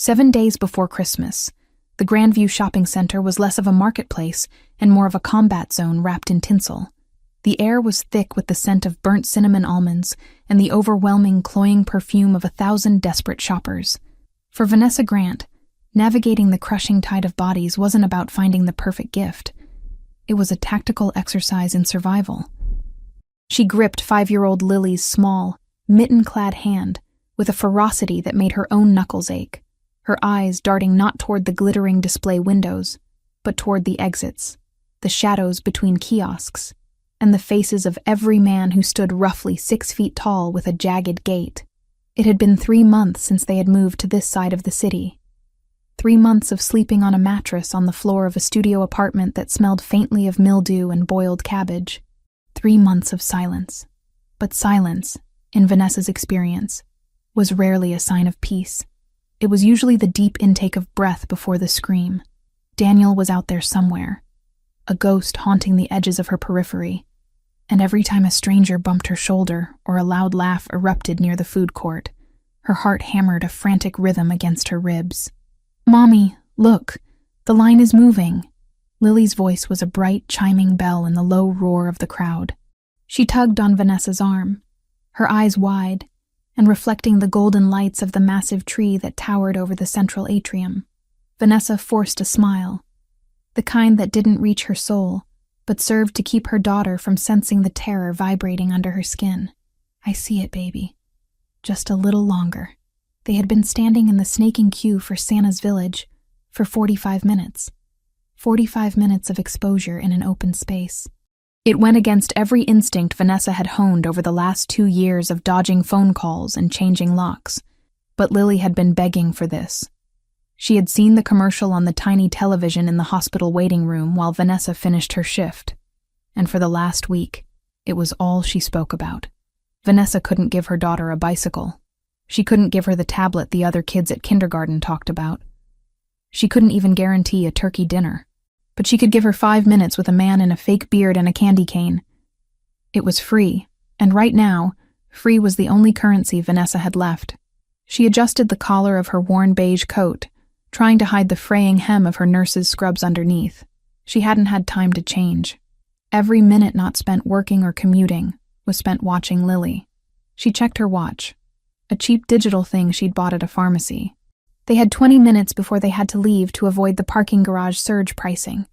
7 days before Christmas, the Grandview shopping center was less of a marketplace and more of a combat zone wrapped in tinsel. The air was thick with the scent of burnt cinnamon almonds and the overwhelming, cloying perfume of 1,000 desperate shoppers. For Vanessa Grant, navigating the crushing tide of bodies wasn't about finding the perfect gift. It was a tactical exercise in survival. She gripped 5-year-old Lily's small, mitten-clad hand with a ferocity that made her own knuckles ache, her eyes darting not toward the glittering display windows, but toward the exits, the shadows between kiosks, and the faces of every man who stood roughly 6 feet tall with a jagged gait. It had been 3 months since they had moved to this side of the city. 3 months of sleeping on a mattress on the floor of a studio apartment that smelled faintly of mildew and boiled cabbage. 3 months of silence. But silence, in Vanessa's experience, was rarely a sign of peace. It was usually the deep intake of breath before the scream. Daniel was out there somewhere, a ghost haunting the edges of her periphery, and every time a stranger bumped her shoulder or a loud laugh erupted near the food court, her heart hammered a frantic rhythm against her ribs. "Mommy, look, the line is moving." Lily's voice was a bright, chiming bell in the low roar of the crowd. She tugged on Vanessa's arm, her eyes wide, and reflecting the golden lights of the massive tree that towered over the central atrium. Vanessa forced a smile, the kind that didn't reach her soul, but served to keep her daughter from sensing the terror vibrating under her skin. "I see it, baby. Just a little longer." They had been standing in the snaking queue for Santa's village for 45 minutes. 45 minutes of exposure in an open space. It went against every instinct Vanessa had honed over the last 2 years of dodging phone calls and changing locks. But Lily had been begging for this. She had seen the commercial on the tiny television in the hospital waiting room while Vanessa finished her shift. And for the last week, it was all she spoke about. Vanessa couldn't give her daughter a bicycle. She couldn't give her the tablet the other kids at kindergarten talked about. She couldn't even guarantee a turkey dinner. But she could give her 5 minutes with a man in a fake beard and a candy cane. It was free, and right now, free was the only currency Vanessa had left. She adjusted the collar of her worn beige coat, trying to hide the fraying hem of her nurse's scrubs underneath. She hadn't had time to change. Every minute not spent working or commuting was spent watching Lily. She checked her watch, a cheap digital thing she'd bought at a pharmacy. They had 20 minutes before they had to leave to avoid the parking garage surge pricing.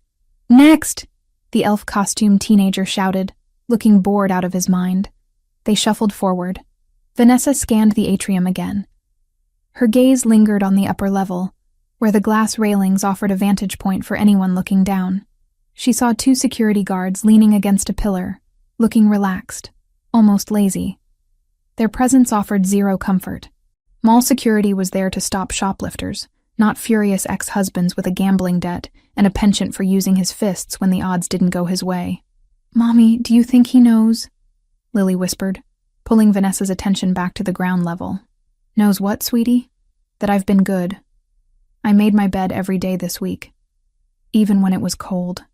"Next!" the elf-costumed teenager shouted, looking bored out of his mind. They shuffled forward. Vanessa scanned the atrium again. Her gaze lingered on the upper level, where the glass railings offered a vantage point for anyone looking down. She saw 2 security guards leaning against a pillar, looking relaxed, almost lazy. Their presence offered zero comfort. Mall security was there to stop shoplifters, not furious ex-husbands with a gambling debt and a penchant for using his fists when the odds didn't go his way. "Mommy, do you think he knows?" Lily whispered, pulling Vanessa's attention back to the ground level. "Knows what, sweetie? That I've been good. I made my bed every day this week. Even when it was cold."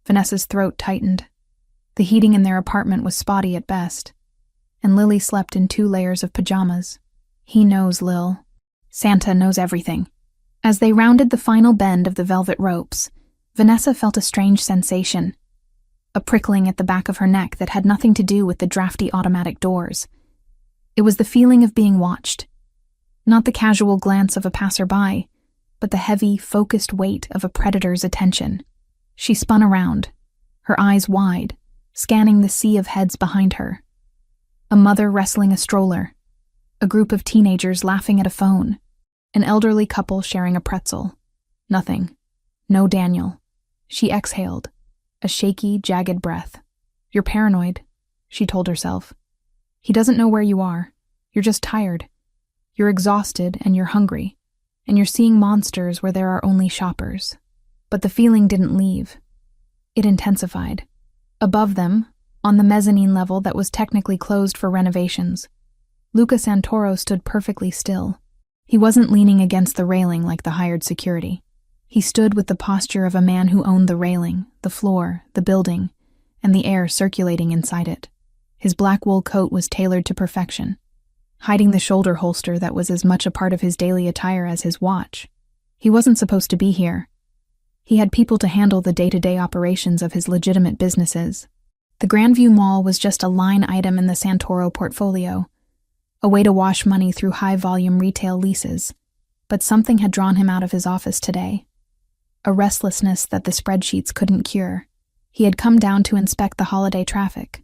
Vanessa's throat tightened. The heating in their apartment was spotty at best, and Lily slept in 2 layers of pajamas. "He knows, Lil. Santa knows everything." As they rounded the final bend of the velvet ropes, Vanessa felt a strange sensation, a prickling at the back of her neck that had nothing to do with the drafty automatic doors. It was the feeling of being watched. Not the casual glance of a passerby, but the heavy, focused weight of a predator's attention. She spun around, her eyes wide, scanning the sea of heads behind her. A mother wrestling a stroller. A group of teenagers laughing at a phone. An elderly couple sharing a pretzel. Nothing. No Daniel. She exhaled, a shaky, jagged breath. "You're paranoid," she told herself. "He doesn't know where you are. You're just tired. You're exhausted and you're hungry. And you're seeing monsters where there are only shoppers." But the feeling didn't leave. It intensified. Above them, on the mezzanine level that was technically closed for renovations, Luca Santoro stood perfectly still. He wasn't leaning against the railing like the hired security. He stood with the posture of a man who owned the railing, the floor, the building, and the air circulating inside it. His black wool coat was tailored to perfection. hiding the shoulder holster that was as much a part of his daily attire as his watch. He wasn't supposed to be here. He had people to handle the day-to-day operations of his legitimate businesses. The Grandview Mall was just a line item in the Santoro portfolio, a way to wash money through high-volume retail leases. But something had drawn him out of his office today. A restlessness that the spreadsheets couldn't cure. He had come down to inspect the holiday traffic,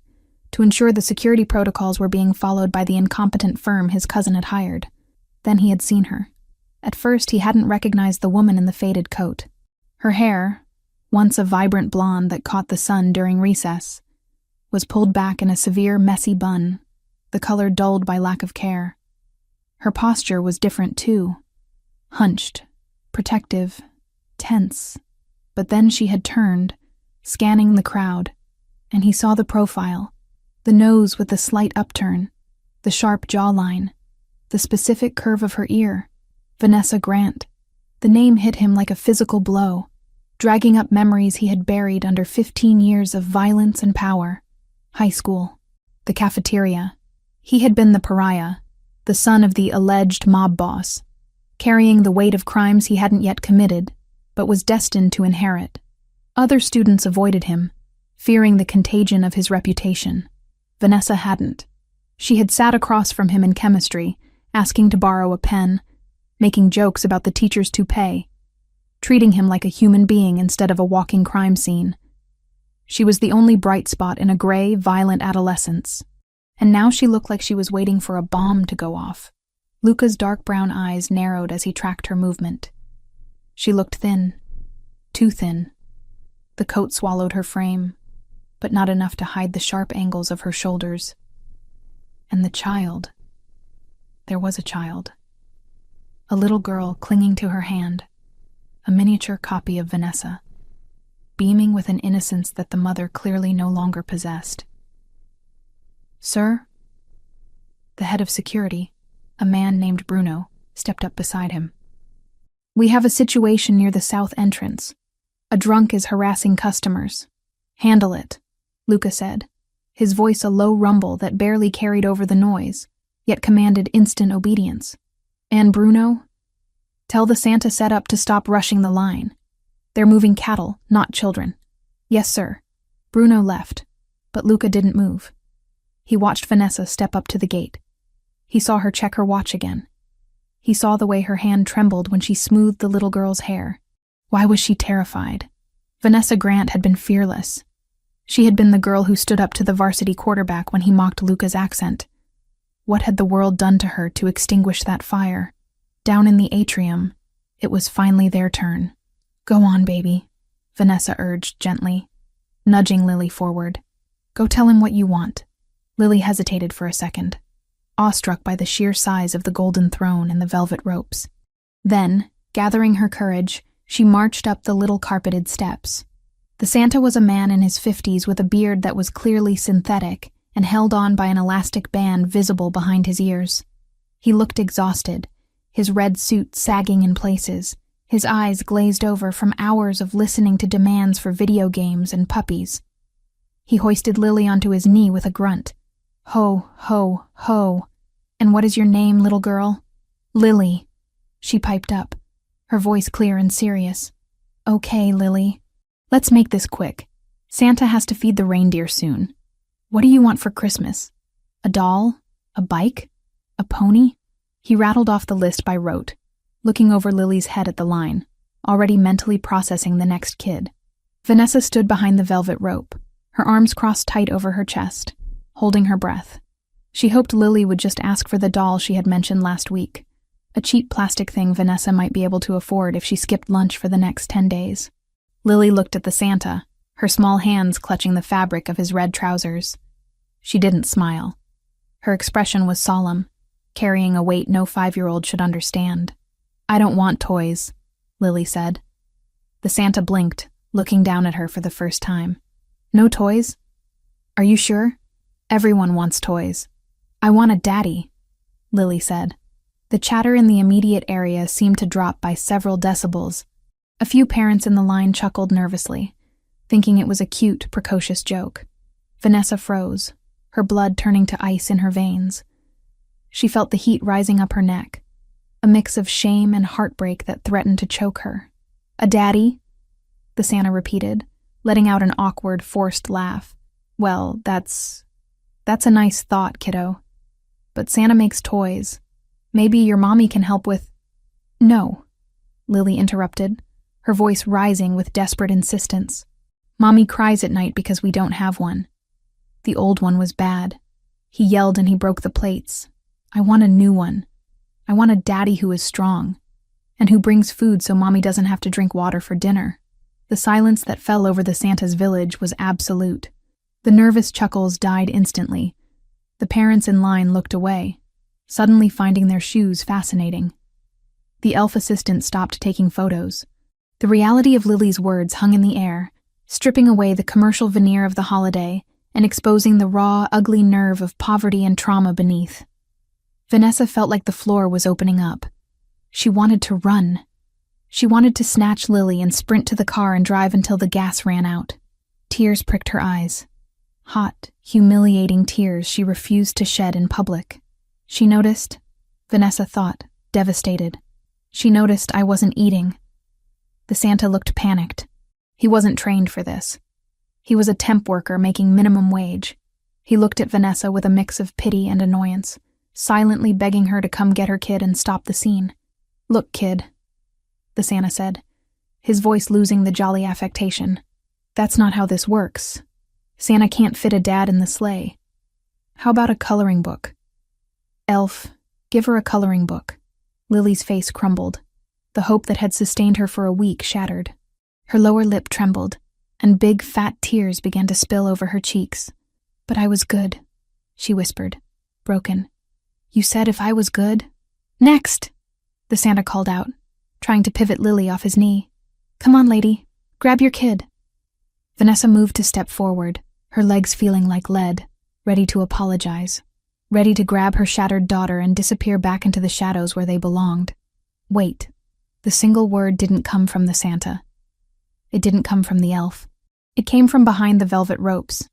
to ensure the security protocols were being followed by the incompetent firm his cousin had hired. Then he had seen her. At first, he hadn't recognized the woman in the faded coat. Her hair, once a vibrant blonde that caught the sun during recess, was pulled back in a severe, messy bun, the color dulled by lack of care. Her posture was different too. Hunched, protective, tense. But then she had turned, scanning the crowd, and he saw the profile, the nose with the slight upturn, the sharp jawline, the specific curve of her ear. Vanessa Grant. The name hit him like a physical blow, dragging up memories he had buried under 15 years of violence and power. High school. The cafeteria. He had been the pariah, the son of the alleged mob boss, carrying the weight of crimes he hadn't yet committed, but was destined to inherit. Other students avoided him, fearing the contagion of his reputation. Vanessa hadn't. She had sat across from him in chemistry, asking to borrow a pen, making jokes about the teacher's toupee, treating him like a human being instead of a walking crime scene. She was the only bright spot in a gray, violent adolescence, and now she looked like she was waiting for a bomb to go off. Luca's dark brown eyes narrowed as he tracked her movement. She looked thin, too thin. The coat swallowed her frame, but not enough to hide the sharp angles of her shoulders. And the child. There was a child. A little girl clinging to her hand, a miniature copy of Vanessa, beaming with an innocence that the mother clearly no longer possessed. "Sir?" The head of security, a man named Bruno, stepped up beside him. "We have a situation near the south entrance. A drunk is harassing customers. Handle it," Luca said, his voice a low rumble that barely carried over the noise, yet commanded instant obedience. "And Bruno? Tell the Santa setup to stop rushing the line. They're moving cattle, not children." "Yes, sir." Bruno left, but Luca didn't move. He watched Vanessa step up to the gate. He saw her check her watch again. He saw the way her hand trembled when she smoothed the little girl's hair. Why was she terrified? Vanessa Grant had been fearless. She had been the girl who stood up to the varsity quarterback when he mocked Luca's accent. What had the world done to her to extinguish that fire? Down in the atrium, it was finally their turn. "Go on, baby," Vanessa urged gently, nudging Lily forward. "Go tell him what you want." Lily hesitated for a second, awestruck by the sheer size of the golden throne and the velvet ropes. Then, gathering her courage, she marched up the little carpeted steps. The Santa was a man in his 50s with a beard that was clearly synthetic and held on by an elastic band visible behind his ears. He looked exhausted, his red suit sagging in places, his eyes glazed over from hours of listening to demands for video games and puppies. He hoisted Lily onto his knee with a grunt. "Ho, ho, ho. And what is your name, little girl?" "Lily," she piped up, her voice clear and serious. "Okay, Lily. Let's make this quick. Santa has to feed the reindeer soon. What do you want for Christmas? A doll? A bike? A pony?" He rattled off the list by rote, looking over Lily's head at the line, already mentally processing the next kid. Vanessa stood behind the velvet rope, her arms crossed tight over her chest, holding her breath. She hoped Lily would just ask for the doll she had mentioned last week, a cheap plastic thing Vanessa might be able to afford if she skipped lunch for the next 10 days. Lily looked at the Santa, her small hands clutching the fabric of his red trousers. She didn't smile. Her expression was solemn, carrying a weight no 5-year-old should understand. "I don't want toys," Lily said. The Santa blinked, looking down at her for the first time. "No toys? Are you sure? Everyone wants toys." "I want a daddy," Lily said. The chatter in the immediate area seemed to drop by several decibels. A few parents in the line chuckled nervously, thinking it was a cute, precocious joke. Vanessa froze, her blood turning to ice in her veins. She felt the heat rising up her neck, a mix of shame and heartbreak that threatened to choke her. "A daddy?" the Santa repeated, letting out an awkward, forced laugh. "Well, that's a nice thought, kiddo. But Santa makes toys. Maybe your mommy can help with—" "No," Lily interrupted, her voice rising with desperate insistence. "Mommy cries at night because we don't have one. The old one was bad. He yelled and he broke the plates. I want a new one. I want a daddy who is strong, and who brings food so Mommy doesn't have to drink water for dinner." The silence that fell over the Santa's village was absolute. The nervous chuckles died instantly. The parents in line looked away, suddenly finding their shoes fascinating. The elf assistant stopped taking photos. The reality of Lily's words hung in the air, stripping away the commercial veneer of the holiday and exposing the raw, ugly nerve of poverty and trauma beneath. Vanessa felt like the floor was opening up. She wanted to run. She wanted to snatch Lily and sprint to the car and drive until the gas ran out. Tears pricked her eyes. Hot, humiliating tears she refused to shed in public. She noticed, Vanessa thought, devastated. She noticed I wasn't eating. The Santa looked panicked. He wasn't trained for this. He was a temp worker making minimum wage. He looked at Vanessa with a mix of pity and annoyance, silently begging her to come get her kid and stop the scene. "Look, kid," the Santa said, his voice losing the jolly affectation. "That's not how this works. Santa can't fit a dad in the sleigh. How about a coloring book?" "Elf, give her a coloring book." Lily's face crumbled. The hope that had sustained her for a week shattered. Her lower lip trembled, and big, fat tears began to spill over her cheeks. "But I was good," she whispered, broken. "You said if I was good?" "Next!" the Santa called out, trying to pivot Lily off his knee. "Come on, lady. Grab your kid." Vanessa moved to step forward, her legs feeling like lead, ready to apologize, ready to grab her shattered daughter and disappear back into the shadows where they belonged. Wait. The single word didn't come from the Santa. It didn't come from the elf. It came from behind the velvet ropes,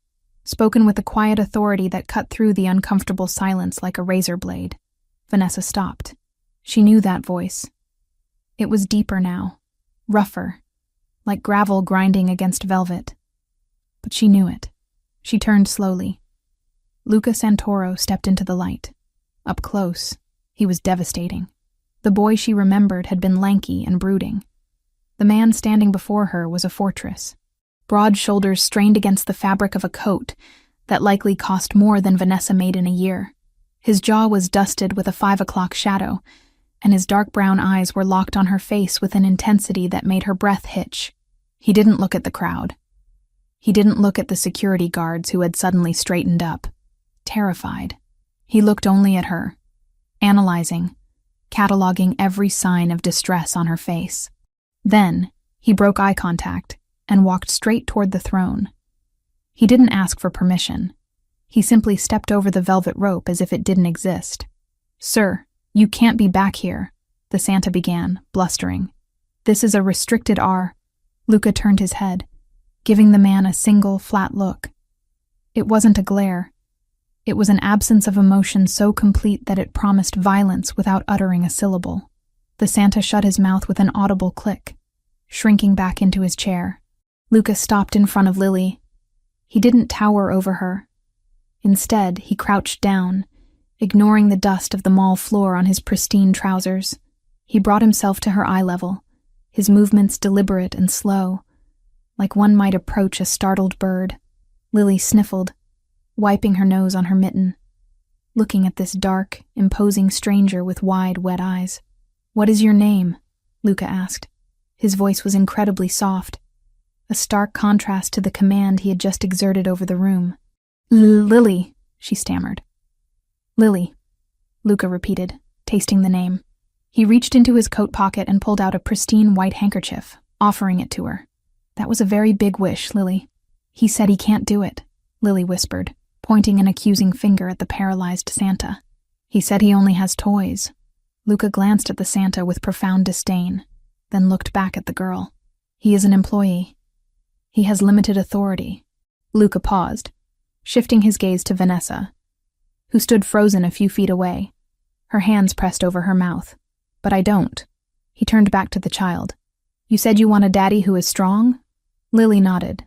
spoken with a quiet authority that cut through the uncomfortable silence like a razor blade. Vanessa stopped. She knew that voice. It was deeper now, rougher, like gravel grinding against velvet. But she knew it. She turned slowly. Luca Santoro stepped into the light. Up close, he was devastating. The boy she remembered had been lanky and brooding. The man standing before her was a fortress. Broad shoulders strained against the fabric of a coat that likely cost more than Vanessa made in a year. His jaw was dusted with a 5 o'clock shadow, and his dark brown eyes were locked on her face with an intensity that made her breath hitch. He didn't look at the crowd. He didn't look at the security guards who had suddenly straightened up, terrified. He looked only at her, analyzing, cataloging every sign of distress on her face. Then, he broke eye contact and walked straight toward the throne. He didn't ask for permission. He simply stepped over the velvet rope as if it didn't exist. "Sir, you can't be back here," the Santa began, blustering. "This is a restricted R." Luca turned his head, giving the man a single, flat look. It wasn't a glare. It was an absence of emotion so complete that it promised violence without uttering a syllable. The Santa shut his mouth with an audible click, shrinking back into his chair. Luca stopped in front of Lily. He didn't tower over her. Instead, he crouched down, ignoring the dust of the mall floor on his pristine trousers. He brought himself to her eye level, his movements deliberate and slow, like one might approach a startled bird. Lily sniffled, wiping her nose on her mitten, looking at this dark, imposing stranger with wide, wet eyes. "What is your name?" Luca asked. His voice was incredibly soft, a stark contrast to the command he had just exerted over the room. "Lily," she stammered. "Lily," Luca repeated, tasting the name. He reached into his coat pocket and pulled out a pristine white handkerchief, offering it to her. "That was a very big wish, Lily." "He said he can't do it," Lily whispered, pointing an accusing finger at the paralyzed Santa. "He said he only has toys." Luca glanced at the Santa with profound disdain, then looked back at the girl. "He is an employee. He has limited authority." Luca paused, shifting his gaze to Vanessa, who stood frozen a few feet away, her hands pressed over her mouth. "But I don't." He turned back to the child. "You said you want a daddy who is strong?" Lily nodded.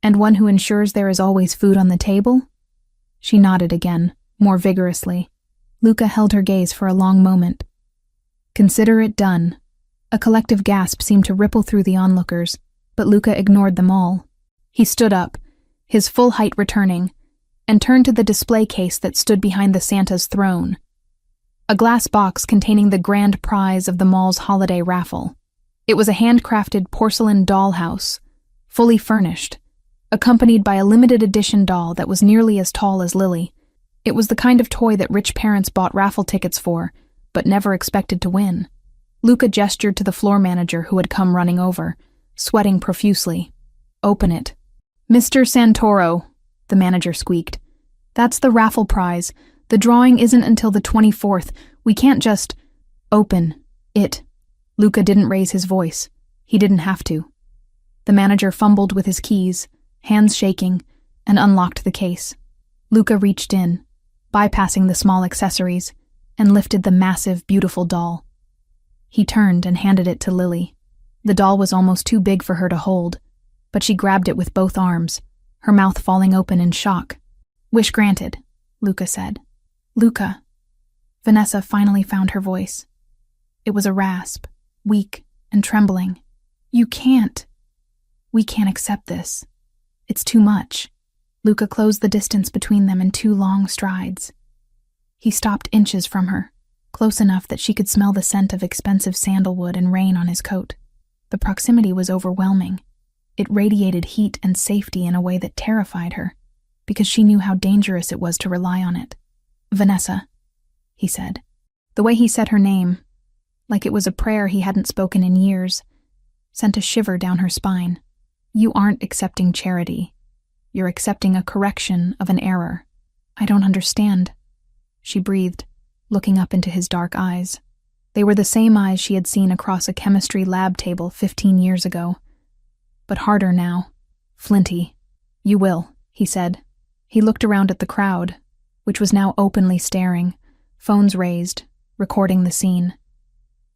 "And one who ensures there is always food on the table?" She nodded again, more vigorously. Luca held her gaze for a long moment. "Consider it done." A collective gasp seemed to ripple through the onlookers, but Luca ignored them all. He stood up, his full height returning, and turned to the display case that stood behind the Santa's throne. A glass box containing the grand prize of the mall's holiday raffle. It was a handcrafted porcelain dollhouse, fully furnished, accompanied by a limited edition doll that was nearly as tall as Lily. It was the kind of toy that rich parents bought raffle tickets for, but never expected to win. Luca gestured to the floor manager who had come running over, sweating profusely. "Open it." "Mr. Santoro," the manager squeaked. "That's the raffle prize. The drawing isn't until the 24th. We can't just—" "Open it." Luca didn't raise his voice. He didn't have to. The manager fumbled with his keys, hands shaking, and unlocked the case. Luca reached in, bypassing the small accessories, and lifted the massive, beautiful doll. He turned and handed it to Lily. The doll was almost too big for her to hold, but she grabbed it with both arms, her mouth falling open in shock. "Wish granted," Luca said. "Luca." Vanessa finally found her voice. It was a rasp, weak and trembling. "You can't. We can't accept this. It's too much." Luca closed the distance between them in 2 long strides. He stopped inches from her, close enough that she could smell the scent of expensive sandalwood and rain on his coat. The proximity was overwhelming. It radiated heat and safety in a way that terrified her, because she knew how dangerous it was to rely on it. "Vanessa," he said. The way he said her name, like it was a prayer he hadn't spoken in years, sent a shiver down her spine. "You aren't accepting charity. You're accepting a correction of an error." "I don't understand," she breathed, looking up into his dark eyes. They were the same eyes she had seen across a chemistry lab table 15 years ago, but harder now, flinty. "You will," he said. He looked around at the crowd, which was now openly staring, phones raised, recording the scene.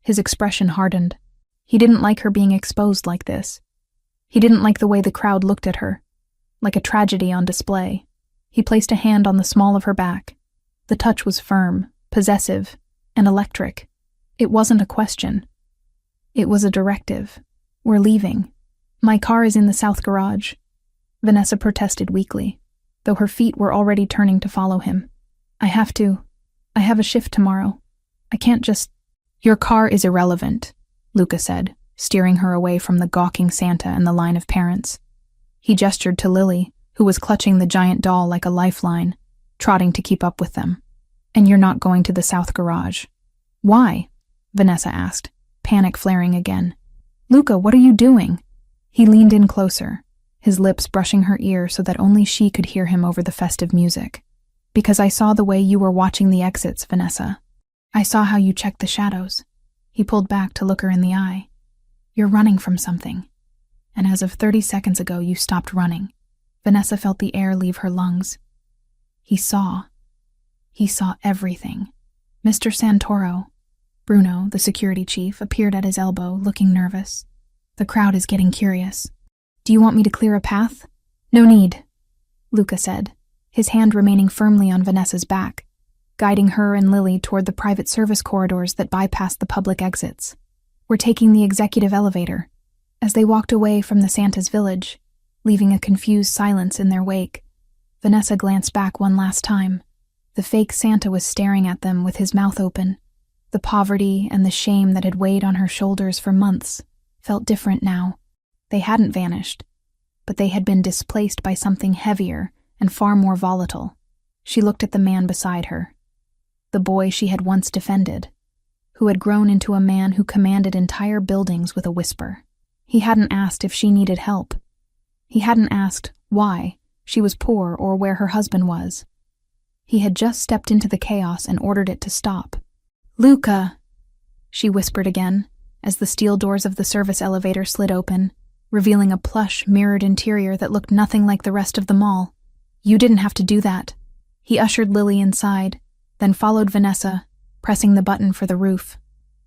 His expression hardened. He didn't like her being exposed like this. He didn't like the way the crowd looked at her, like a tragedy on display. He placed a hand on the small of her back. The touch was firm, possessive, and electric. It wasn't a question. It was a directive. "We're leaving. My car is in the south garage." Vanessa protested weakly, though her feet were already turning to follow him. I have a shift tomorrow. I can't just—" "Your car is irrelevant," Luca said, steering her away from the gawking Santa and the line of parents. He gestured to Lily, who was clutching the giant doll like a lifeline, trotting to keep up with them. "And you're not going to the south garage." "Why?" Vanessa asked, panic flaring again. "Luca, what are you doing?" He leaned in closer, his lips brushing her ear so that only she could hear him over the festive music. "Because I saw the way you were watching the exits, Vanessa. I saw how you checked the shadows." He pulled back to look her in the eye. "You're running from something. And as of 30 seconds ago, you stopped running." Vanessa felt the air leave her lungs. He saw everything. Mr. Santoro, Bruno, the security chief, appeared at his elbow, looking nervous. "The crowd is getting curious. Do you want me to clear a path?" "No need," Luca said, his hand remaining firmly on Vanessa's back, guiding her and Lily toward the private service corridors that bypassed the public exits. "We're taking the executive elevator." As they walked away from the Santa's village, leaving a confused silence in their wake, Vanessa glanced back one last time. The fake Santa was staring at them with his mouth open. The poverty and the shame that had weighed on her shoulders for months felt different now. They hadn't vanished, but they had been displaced by something heavier and far more volatile. She looked at the man beside her, the boy she had once defended, who had grown into a man who commanded entire buildings with a whisper. He hadn't asked if she needed help. He hadn't asked why she was poor or where her husband was. He had just stepped into the chaos and ordered it to stop. "Luca," she whispered again, as the steel doors of the service elevator slid open, revealing a plush, mirrored interior that looked nothing like the rest of the mall. "You didn't have to do that." He ushered Lily inside, then followed Vanessa, pressing the button for the roof.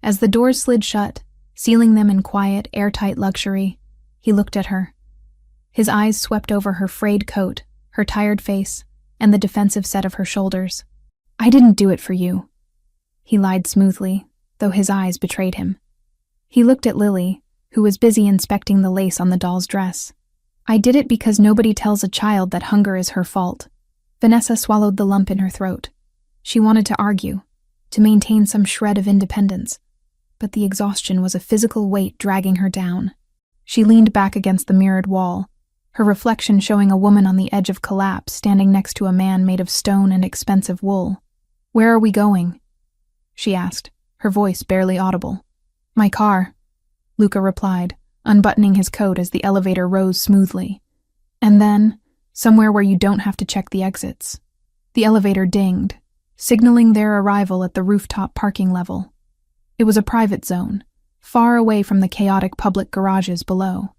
As the doors slid shut, sealing them in quiet, airtight luxury, he looked at her. His eyes swept over her frayed coat, her tired face, and the defensive set of her shoulders. "I didn't do it for you," he lied smoothly, though his eyes betrayed him. He looked at Lily, who was busy inspecting the lace on the doll's dress. "I did it because nobody tells a child that hunger is her fault." Vanessa swallowed the lump in her throat. She wanted to argue, to maintain some shred of independence, but the exhaustion was a physical weight dragging her down. She leaned back against the mirrored wall, her reflection showing a woman on the edge of collapse standing next to a man made of stone and expensive wool. "Where are we going?" she asked, her voice barely audible. "My car," Luca replied, unbuttoning his coat as the elevator rose smoothly. "And then, somewhere where you don't have to check the exits." The elevator dinged, signaling their arrival at the rooftop parking level. It was a private zone, far away from the chaotic public garages below.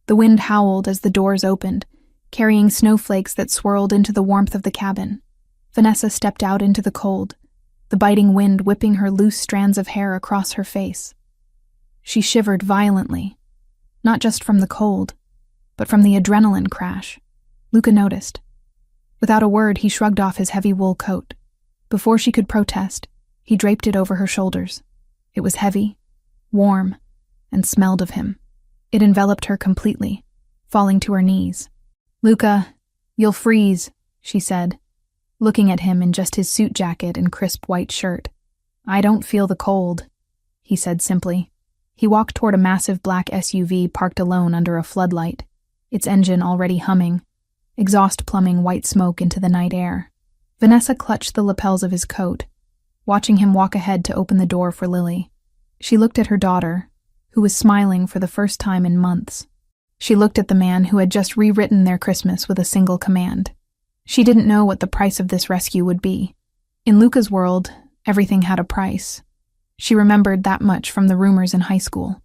The wind howled as the doors opened, carrying snowflakes that swirled into the warmth of the cabin. Vanessa stepped out into the cold, the biting wind whipping her loose strands of hair across her face. She shivered violently, not just from the cold, but from the adrenaline crash. Luca noticed. Without a word, he shrugged off his heavy wool coat. Before she could protest, he draped it over her shoulders. It was heavy, warm, and smelled of him. It enveloped her completely, falling to her knees. "Luca, you'll freeze," she said, looking at him in just his suit jacket and crisp white shirt. "I don't feel the cold," he said simply. He walked toward a massive black SUV parked alone under a floodlight, its engine already humming, exhaust pluming white smoke into the night air. Vanessa clutched the lapels of his coat, watching him walk ahead to open the door for Lily. She looked at her daughter, who was smiling for the first time in months. She looked at the man who had just rewritten their Christmas with a single command. She didn't know what the price of this rescue would be. In Luca's world, everything had a price. She remembered that much from the rumors in high school.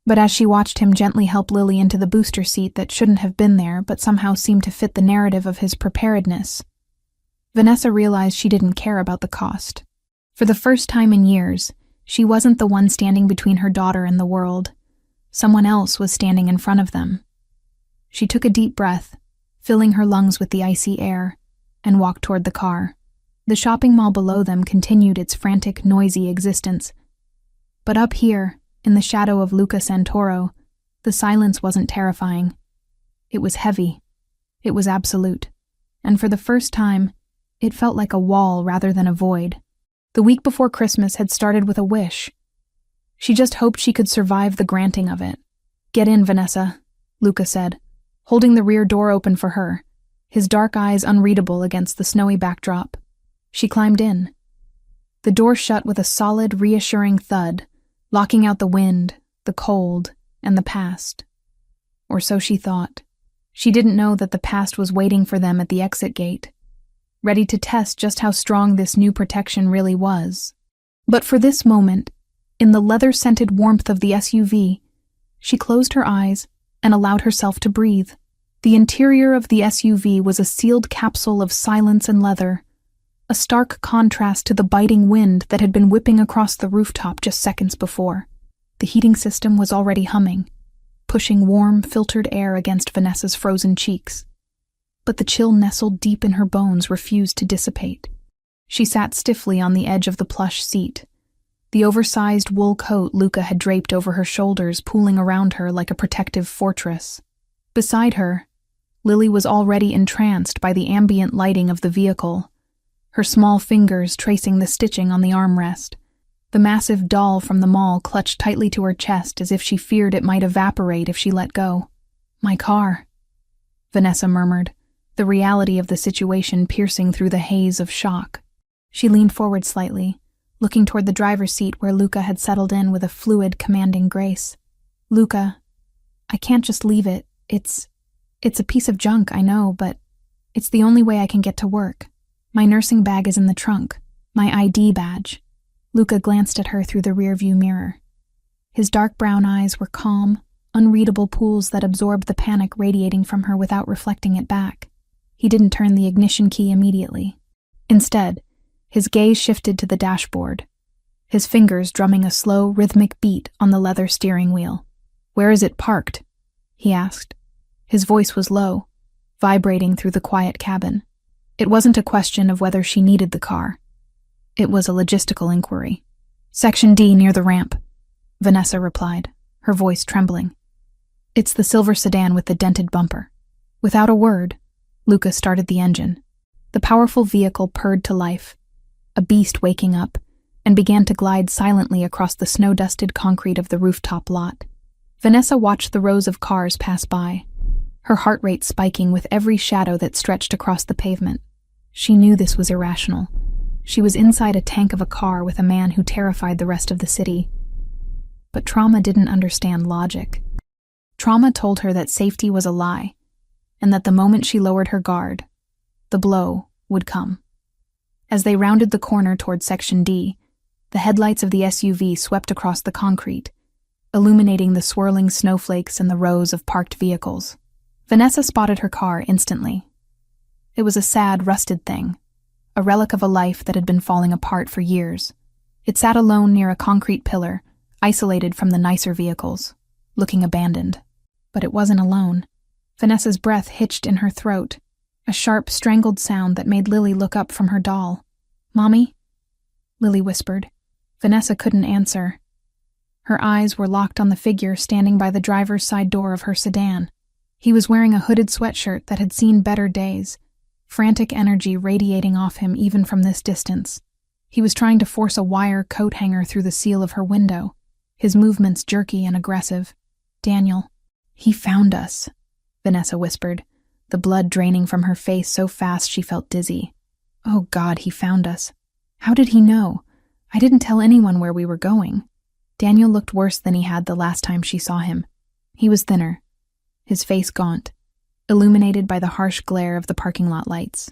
But as she watched him gently help Lily into the booster seat that shouldn't have been there but somehow seemed to fit the narrative of his preparedness, Vanessa realized she didn't care about the cost. For the first time in years, she wasn't the one standing between her daughter and the world. Someone else was standing in front of them. She took a deep breath, filling her lungs with the icy air, and walked toward the car. The shopping mall below them continued its frantic, noisy existence. But up here, in the shadow of Luca Santoro, the silence wasn't terrifying. It was heavy. It was absolute. And for the first time, it felt like a wall rather than a void. The week before Christmas had started with a wish. She just hoped she could survive the granting of it. "Get in, Vanessa," Luca said, holding the rear door open for her, his dark eyes unreadable against the snowy backdrop. She climbed in. The door shut with a solid, reassuring thud, locking out the wind, the cold, and the past. Or so she thought. She didn't know that the past was waiting for them at the exit gate, ready to test just how strong this new protection really was. But for this moment, in the leather-scented warmth of the SUV, she closed her eyes and allowed herself to breathe. The interior of the SUV was a sealed capsule of silence and leather, a stark contrast to the biting wind that had been whipping across the rooftop just seconds before. The heating system was already humming, pushing warm, filtered air against Vanessa's frozen cheeks. But the chill nestled deep in her bones refused to dissipate. She sat stiffly on the edge of the plush seat, the oversized wool coat Luca had draped over her shoulders pooling around her like a protective fortress. Beside her, Lily was already entranced by the ambient lighting of the vehicle, her small fingers tracing the stitching on the armrest. The massive doll from the mall clutched tightly to her chest as if she feared it might evaporate if she let go. "My car," Vanessa murmured, the reality of the situation piercing through the haze of shock. She leaned forward slightly, looking toward the driver's seat where Luca had settled in with a fluid, commanding grace. "Luca, I can't just leave it. It's a piece of junk, I know, but it's the only way I can get to work. My nursing bag is in the trunk, my ID badge." Luca glanced at her through the rearview mirror. His dark brown eyes were calm, unreadable pools that absorbed the panic radiating from her without reflecting it back. He didn't turn the ignition key immediately. Instead, his gaze shifted to the dashboard, his fingers drumming a slow, rhythmic beat on the leather steering wheel. "Where is it parked?" he asked. His voice was low, vibrating through the quiet cabin. It wasn't a question of whether she needed the car. It was a logistical inquiry. "Section D near the ramp," Vanessa replied, her voice trembling. "It's the silver sedan with the dented bumper." Without a word, Luca started the engine. The powerful vehicle purred to life, a beast waking up, and began to glide silently across the snow-dusted concrete of the rooftop lot. Vanessa watched the rows of cars pass by, her heart rate spiking with every shadow that stretched across the pavement. She knew this was irrational. She was inside a tank of a car with a man who terrified the rest of the city. But trauma didn't understand logic. Trauma told her that safety was a lie, and that the moment she lowered her guard, the blow would come. As they rounded the corner toward Section D, the headlights of the SUV swept across the concrete, illuminating the swirling snowflakes and the rows of parked vehicles. Vanessa spotted her car instantly. It was a sad, rusted thing, a relic of a life that had been falling apart for years. It sat alone near a concrete pillar, isolated from the nicer vehicles, looking abandoned. But it wasn't alone. Vanessa's breath hitched in her throat, a sharp, strangled sound that made Lily look up from her doll. "Mommy?" Lily whispered. Vanessa couldn't answer. Her eyes were locked on the figure standing by the driver's side door of her sedan. He was wearing a hooded sweatshirt that had seen better days, frantic energy radiating off him even from this distance. He was trying to force a wire coat hanger through the seal of her window, his movements jerky and aggressive. "Daniel, he found us," Vanessa whispered, the blood draining from her face so fast she felt dizzy. "Oh God, he found us. How did he know? I didn't tell anyone where we were going." Daniel looked worse than he had the last time she saw him. He was thinner, his face gaunt, illuminated by the harsh glare of the parking lot lights.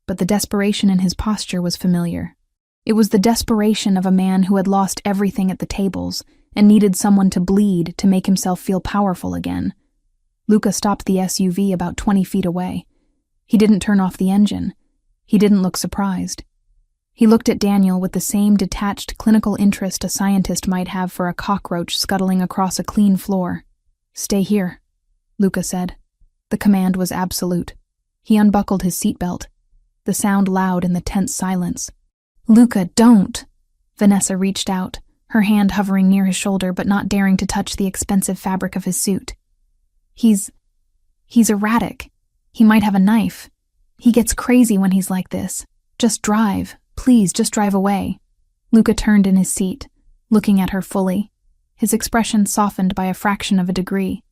But the desperation in his posture was familiar. It was the desperation of a man who had lost everything at the tables and needed someone to bleed to make himself feel powerful again. Luca stopped the SUV about 20 feet away. He didn't turn off the engine. He didn't look surprised. He looked at Daniel with the same detached clinical interest a scientist might have for a cockroach scuttling across a clean floor. "Stay here," Luca said. The command was absolute. He unbuckled his seatbelt, the sound loud in the tense silence. "Luca, don't!" Vanessa reached out, her hand hovering near his shoulder but not daring to touch the expensive fabric of his suit. He's erratic. He might have a knife. He gets crazy when he's like this. Just drive. Please, just drive away." Luca turned in his seat, looking at her fully, his expression softened by a fraction of a degree.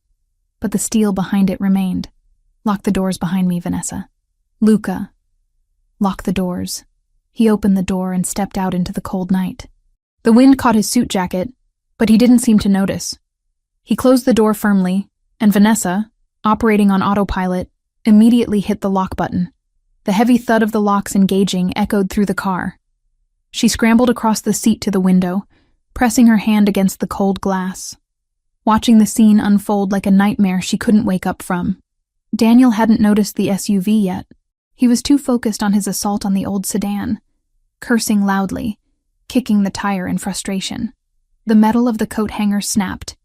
But the steel behind it remained. "Lock the doors behind me, Vanessa." "Luca." "Lock the doors." He opened the door and stepped out into the cold night. The wind caught his suit jacket, but he didn't seem to notice. He closed the door firmly, and Vanessa, operating on autopilot, immediately hit the lock button. The heavy thud of the locks engaging echoed through the car. She scrambled across the seat to the window, pressing her hand against the cold glass, watching the scene unfold like a nightmare she couldn't wake up from. Daniel hadn't noticed the SUV yet. He was too focused on his assault on the old sedan, cursing loudly, kicking the tire in frustration. The metal of the coat hanger snapped,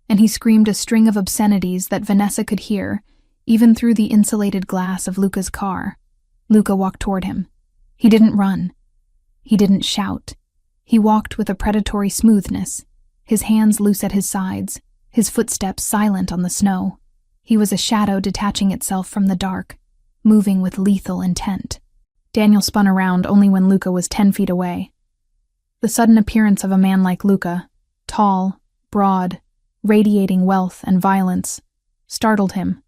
and he screamed a string of obscenities that Vanessa could hear, even through the insulated glass of Luca's car. Luca walked toward him. He didn't run. He didn't shout. He walked with a predatory smoothness, his hands loose at his sides, his footsteps silent on the snow. He was a shadow detaching itself from the dark, moving with lethal intent. Daniel spun around only when Luca was 10 feet away. The sudden appearance of a man like Luca, tall, broad, radiating wealth and violence, startled him.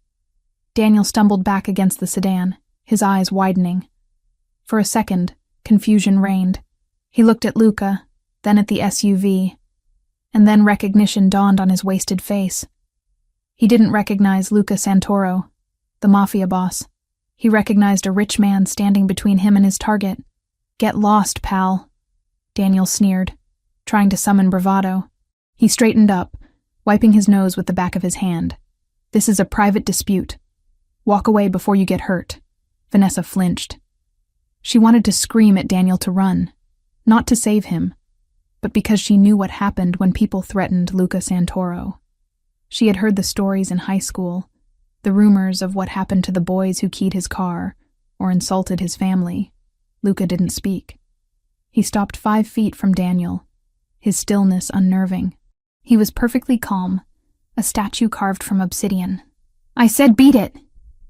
Daniel stumbled back against the sedan, his eyes widening. For a second, confusion reigned. He looked at Luca, then at the SUV, and then recognition dawned on his wasted face. He didn't recognize Luca Santoro, the mafia boss. He recognized a rich man standing between him and his target. "Get lost, pal," Daniel sneered, trying to summon bravado. He straightened up, wiping his nose with the back of his hand. "This is a private dispute. Walk away before you get hurt." Vanessa flinched. She wanted to scream at Daniel to run, not to save him, but because she knew what happened when people threatened Luca Santoro. She had heard the stories in high school, the rumors of what happened to the boys who keyed his car or insulted his family. Luca didn't speak. He stopped 5 feet from Daniel, his stillness unnerving. He was perfectly calm, a statue carved from obsidian. "I said beat it!"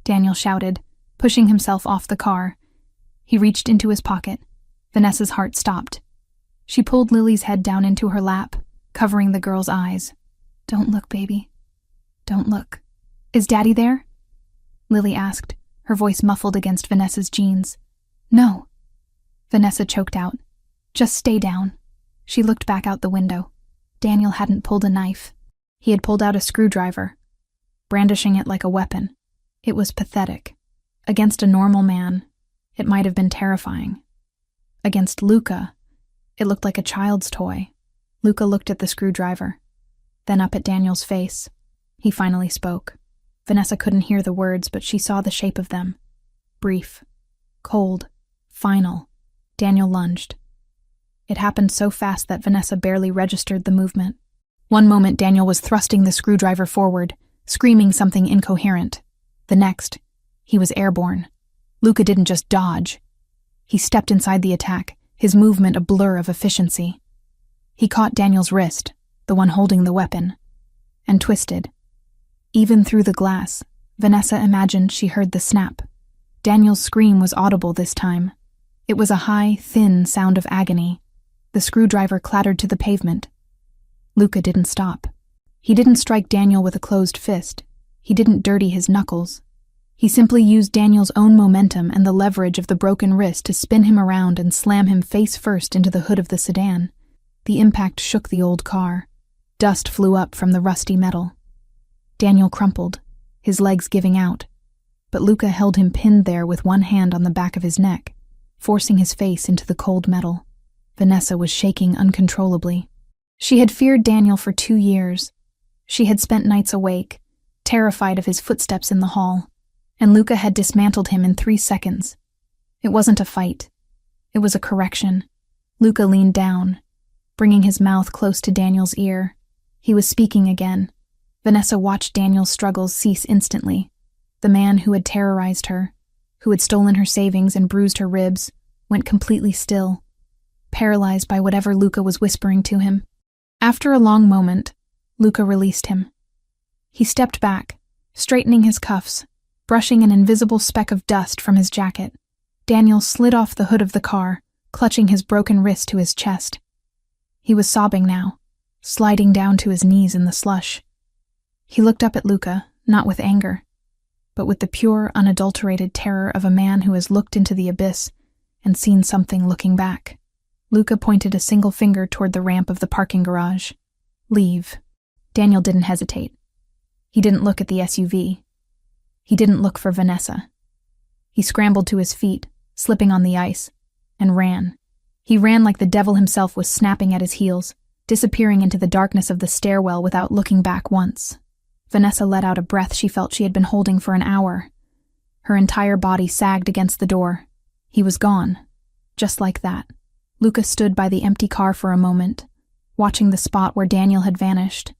Daniel shouted, pushing himself off the car. He reached into his pocket. Vanessa's heart stopped. She pulled Lily's head down into her lap, covering the girl's eyes. "Don't look, baby. Don't look. Is Daddy there?" Lily asked, her voice muffled against Vanessa's jeans. "No." Vanessa choked out. "Just stay down." She looked back out the window. Daniel hadn't pulled a knife. He had pulled out a screwdriver, brandishing it like a weapon. It was pathetic. Against a normal man, it might have been terrifying. Against Luca, it looked like a child's toy. Luca looked at the screwdriver, then up at Daniel's face. He finally spoke. Vanessa couldn't hear the words, but she saw the shape of them. Brief, cold, final. Daniel lunged. It happened so fast that Vanessa barely registered the movement. One moment Daniel was thrusting the screwdriver forward, screaming something incoherent. The next, he was airborne. Luca didn't just dodge. He stepped inside the attack, his movement a blur of efficiency. He caught Daniel's wrist, the one holding the weapon, and twisted. Even through the glass, Vanessa imagined she heard the snap. Daniel's scream was audible this time. It was a high, thin sound of agony. The screwdriver clattered to the pavement. Luca didn't stop. He didn't strike Daniel with a closed fist. He didn't dirty his knuckles. He simply used Daniel's own momentum and the leverage of the broken wrist to spin him around and slam him face first into the hood of the sedan. The impact shook the old car. Dust flew up from the rusty metal. Daniel crumpled, his legs giving out, but Luca held him pinned there with one hand on the back of his neck, forcing his face into the cold metal. Vanessa was shaking uncontrollably. She had feared Daniel for 2 years. She had spent nights awake, terrified of his footsteps in the hall, and Luca had dismantled him in 3 seconds. It wasn't a fight. It was a correction. Luca leaned down, bringing his mouth close to Daniel's ear. He was speaking again. Vanessa watched Daniel's struggles cease instantly. The man who had terrorized her, who had stolen her savings and bruised her ribs, went completely still, paralyzed by whatever Luca was whispering to him. After a long moment, Luca released him. He stepped back, straightening his cuffs, brushing an invisible speck of dust from his jacket. Daniel slid off the hood of the car, clutching his broken wrist to his chest. He was sobbing now, sliding down to his knees in the slush. He looked up at Luca, not with anger, but with the pure, unadulterated terror of a man who has looked into the abyss and seen something looking back. Luca pointed a single finger toward the ramp of the parking garage. "Leave." Daniel didn't hesitate. He didn't look at the SUV. He didn't look for Vanessa. He scrambled to his feet, slipping on the ice, and ran. He ran like the devil himself was snapping at his heels, disappearing into the darkness of the stairwell without looking back once. Vanessa let out a breath she felt she had been holding for an hour. Her entire body sagged against the door. He was gone, just like that. Luca stood by the empty car for a moment, watching the spot where Daniel had vanished.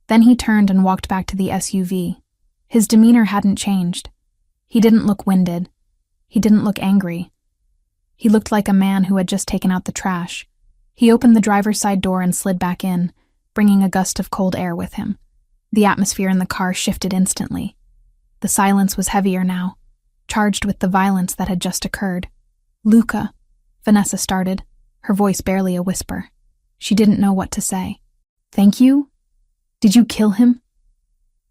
Then he turned and walked back to the SUV. His demeanor hadn't changed. He didn't look winded. He didn't look angry. He looked like a man who had just taken out the trash. He opened the driver's side door and slid back in, bringing a gust of cold air with him. The atmosphere in the car shifted instantly. The silence was heavier now, charged with the violence that had just occurred. "Luca," Vanessa started, her voice barely a whisper. She didn't know what to say. "Thank you? Did you kill him?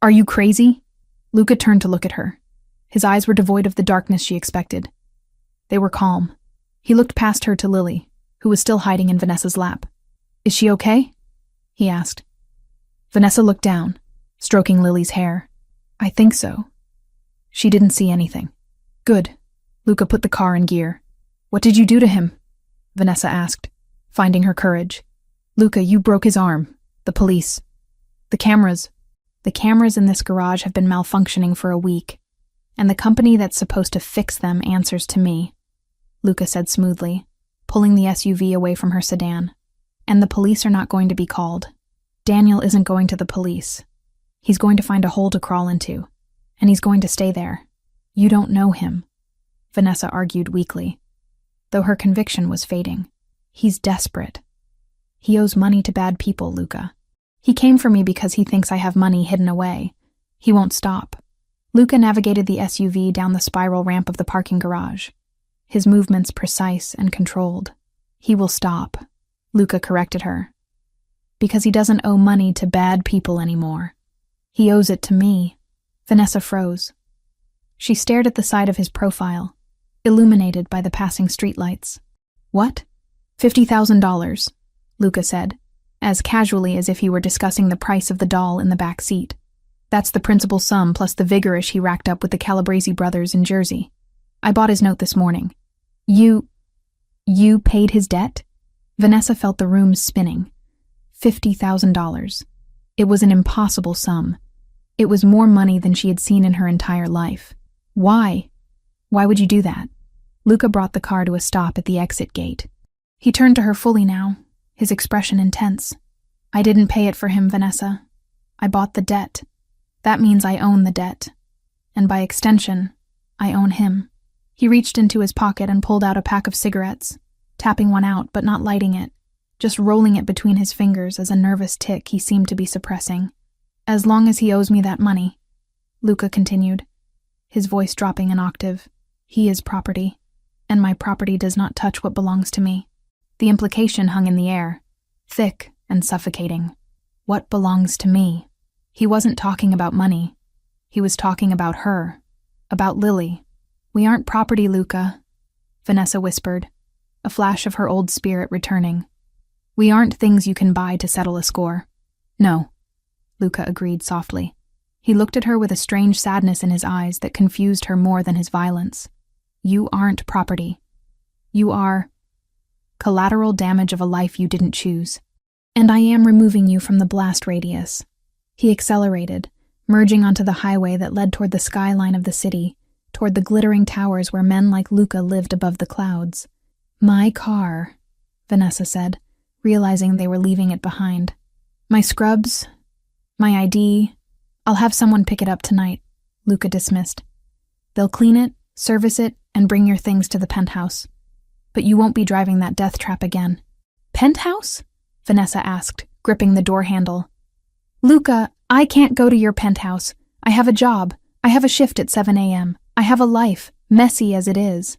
Are you crazy?" Luca turned to look at her. His eyes were devoid of the darkness she expected. They were calm. He looked past her to Lily, who was still hiding in Vanessa's lap. "Is she okay?" he asked. Vanessa looked down, stroking Lily's hair. "I think so." She didn't see anything. "Good." Luca put the car in gear. "What did you do to him?" Vanessa asked, finding her courage. "Luca, you broke his arm. The police. The cameras in this garage have been malfunctioning for a week, and the company that's supposed to fix them answers to me," Luca said smoothly, pulling the SUV away from her sedan. And the police are not going to be called. Daniel isn't going to the police. He's going to find a hole to crawl into, and he's going to stay there. You don't know him, Vanessa argued weakly, though her conviction was fading. He's desperate. He owes money to bad people, Luca. He came for me because he thinks I have money hidden away. He won't stop. Luca navigated the SUV down the spiral ramp of the parking garage, his movements precise and controlled. He will stop, Luca corrected her, because he doesn't owe money to bad people anymore. He owes it to me. Vanessa froze. She stared at the side of his profile, illuminated by the passing streetlights. What? $50,000, Luca said, as casually as if he were discussing the price of the doll in the back seat. That's the principal sum plus the vigorish he racked up with the Calabrese brothers in Jersey. I bought his note this morning. You paid his debt? Vanessa felt the room spinning. $50,000. It was an impossible sum. It was more money than she had seen in her entire life. Why? Why would you do that? Luca brought the car to a stop at the exit gate. He turned to her fully now, his expression intense. I didn't pay it for him, Vanessa. I bought the debt. That means I own the debt. And by extension, I own him. He reached into his pocket and pulled out a pack of cigarettes, tapping one out but not lighting it, just rolling it between his fingers as a nervous tic he seemed to be suppressing. As long as he owes me that money, Luca continued, his voice dropping an octave, he is property, and my property does not touch what belongs to me. The implication hung in the air, thick and suffocating. What belongs to me? He wasn't talking about money. He was talking about her, about Lily. We aren't property, Luca, Vanessa whispered, a flash of her old spirit returning. We aren't things you can buy to settle a score. No, Luca agreed softly. He looked at her with a strange sadness in his eyes that confused her more than his violence. You aren't property. You are collateral damage of a life you didn't choose. And I am removing you from the blast radius. He accelerated, merging onto the highway that led toward the skyline of the city, toward the glittering towers where men like Luca lived above the clouds. My car, Vanessa said, realizing they were leaving it behind. My scrubs, my ID, I'll have someone pick it up tonight, Luca dismissed. They'll clean it, service it, and bring your things to the penthouse. But you won't be driving that death trap again. Penthouse? Vanessa asked, gripping the door handle. Luca, I can't go to your penthouse. I have a job. I have a shift at 7 a.m. I have a life, messy as it is.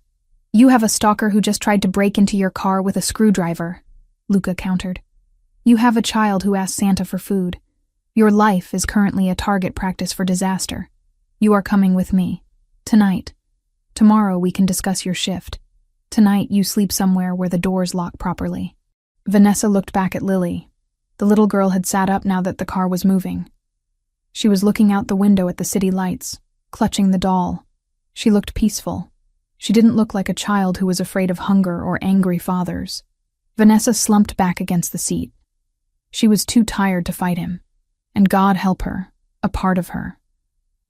You have a stalker who just tried to break into your car with a screwdriver, Luca countered. You have a child who asked Santa for food. Your life is currently a target practice for disaster. You are coming with me. Tonight. Tomorrow we can discuss your shift. Tonight you sleep somewhere where the doors lock properly. Vanessa looked back at Lily. The little girl had sat up now that the car was moving. She was looking out the window at the city lights, clutching the doll. She looked peaceful. She didn't look like a child who was afraid of hunger or angry fathers. Vanessa slumped back against the seat. She was too tired to fight him. And God help her, a part of her.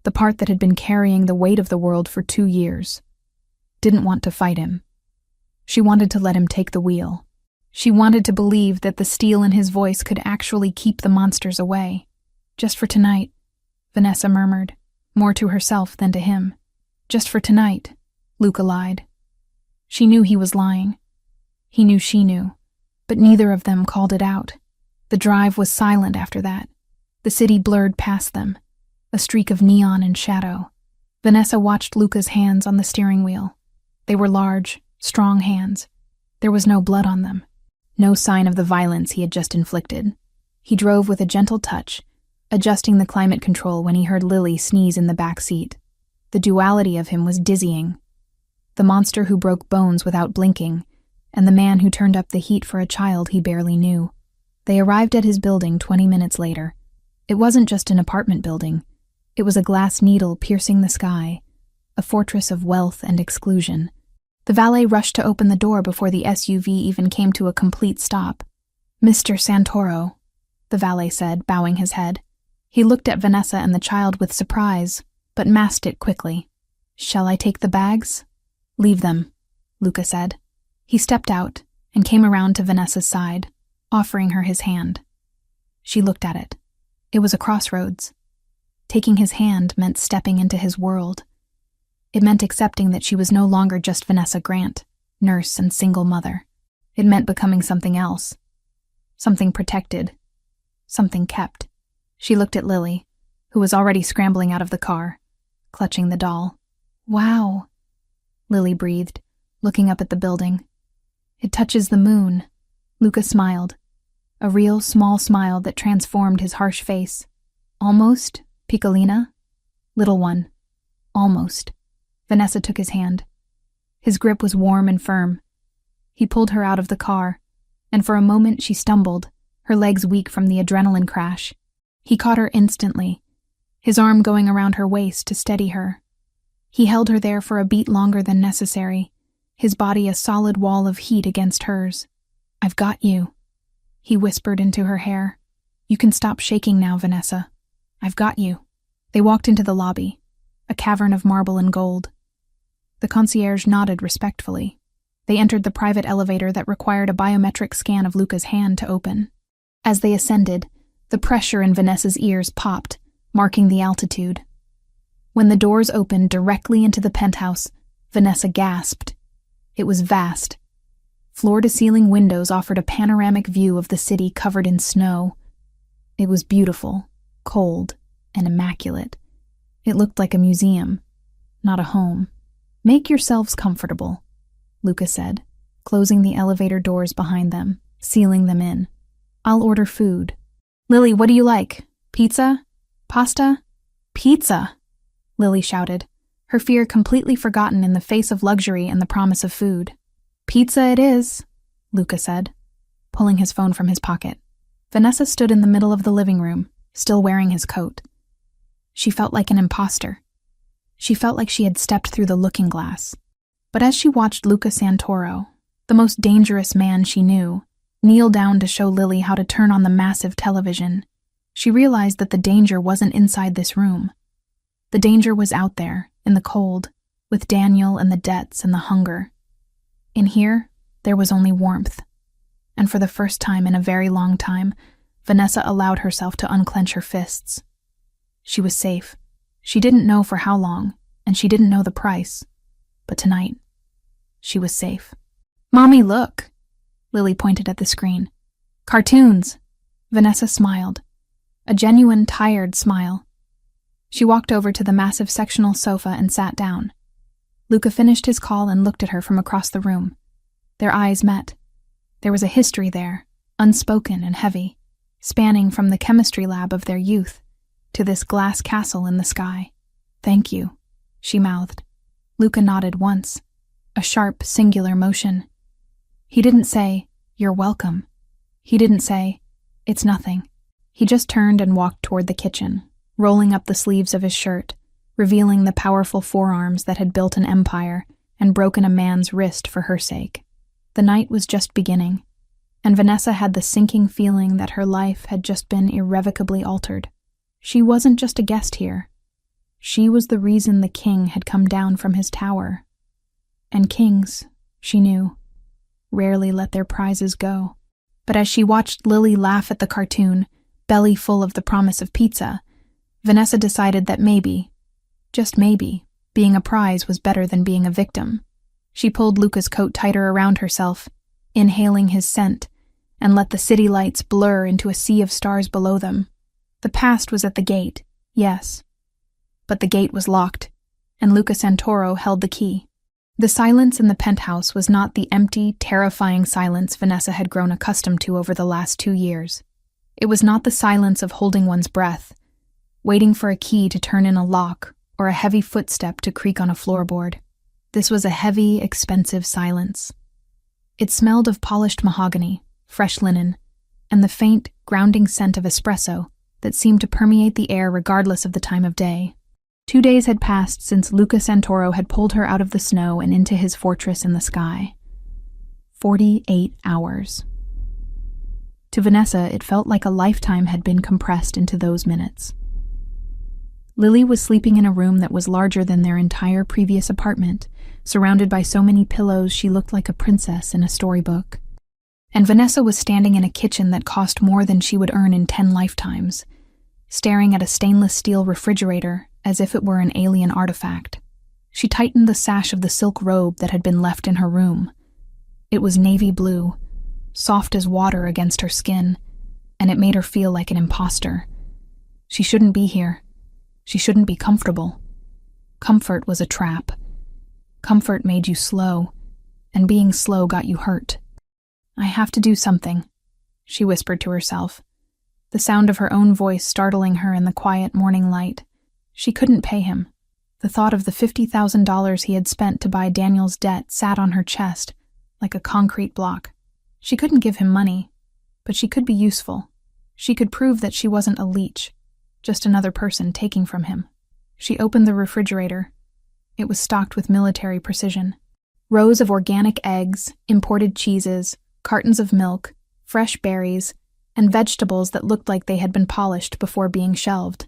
The part that had been carrying the weight of the world for 2 years. Didn't want to fight him. She wanted to let him take the wheel. She wanted to believe that the steel in his voice could actually keep the monsters away. Just for tonight, Vanessa murmured, more to herself than to him. Just for tonight, Luca lied. She knew he was lying. He knew she knew, but neither of them called it out. The drive was silent after that. The city blurred past them, a streak of neon and shadow. Vanessa watched Luca's hands on the steering wheel. They were large, strong hands. There was no blood on them. No sign of the violence he had just inflicted. He drove with a gentle touch, adjusting the climate control when he heard Lily sneeze in the back seat. The duality of him was dizzying. The monster who broke bones without blinking, and the man who turned up the heat for a child he barely knew. They arrived at his building 20 minutes later. It wasn't just an apartment building. It was a glass needle piercing the sky, a fortress of wealth and exclusion. The valet rushed to open the door before the SUV even came to a complete stop. Mr. Santoro, the valet said, bowing his head. He looked at Vanessa and the child with surprise, but masked it quickly. Shall I take the bags? Leave them, Luca said. He stepped out and came around to Vanessa's side. offering her his hand. She looked at it. It was a crossroads. Taking his hand meant stepping into his world. It meant accepting that she was no longer just Vanessa Grant, nurse and single mother. It meant becoming something else. Something protected. Something kept. She looked at Lily, who was already scrambling out of the car, clutching the doll. "Wow," Lily breathed, looking up at the building. "It touches the moon." Luca smiled, a real small smile that transformed his harsh face. "Almost, Piccolina?" "Little one, almost." Vanessa took his hand. His grip was warm and firm. He pulled her out of the car, and for a moment she stumbled, her legs weak from the adrenaline crash. He caught her instantly, his arm going around her waist to steady her. He held her there for a beat longer than necessary, his body a solid wall of heat against hers. "I've got you," he whispered into her hair. "You can stop shaking now, Vanessa. I've got you." They walked into the lobby, a cavern of marble and gold. The concierge nodded respectfully. They entered the private elevator that required a biometric scan of Luca's hand to open. As they ascended, the pressure in Vanessa's ears popped, marking the altitude. When the doors opened directly into the penthouse, Vanessa gasped. It was vast. Floor-to-ceiling windows offered a panoramic view of the city covered in snow. It was beautiful, cold, and immaculate. It looked like a museum, not a home. "Make yourselves comfortable," Luca said, closing the elevator doors behind them, sealing them in. "I'll order food." "Lily, what do you like? Pizza? Pasta?" "Pizza!" Lily shouted, her fear completely forgotten in the face of luxury and the promise of food. "Pizza it is," Luca said, pulling his phone from his pocket. Vanessa stood in the middle of the living room, still wearing his coat. She felt like an imposter. She felt like she had stepped through the looking glass. But as she watched Luca Santoro, the most dangerous man she knew, kneel down to show Lily how to turn on the massive television, she realized that the danger wasn't inside this room. The danger was out there, in the cold, with Daniel and the debts and the hunger. In here, there was only warmth. And for the first time in a very long time, Vanessa allowed herself to unclench her fists. She was safe. She didn't know for how long, and she didn't know the price. But tonight, she was safe. "Mommy, look!" Lily pointed at the screen. "Cartoons!" Vanessa smiled. A genuine, tired smile. She walked over to the massive sectional sofa and sat down. Luca finished his call and looked at her from across the room. Their eyes met. There was a history there, unspoken and heavy, spanning from the chemistry lab of their youth to this glass castle in the sky. "Thank you," she mouthed. Luca nodded once, a sharp, singular motion. He didn't say, "You're welcome." He didn't say, "It's nothing." He just turned and walked toward the kitchen, rolling up the sleeves of his shirt, revealing the powerful forearms that had built an empire and broken a man's wrist for her sake. The night was just beginning, and Vanessa had the sinking feeling that her life had just been irrevocably altered. She wasn't just a guest here. She was the reason the king had come down from his tower. And kings, she knew, rarely let their prizes go. But as she watched Lily laugh at the cartoon, belly full of the promise of pizza, Vanessa decided that maybe, just maybe, being a prize was better than being a victim. She pulled Luca's coat tighter around herself, inhaling his scent, and let the city lights blur into a sea of stars below them. The past was at the gate, yes. But the gate was locked, and Luca Santoro held the key. The silence in the penthouse was not the empty, terrifying silence Vanessa had grown accustomed to over the last 2 years. It was not the silence of holding one's breath, waiting for a key to turn in a lock or a heavy footstep to creak on a floorboard. This was a heavy, expensive silence. It smelled of polished mahogany, fresh linen, and the faint, grounding scent of espresso that seemed to permeate the air regardless of the time of day. 2 days had passed since Luca Santoro had pulled her out of the snow and into his fortress in the sky. 48 hours. To Vanessa, it felt like a lifetime had been compressed into those minutes. Lily was sleeping in a room that was larger than their entire previous apartment, surrounded by so many pillows she looked like a princess in a storybook. And Vanessa was standing in a kitchen that cost more than she would earn in 10 lifetimes, staring at a stainless steel refrigerator as if it were an alien artifact. She tightened the sash of the silk robe that had been left in her room. It was navy blue, soft as water against her skin, and it made her feel like an imposter. She shouldn't be here. She shouldn't be comfortable. Comfort was a trap. Comfort made you slow, and being slow got you hurt. "I have to do something," she whispered to herself, the sound of her own voice startling her in the quiet morning light. She couldn't pay him. The thought of the $50,000 he had spent to buy Daniel's debt sat on her chest like a concrete block. She couldn't give him money, but she could be useful. She could prove that she wasn't a leech, just another person taking from him. She opened the refrigerator. It was stocked with military precision. Rows of organic eggs, imported cheeses, cartons of milk, fresh berries, and vegetables that looked like they had been polished before being shelved.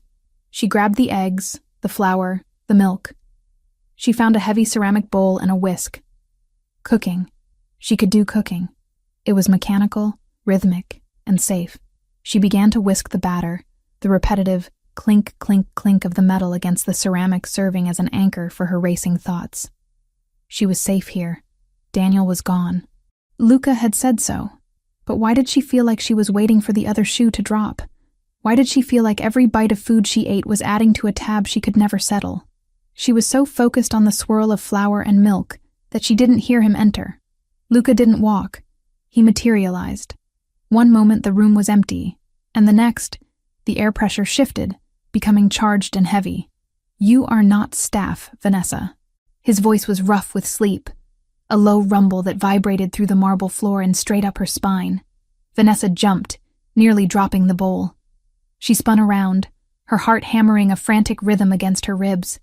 She grabbed the eggs, the flour, the milk. She found a heavy ceramic bowl and a whisk. Cooking. She could do cooking. It was mechanical, rhythmic, and safe. She began to whisk the batter, the repetitive clink, clink, clink of the metal against the ceramic serving as an anchor for her racing thoughts. She was safe here. Daniel was gone. Luca had said so. But why did she feel like she was waiting for the other shoe to drop? Why did she feel like every bite of food she ate was adding to a tab she could never settle? She was so focused on the swirl of flour and milk that she didn't hear him enter. Luca didn't walk. He materialized. One moment the room was empty, and the next, the air pressure shifted, becoming charged and heavy. "You are not staff, Vanessa." His voice was rough with sleep, a low rumble that vibrated through the marble floor and straight up her spine. Vanessa jumped, nearly dropping the bowl. She spun around, her heart hammering a frantic rhythm against her ribs.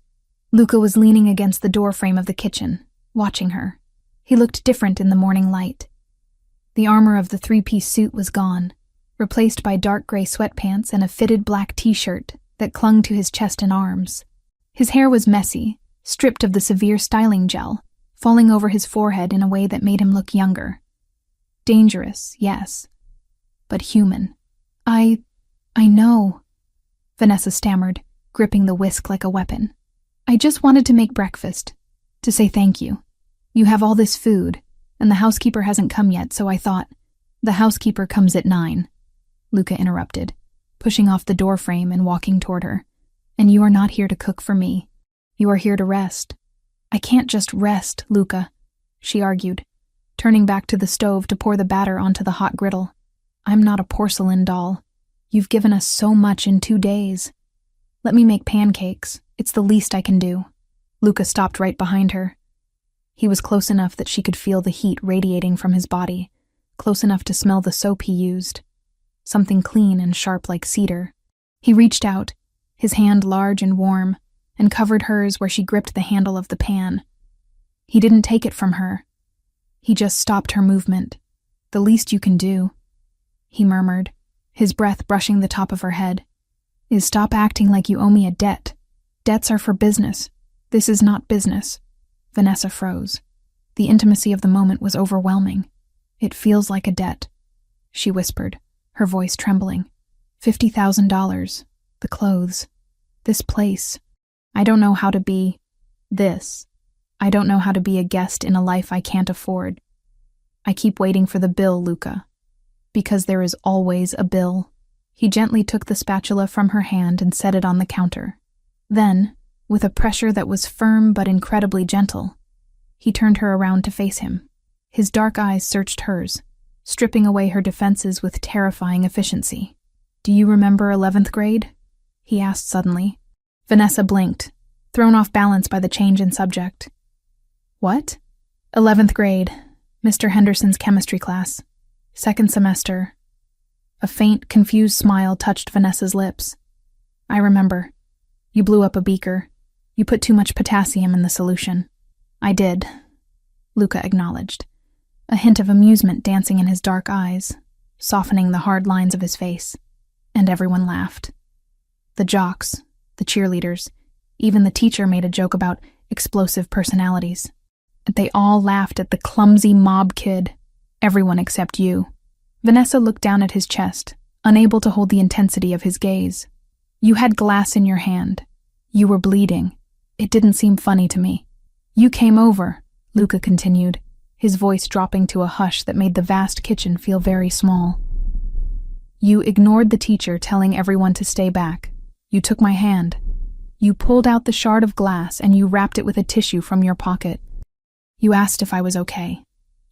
Luca was leaning against the doorframe of the kitchen, watching her. He looked different in the morning light. The armor of the three-piece suit was gone, replaced by dark gray sweatpants and a fitted black t-shirt that clung to his chest and arms. His hair was messy, stripped of the severe styling gel, falling over his forehead in a way that made him look younger. Dangerous, yes, but human. I know, Vanessa stammered, gripping the whisk like a weapon. "I just wanted to make breakfast, to say thank you. You have all this food, and the housekeeper hasn't come yet, so I thought—" "The housekeeper comes at 9, Luca interrupted, pushing off the doorframe and walking toward her. "And you are not here to cook for me. You are here to rest." "I can't just rest, Luca," she argued, turning back to the stove to pour the batter onto the hot griddle. "I'm not a porcelain doll. You've given us so much in 2 days. Let me make pancakes. It's the least I can do." Luca stopped right behind her. He was close enough that she could feel the heat radiating from his body, close enough to smell the soap he used, something clean and sharp like cedar. He reached out, his hand large and warm, and covered hers where she gripped the handle of the pan. He didn't take it from her. He just stopped her movement. "The least you can do," he murmured, his breath brushing the top of her head, "is stop acting like you owe me a debt. Debts are for business. This is not business." Vanessa froze. The intimacy of the moment was overwhelming. "It feels like a debt," she whispered, her voice trembling. $50,000, the clothes, this place. I don't know how to be this. I don't know how to be a guest in a life I can't afford. I keep waiting for the bill, Luca. Because there is always a bill." He gently took the spatula from her hand and set it on the counter. Then, with a pressure that was firm but incredibly gentle, he turned her around to face him. His dark eyes searched hers, stripping away her defenses with terrifying efficiency. "Do you remember 11th grade?" he asked suddenly. Vanessa blinked, thrown off balance by the change in subject. "What?" "11th grade, Mr. Henderson's chemistry class. 2nd semester." A faint, confused smile touched Vanessa's lips. "I remember. You blew up a beaker. You put too much potassium in the solution." "I did," Luca acknowledged, a hint of amusement dancing in his dark eyes, softening the hard lines of his face. And everyone laughed. The jocks, the cheerleaders, even the teacher made a joke about explosive personalities. They all laughed at the clumsy mob kid. Everyone except you. Vanessa looked down at his chest, unable to hold the intensity of his gaze. You had glass in your hand. You were bleeding. It didn't seem funny to me. You came over, Luca continued, his voice dropping to a hush that made the vast kitchen feel very small. You ignored the teacher telling everyone to stay back. You took my hand. You pulled out the shard of glass and you wrapped it with a tissue from your pocket. You asked if I was okay.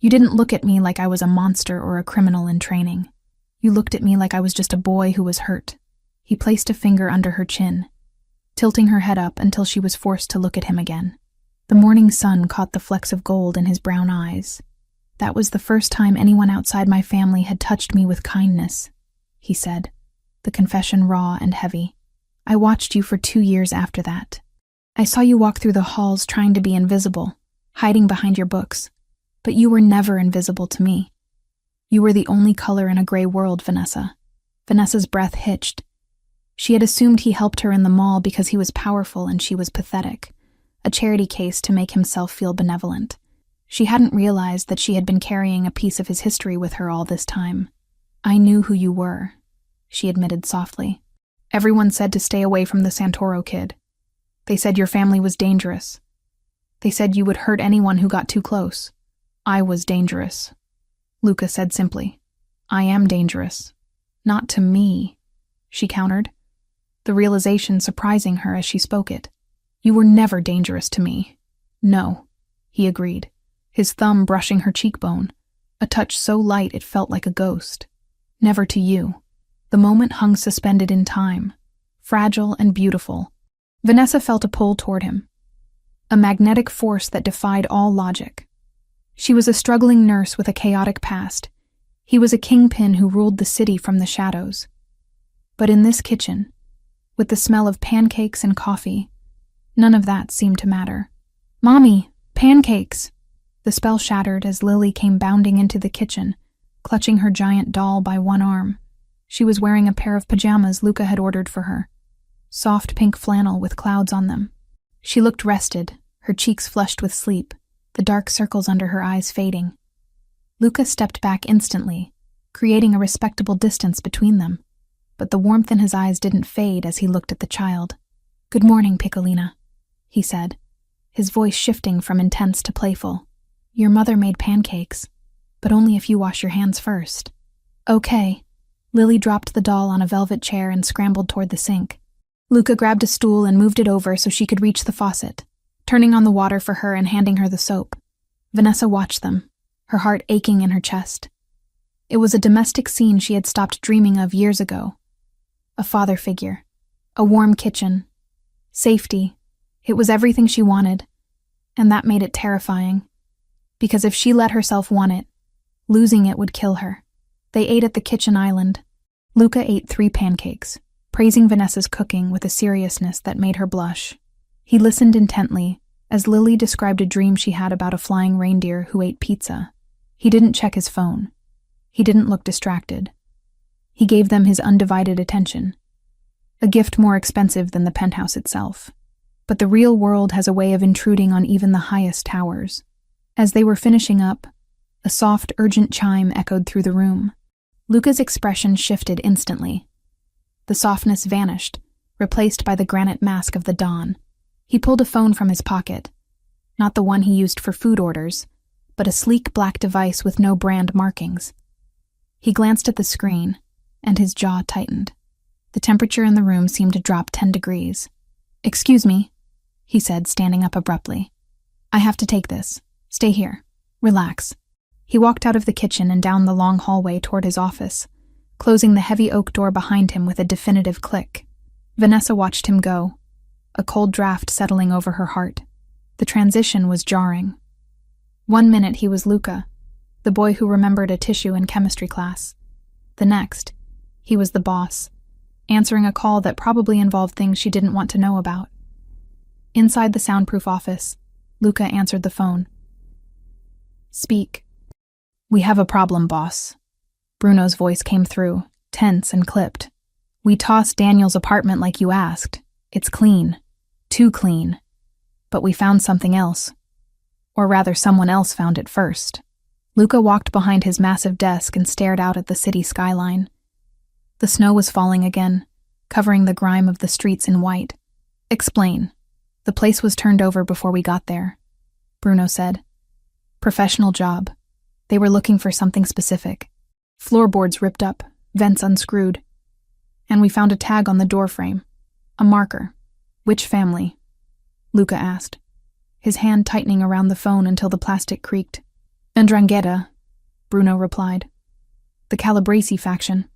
You didn't look at me like I was a monster or a criminal in training. You looked at me like I was just a boy who was hurt. He placed a finger under her chin, tilting her head up until she was forced to look at him again. The morning sun caught the flecks of gold in his brown eyes. That was the first time anyone outside my family had touched me with kindness, he said, the confession raw and heavy. I watched you for 2 years after that. I saw you walk through the halls trying to be invisible, hiding behind your books. But you were never invisible to me. You were the only color in a gray world, Vanessa. Vanessa's breath hitched. She had assumed he helped her in the mall because he was powerful and she was pathetic, a charity case to make himself feel benevolent. She hadn't realized that she had been carrying a piece of his history with her all this time. I knew who you were, she admitted softly. Everyone said to stay away from the Santoro kid. They said your family was dangerous. They said you would hurt anyone who got too close. I was dangerous, Luca said simply. I am dangerous. Not to me, she countered, the realization surprising her as she spoke it. You were never dangerous to me. No, he agreed, his thumb brushing her cheekbone, a touch so light it felt like a ghost. Never to you. The moment hung suspended in time, fragile and beautiful. Vanessa felt a pull toward him, a magnetic force that defied all logic. She was a struggling nurse with a chaotic past. He was a kingpin who ruled the city from the shadows. But in this kitchen, with the smell of pancakes and coffee, none of that seemed to matter. Mommy, pancakes! The spell shattered as Lily came bounding into the kitchen, clutching her giant doll by one arm. She was wearing a pair of pajamas Luca had ordered for her, soft pink flannel with clouds on them. She looked rested, her cheeks flushed with sleep, the dark circles under her eyes fading. Luca stepped back instantly, creating a respectable distance between them, but the warmth in his eyes didn't fade as he looked at the child. Good morning, Piccolina, he said, his voice shifting from intense to playful. Your mother made pancakes, but only if you wash your hands first. Okay. Lily dropped the doll on a velvet chair and scrambled toward the sink. Luca grabbed a stool and moved it over so she could reach the faucet, turning on the water for her and handing her the soap. Vanessa watched them, her heart aching in her chest. It was a domestic scene she had stopped dreaming of years ago. A father figure, a warm kitchen, safety. It was everything she wanted, and that made it terrifying. Because if she let herself want it, losing it would kill her. They ate at the kitchen island. Luca ate 3 pancakes, praising Vanessa's cooking with a seriousness that made her blush. He listened intently as Lily described a dream she had about a flying reindeer who ate pizza. He didn't check his phone. He didn't look distracted. He gave them his undivided attention, a gift more expensive than the penthouse itself. But the real world has a way of intruding on even the highest towers. As they were finishing up, a soft, urgent chime echoed through the room. Luca's expression shifted instantly. The softness vanished, replaced by the granite mask of the dawn. He pulled a phone from his pocket, not the one he used for food orders, but a sleek black device with no brand markings. He glanced at the screen, and his jaw tightened. The temperature in the room seemed to drop 10 degrees. Excuse me, he said, standing up abruptly. I have to take this. Stay here. Relax. He walked out of the kitchen and down the long hallway toward his office, closing the heavy oak door behind him with a definitive click. Vanessa watched him go, a cold draft settling over her heart. The transition was jarring. 1 minute he was Luca, the boy who remembered a tissue in chemistry class. The next, he was the boss, answering a call that probably involved things she didn't want to know about. Inside the soundproof office, Luca answered the phone. Speak. We have a problem, boss. Bruno's voice came through, tense and clipped. We tossed Daniel's apartment like you asked. It's clean. Too clean. But we found something else. Or rather, someone else found it first. Luca walked behind his massive desk and stared out at the city skyline. The snow was falling again, covering the grime of the streets in white. Explain. The place was turned over before we got there, Bruno said. Professional job. They were looking for something specific. Floorboards ripped up, vents unscrewed. And we found a tag on the doorframe. A marker. Which family? Luca asked, his hand tightening around the phone until the plastic creaked. Ndrangheta, Bruno replied. The Calabrese faction.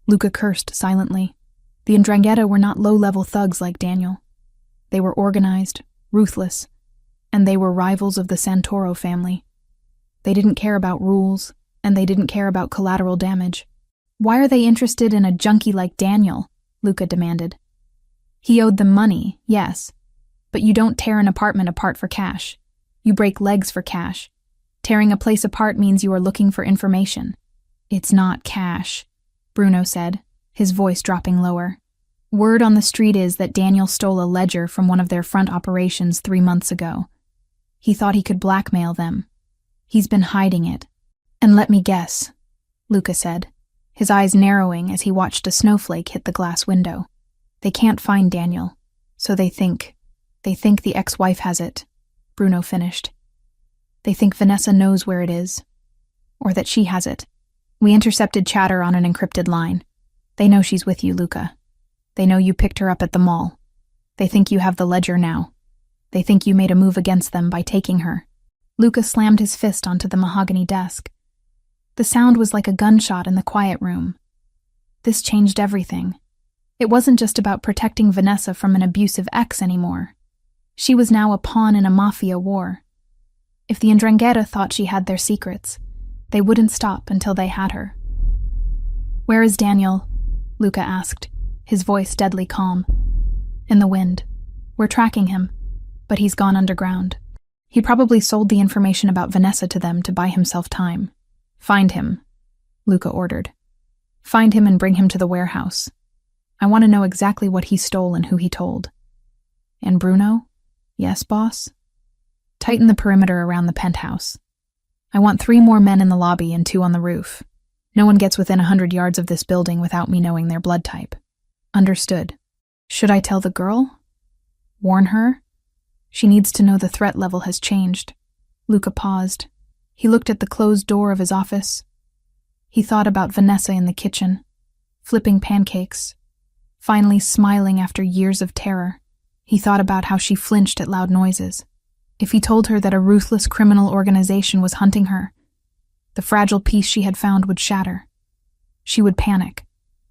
Luca cursed silently. The Ndrangheta were not low-level thugs like Daniel. They were organized, ruthless, and they were rivals of the Santoro family. They didn't care about rules, and they didn't care about collateral damage. Why are they interested in a junkie like Daniel? Luca demanded. He owed them money, yes, but you don't tear an apartment apart for cash. You break legs for cash. Tearing a place apart means you are looking for information. It's not cash, Bruno said, his voice dropping lower. Word on the street is that Daniel stole a ledger from one of their front operations 3 months ago. He thought he could blackmail them. He's been hiding it. And let me guess, Luca said, his eyes narrowing as he watched a snowflake hit the glass window. They can't find Daniel, so they think the ex-wife has it, Bruno finished. They think Vanessa knows where it is, or that she has it. We intercepted chatter on an encrypted line. They know she's with you, Luca. They know you picked her up at the mall. They think you have the ledger now. They think you made a move against them by taking her. Luca slammed his fist onto the mahogany desk. The sound was like a gunshot in the quiet room. This changed everything. It wasn't just about protecting Vanessa from an abusive ex anymore. She was now a pawn in a mafia war. If the Ndrangheta thought she had their secrets, they wouldn't stop until they had her. Where is Daniel? Luca asked, his voice deadly calm. In the wind. We're tracking him, but he's gone underground. He probably sold the information about Vanessa to them to buy himself time. Find him, Luca ordered. Find him and bring him to the warehouse. I want to know exactly what he stole and who he told. And Bruno? Yes, boss? Tighten the perimeter around the penthouse. I want 3 more men in the lobby and 2 on the roof. No one gets within 100 yards of this building without me knowing their blood type. Understood. Should I tell the girl? Warn her? She needs to know the threat level has changed. Luca paused. He looked at the closed door of his office. He thought about Vanessa in the kitchen, flipping pancakes, finally smiling after years of terror. He thought about how she flinched at loud noises. If he told her that a ruthless criminal organization was hunting her, the fragile peace she had found would shatter. She would panic.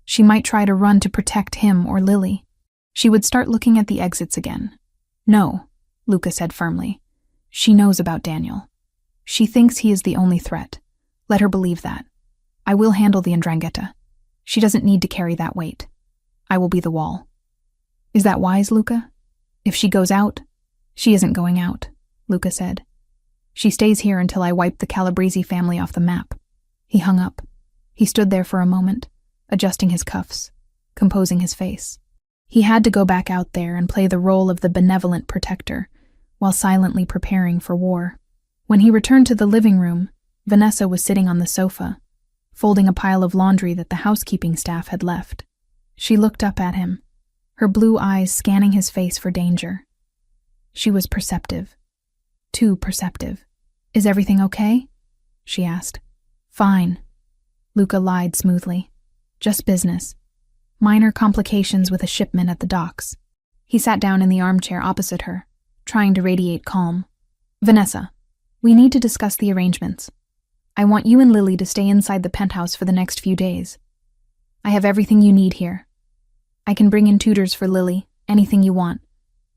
She might try to run to protect him or Lily. She would start looking at the exits again. No, Luca said firmly. She knows about Daniel. She thinks he is the only threat. Let her believe that. I will handle the Ndrangheta. She doesn't need to carry that weight. I will be the wall. Is that wise, Luca? If she goes out, she isn't going out, Luca said. She stays here until I wipe the Calabrese family off the map. He hung up. He stood there for a moment, adjusting his cuffs, composing his face. He had to go back out there and play the role of the benevolent protector, while silently preparing for war. When he returned to the living room, Vanessa was sitting on the sofa, folding a pile of laundry that the housekeeping staff had left. She looked up at him, her blue eyes scanning his face for danger. She was perceptive. Too perceptive. Is everything okay? She asked. Fine. Luca lied smoothly. Just business. Minor complications with a shipment at the docks. He sat down in the armchair opposite her, trying to radiate calm. Vanessa, we need to discuss the arrangements. I want you and Lily to stay inside the penthouse for the next few days. I have everything you need here. I can bring in tutors for Lily, anything you want.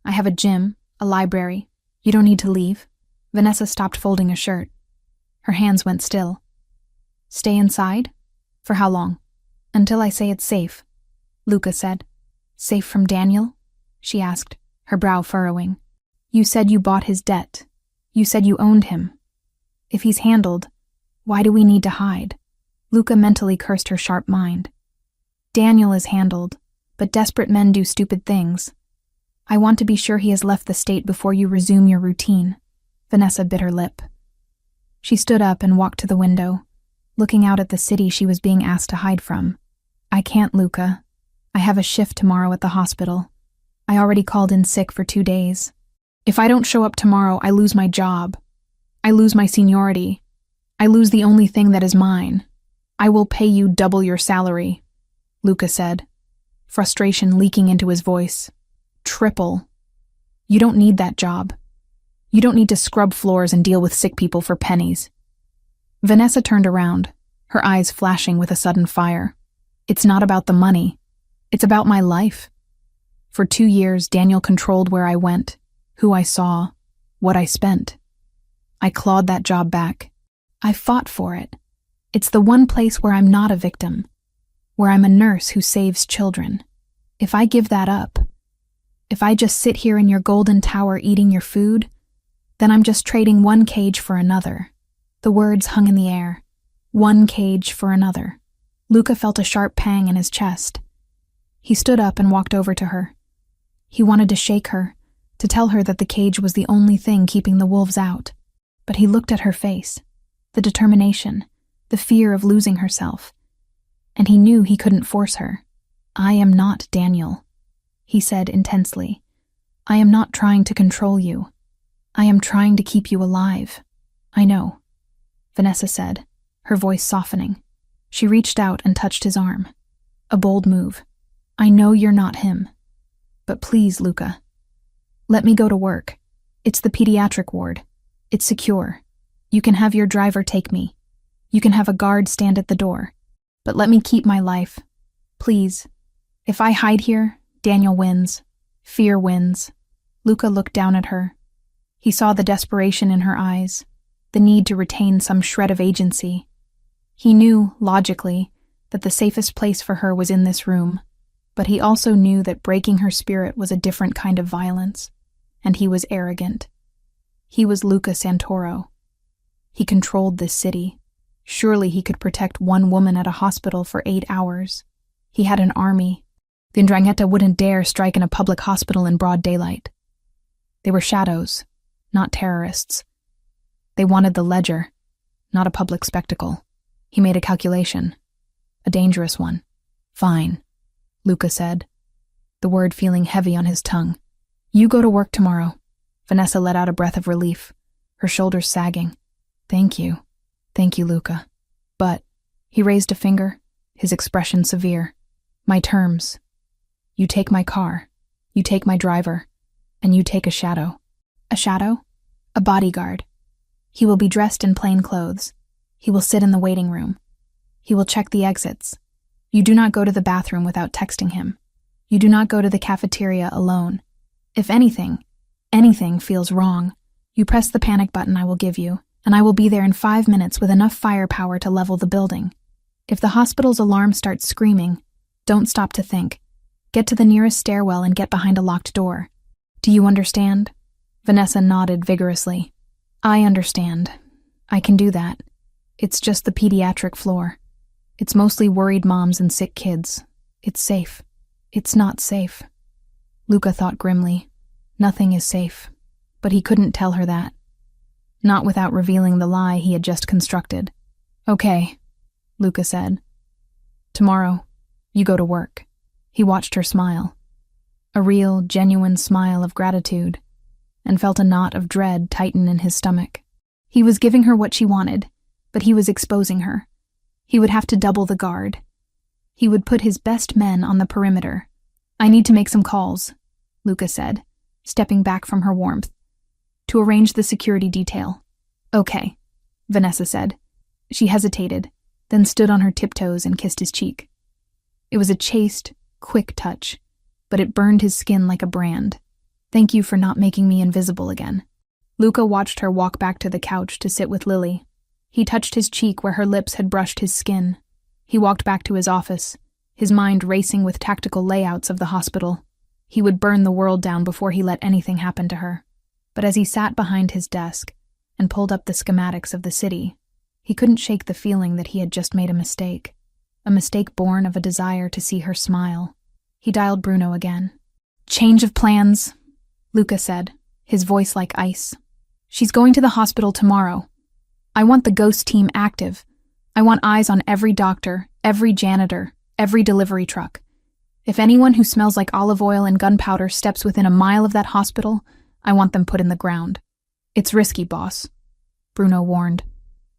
I have a gym, a library. You don't need to leave. Vanessa stopped folding a shirt. Her hands went still. Stay inside? For how long? Until I say it's safe, Luca said. Safe from Daniel? She asked, her brow furrowing. You said you bought his debt. You said you owned him. If he's handled, why do we need to hide? Luca mentally cursed her sharp mind. Daniel is handled, but desperate men do stupid things. I want to be sure he has left the state before you resume your routine. Vanessa bit her lip. She stood up and walked to the window, looking out at the city she was being asked to hide from. I can't, Luca. I have a shift tomorrow at the hospital. I already called in sick for 2 days. If I don't show up tomorrow, I lose my job. I lose my seniority. I lose the only thing that is mine. I will pay you double your salary, Luca said, frustration leaking into his voice. Triple. You don't need that job. You don't need to scrub floors and deal with sick people for pennies. Vanessa turned around, her eyes flashing with a sudden fire. It's not about the money. It's about my life. For 2 years, Daniel controlled where I went, who I saw, what I spent. I clawed that job back. I fought for it. It's the one place where I'm not a victim, where I'm a nurse who saves children. If I give that up, if I just sit here in your golden tower eating your food, then I'm just trading one cage for another. The words hung in the air. One cage for another. Luca felt a sharp pang in his chest. He stood up and walked over to her. He wanted to shake her, to tell her that the cage was the only thing keeping the wolves out. But he looked at her face, the determination, the fear of losing herself, and he knew he couldn't force her. I am not Daniel, he said intensely. I am not trying to control you. I am trying to keep you alive. I know, Vanessa said, her voice softening. She reached out and touched his arm. A bold move. I know you're not him. But please, Luca, let me go to work. It's the pediatric ward. It's secure. You can have your driver take me. You can have a guard stand at the door. But let me keep my life. Please. If I hide here, Daniel wins. Fear wins. Luca looked down at her. He saw the desperation in her eyes, the need to retain some shred of agency. He knew, logically, that the safest place for her was in this room, but he also knew that breaking her spirit was a different kind of violence, and he was arrogant. He was Luca Santoro. He controlled this city. Surely he could protect one woman at a hospital for 8 hours. He had an army. The 'Ndrangheta wouldn't dare strike in a public hospital in broad daylight. They were shadows, not terrorists. They wanted the ledger, not a public spectacle. He made a calculation. A dangerous one. Fine, Luca said, the word feeling heavy on his tongue. You go to work tomorrow. Vanessa let out a breath of relief, her shoulders sagging. Thank you, Luca. But, he raised a finger, his expression severe. My terms. You take my car, you take my driver, and you take a shadow. A shadow? A bodyguard. He will be dressed in plain clothes. He will sit in the waiting room. He will check the exits. You do not go to the bathroom without texting him. You do not go to the cafeteria alone. If anything feels wrong, you press the panic button I will give you, and I will be there in 5 minutes with enough firepower to level the building. If the hospital's alarm starts screaming, don't stop to think. Get to the nearest stairwell and get behind a locked door. Do you understand? Vanessa nodded vigorously. I understand. I can do that. It's just the pediatric floor. It's mostly worried moms and sick kids. It's safe. It's not safe. Luca thought grimly. Nothing is safe. But he couldn't tell her that. Not without revealing the lie he had just constructed. Okay, Luca said. Tomorrow, you go to work. He watched her smile. A real, genuine smile of gratitude, and felt a knot of dread tighten in his stomach. He was giving her what she wanted, but he was exposing her. He would have to double the guard. He would put his best men on the perimeter. I need to make some calls, Luca said, stepping back from her warmth, to arrange the security detail. Okay, Vanessa said. She hesitated, then stood on her tiptoes and kissed his cheek. It was a chaste, quick touch, but it burned his skin like a brand. Thank you for not making me invisible again. Luca watched her walk back to the couch to sit with Lily. He touched his cheek where her lips had brushed his skin. He walked back to his office, his mind racing with tactical layouts of the hospital. He would burn the world down before he let anything happen to her. But as he sat behind his desk and pulled up the schematics of the city, he couldn't shake the feeling that he had just made a mistake born of a desire to see her smile. He dialed Bruno again. Change of plans, Luca said, his voice like ice. She's going to the hospital tomorrow. I want the ghost team active. I want eyes on every doctor, every janitor, every delivery truck. If anyone who smells like olive oil and gunpowder steps within a mile of that hospital, I want them put in the ground. It's risky, boss, Bruno warned.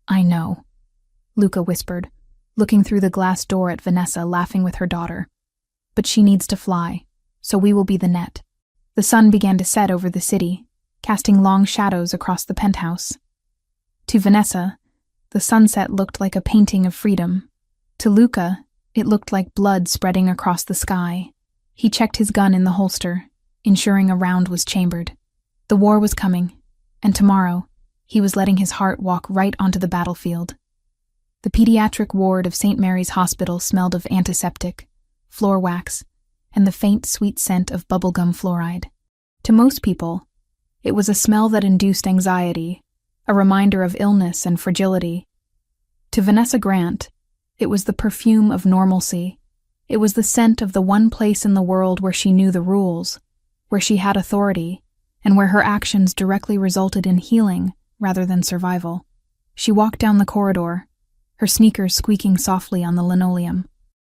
I know, Luca whispered, looking through the glass door at Vanessa laughing with her daughter. But she needs to fly, so we will be the net. The sun began to set over the city, casting long shadows across the penthouse. To Vanessa, the sunset looked like a painting of freedom. To Luca, it looked like blood spreading across the sky. He checked his gun in the holster, ensuring a round was chambered. The war was coming, and tomorrow, he was letting his heart walk right onto the battlefield. The pediatric ward of St. Mary's Hospital smelled of antiseptic, floor wax, and the faint, sweet scent of bubblegum fluoride. To most people, it was a smell that induced anxiety, a reminder of illness and fragility. To Vanessa Grant, it was the perfume of normalcy. It was the scent of the one place in the world where she knew the rules, where she had authority, and where her actions directly resulted in healing rather than survival. She walked down the corridor, her sneakers squeaking softly on the linoleum.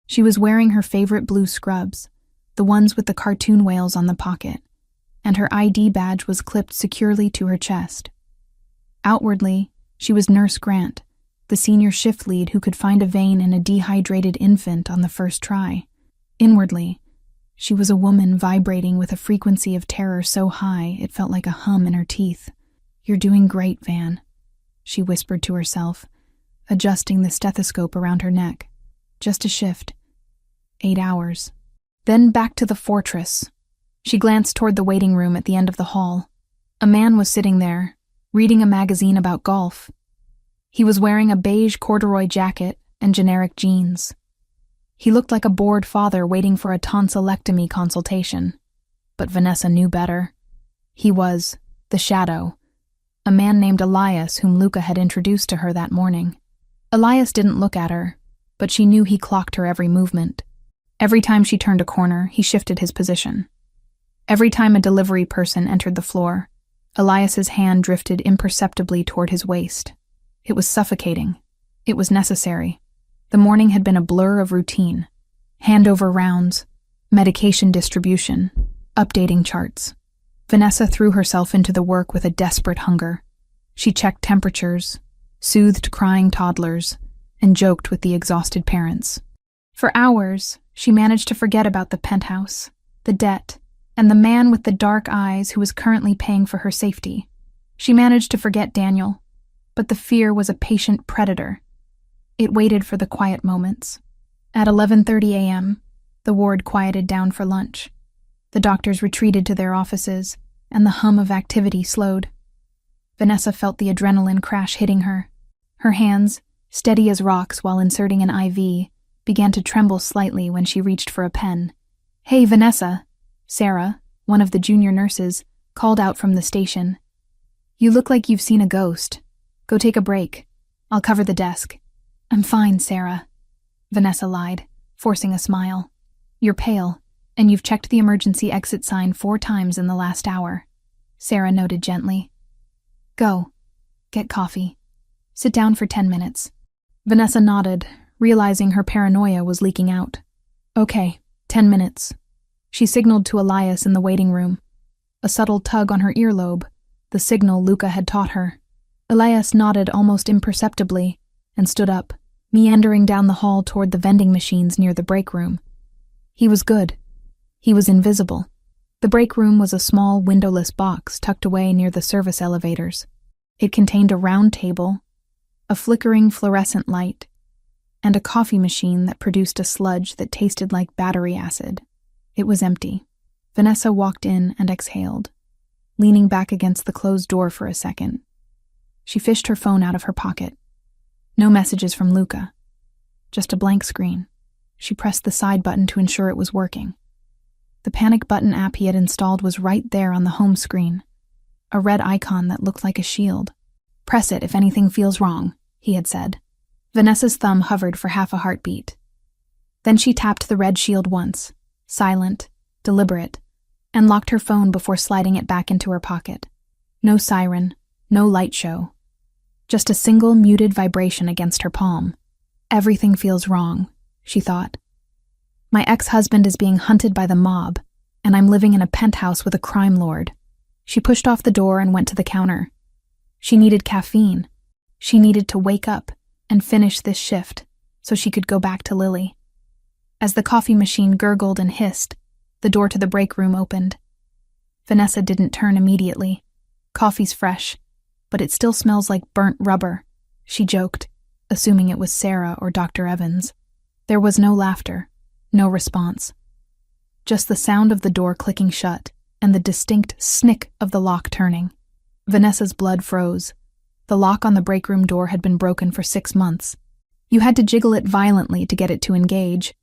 She was wearing her favorite blue scrubs, the ones with the cartoon whales on the pocket, and her ID badge was clipped securely to her chest. Outwardly, she was Nurse Grant, the senior shift lead who could find a vein in a dehydrated infant on the first try. Inwardly, she was a woman vibrating with a frequency of terror so high it felt like a hum in her teeth. You're doing great, Van, she whispered to herself, adjusting the stethoscope around her neck. Just a shift. 8 hours. Then back to the fortress. She glanced toward the waiting room at the end of the hall. A man was sitting there, reading a magazine about golf. He was wearing a beige corduroy jacket and generic jeans. He looked like a bored father waiting for a tonsillectomy consultation. But Vanessa knew better. He was the Shadow, a man named Elias whom Luca had introduced to her that morning. Elias didn't look at her, but she knew he clocked her every movement. Every time she turned a corner, he shifted his position. Every time a delivery person entered the floor, Elias's hand drifted imperceptibly toward his waist. It was suffocating. It was necessary. The morning had been a blur of routine. Handover rounds, medication distribution, updating charts. Vanessa threw herself into the work with a desperate hunger. She checked temperatures, soothed crying toddlers, and joked with the exhausted parents. For hours, she managed to forget about the penthouse, the debt, and the man with the dark eyes who was currently paying for her safety. She managed to forget Daniel, but the fear was a patient predator. It waited for the quiet moments. At 11:30 a.m., the ward quieted down for lunch. The doctors retreated to their offices, and the hum of activity slowed. Vanessa felt the adrenaline crash hitting her. Her hands, steady as rocks while inserting an IV, began to tremble slightly when she reached for a pen. "Hey, Vanessa," Sarah, one of the junior nurses, called out from the station. "You look like you've seen a ghost. Go take a break. I'll cover the desk." "I'm fine, Sarah," Vanessa lied, forcing a smile. "You're pale, and you've checked the emergency exit sign 4 times in the last hour," Sarah noted gently. "Go. Get coffee. Sit down for 10 minutes. Vanessa nodded, realizing her paranoia was leaking out. "Okay, 10 minutes." She signaled to Elias in the waiting room. A subtle tug on her earlobe, the signal Luca had taught her. Elias nodded almost imperceptibly and stood up, meandering down the hall toward the vending machines near the break room. He was good. He was invisible. The break room was a small, windowless box tucked away near the service elevators. It contained a round table, a flickering fluorescent light, and a coffee machine that produced a sludge that tasted like battery acid. It was empty. Vanessa walked in and exhaled, leaning back against the closed door for a second. She fished her phone out of her pocket. No messages from Luca. Just a blank screen. She pressed the side button to ensure it was working. The panic button app he had installed was right there on the home screen, a red icon that looked like a shield. "Press it if anything feels wrong," he had said. Vanessa's thumb hovered for half a heartbeat. Then she tapped the red shield once, silent, deliberate, and locked her phone before sliding it back into her pocket. No siren, no light show. Just a single muted vibration against her palm. Everything feels wrong, she thought. My ex-husband is being hunted by the mob, and I'm living in a penthouse with a crime lord. She pushed off the door and went to the counter. She needed caffeine. She needed to wake up and finish this shift so she could go back to Lily. As the coffee machine gurgled and hissed, the door to the break room opened. Vanessa didn't turn immediately. Coffee's fresh, but it still smells like burnt rubber, she joked, assuming it was Sarah or Dr. Evans. There was no laughter, no response. Just the sound of the door clicking shut and the distinct snick of the lock turning. Vanessa's blood froze. The lock on the break room door had been broken for 6 months. You had to jiggle it violently to get it to engage.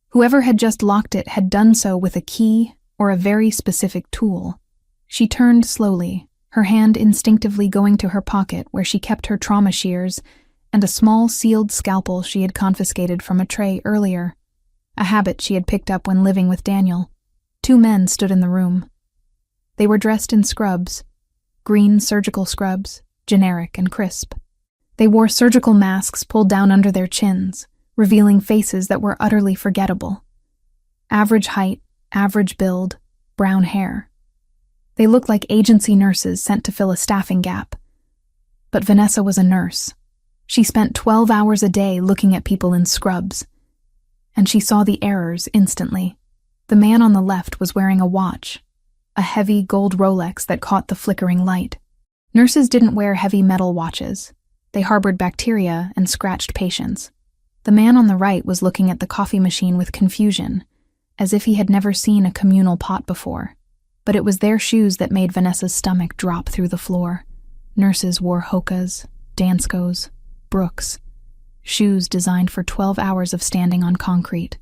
Whoever had just locked it had done so with a key or a very specific tool. She turned slowly, her hand instinctively going to her pocket where she kept her trauma shears and a small sealed scalpel she had confiscated from a tray earlier, a habit she had picked up when living with Daniel. 2 men stood in the room. They were dressed in scrubs, green surgical scrubs, generic and crisp. They wore surgical masks pulled down under their chins, revealing faces that were utterly forgettable. Average height, average build, brown hair. They looked like agency nurses sent to fill a staffing gap. But Vanessa was a nurse. She spent 12 hours a day looking at people in scrubs. And she saw the errors instantly. The man on the left was wearing a watch, a heavy gold Rolex that caught the flickering light. Nurses didn't wear heavy metal watches. They harbored bacteria and scratched patients. The man on the right was looking at the coffee machine with confusion, as if he had never seen a communal pot before. But it was their shoes that made Vanessa's stomach drop through the floor. Nurses wore Hokas, Danskos, Brooks, shoes designed for 12 hours of standing on concrete.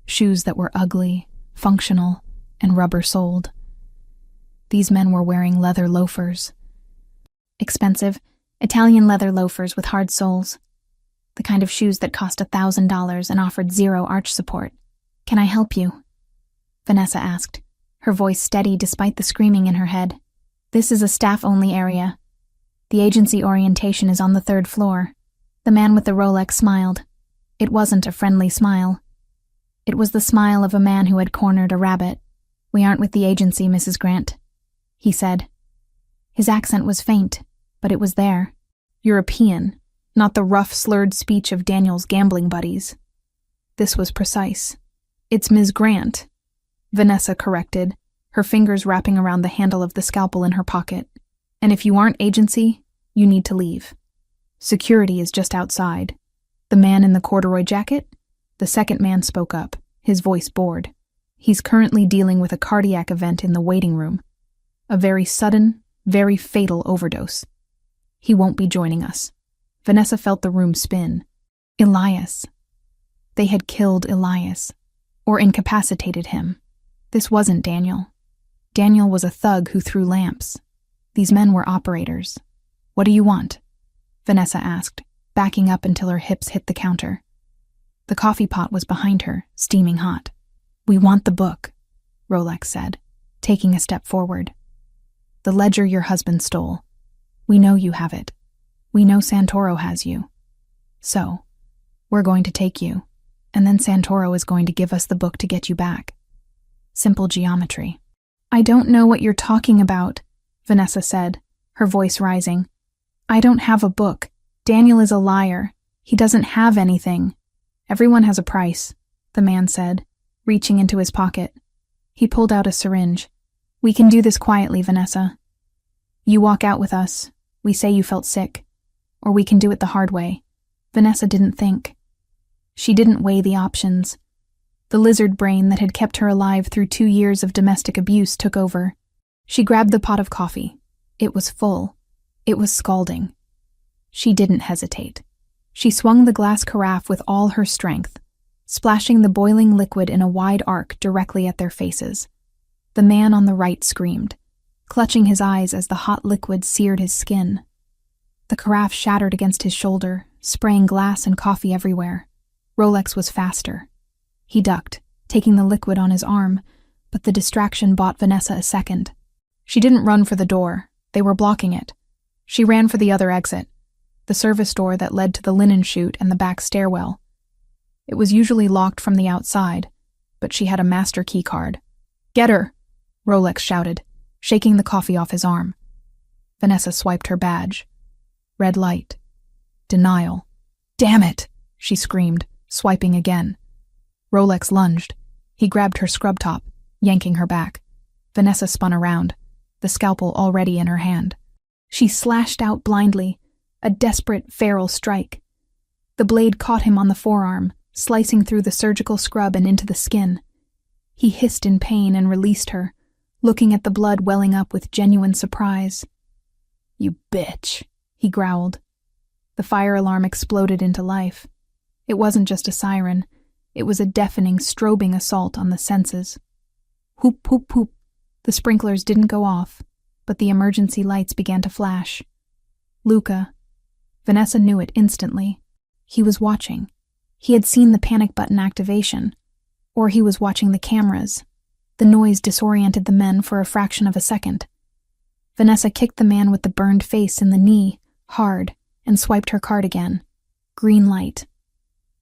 Shoes that were ugly, functional, and rubber-soled. These men were wearing leather loafers. Expensive, Italian leather loafers with hard soles. The kind of shoes that cost $1,000 and offered 0 arch support. "Can I help you?" Vanessa asked, her voice steady despite the screaming in her head. "This is a staff-only area. The agency orientation is on the 3rd floor." The man with the Rolex smiled. It wasn't a friendly smile. It was the smile of a man who had cornered a rabbit. "We aren't with the agency, Mrs. Grant," he said. His accent was faint, but it was there. European, not the rough, slurred speech of Daniel's gambling buddies. This was precise. "It's Ms. Grant," Vanessa corrected, her fingers wrapping around the handle of the scalpel in her pocket. "And if you aren't agency, you need to leave. Security is just outside." The man in the corduroy jacket? The second man spoke up, his voice bored. "He's currently dealing with a cardiac event in the waiting room. A very sudden, very fatal overdose. He won't be joining us." Vanessa felt the room spin. Elias. They had killed Elias, or incapacitated him. This wasn't Daniel. Daniel was a thug who threw lamps. These men were operators. "What do you want?" Vanessa asked, backing up until her hips hit the counter. The coffee pot was behind her, steaming hot. "We want the book," Rolex said, taking a step forward. "The ledger your husband stole. We know you have it. We know Santoro has you. So, we're going to take you, and then Santoro is going to give us the book to get you back. Simple geometry." "I don't know what you're talking about," Vanessa said, her voice rising. "I don't have a book. Daniel is a liar. He doesn't have anything." "Everyone has a price," the man said, reaching into his pocket. He pulled out a syringe. "We can do this quietly, Vanessa. You walk out with us. We say you felt sick. Or we can do it the hard way." Vanessa didn't think. She didn't weigh the options. The lizard brain that had kept her alive through 2 years of domestic abuse took over. She grabbed the pot of coffee. It was full. It was scalding. She didn't hesitate. She swung the glass carafe with all her strength, splashing the boiling liquid in a wide arc directly at their faces. The man on the right screamed, clutching his eyes as the hot liquid seared his skin. The carafe shattered against his shoulder, spraying glass and coffee everywhere. Rolex was faster. He ducked, taking the liquid on his arm, but the distraction bought Vanessa a second. She didn't run for the door. They were blocking it. She ran for the other exit. the service door that led to the linen chute and the back stairwell. It was usually locked from the outside, but she had a master key card. "Get her!" Rolex shouted, shaking the coffee off his arm. Vanessa swiped her badge. Red light. Denial. "Damn it!" she screamed, swiping again. Rolex lunged. He grabbed her scrub top, yanking her back. Vanessa spun around, the scalpel already in her hand. She slashed out blindly, a desperate, feral strike. The blade caught him on the forearm, slicing through the surgical scrub and into the skin. He hissed in pain and released her, looking at the blood welling up with genuine surprise. "You bitch," he growled. The fire alarm exploded into life. It wasn't just a siren. It was a deafening, strobing assault on the senses. Whoop, whoop, whoop. The sprinklers didn't go off, but the emergency lights began to flash. Luca. Vanessa knew it instantly. He was watching. He had seen the panic button activation. Or he was watching the cameras. The noise disoriented the men for a fraction of a second. Vanessa kicked the man with the burned face in the knee, hard, and swiped her card again. Green light.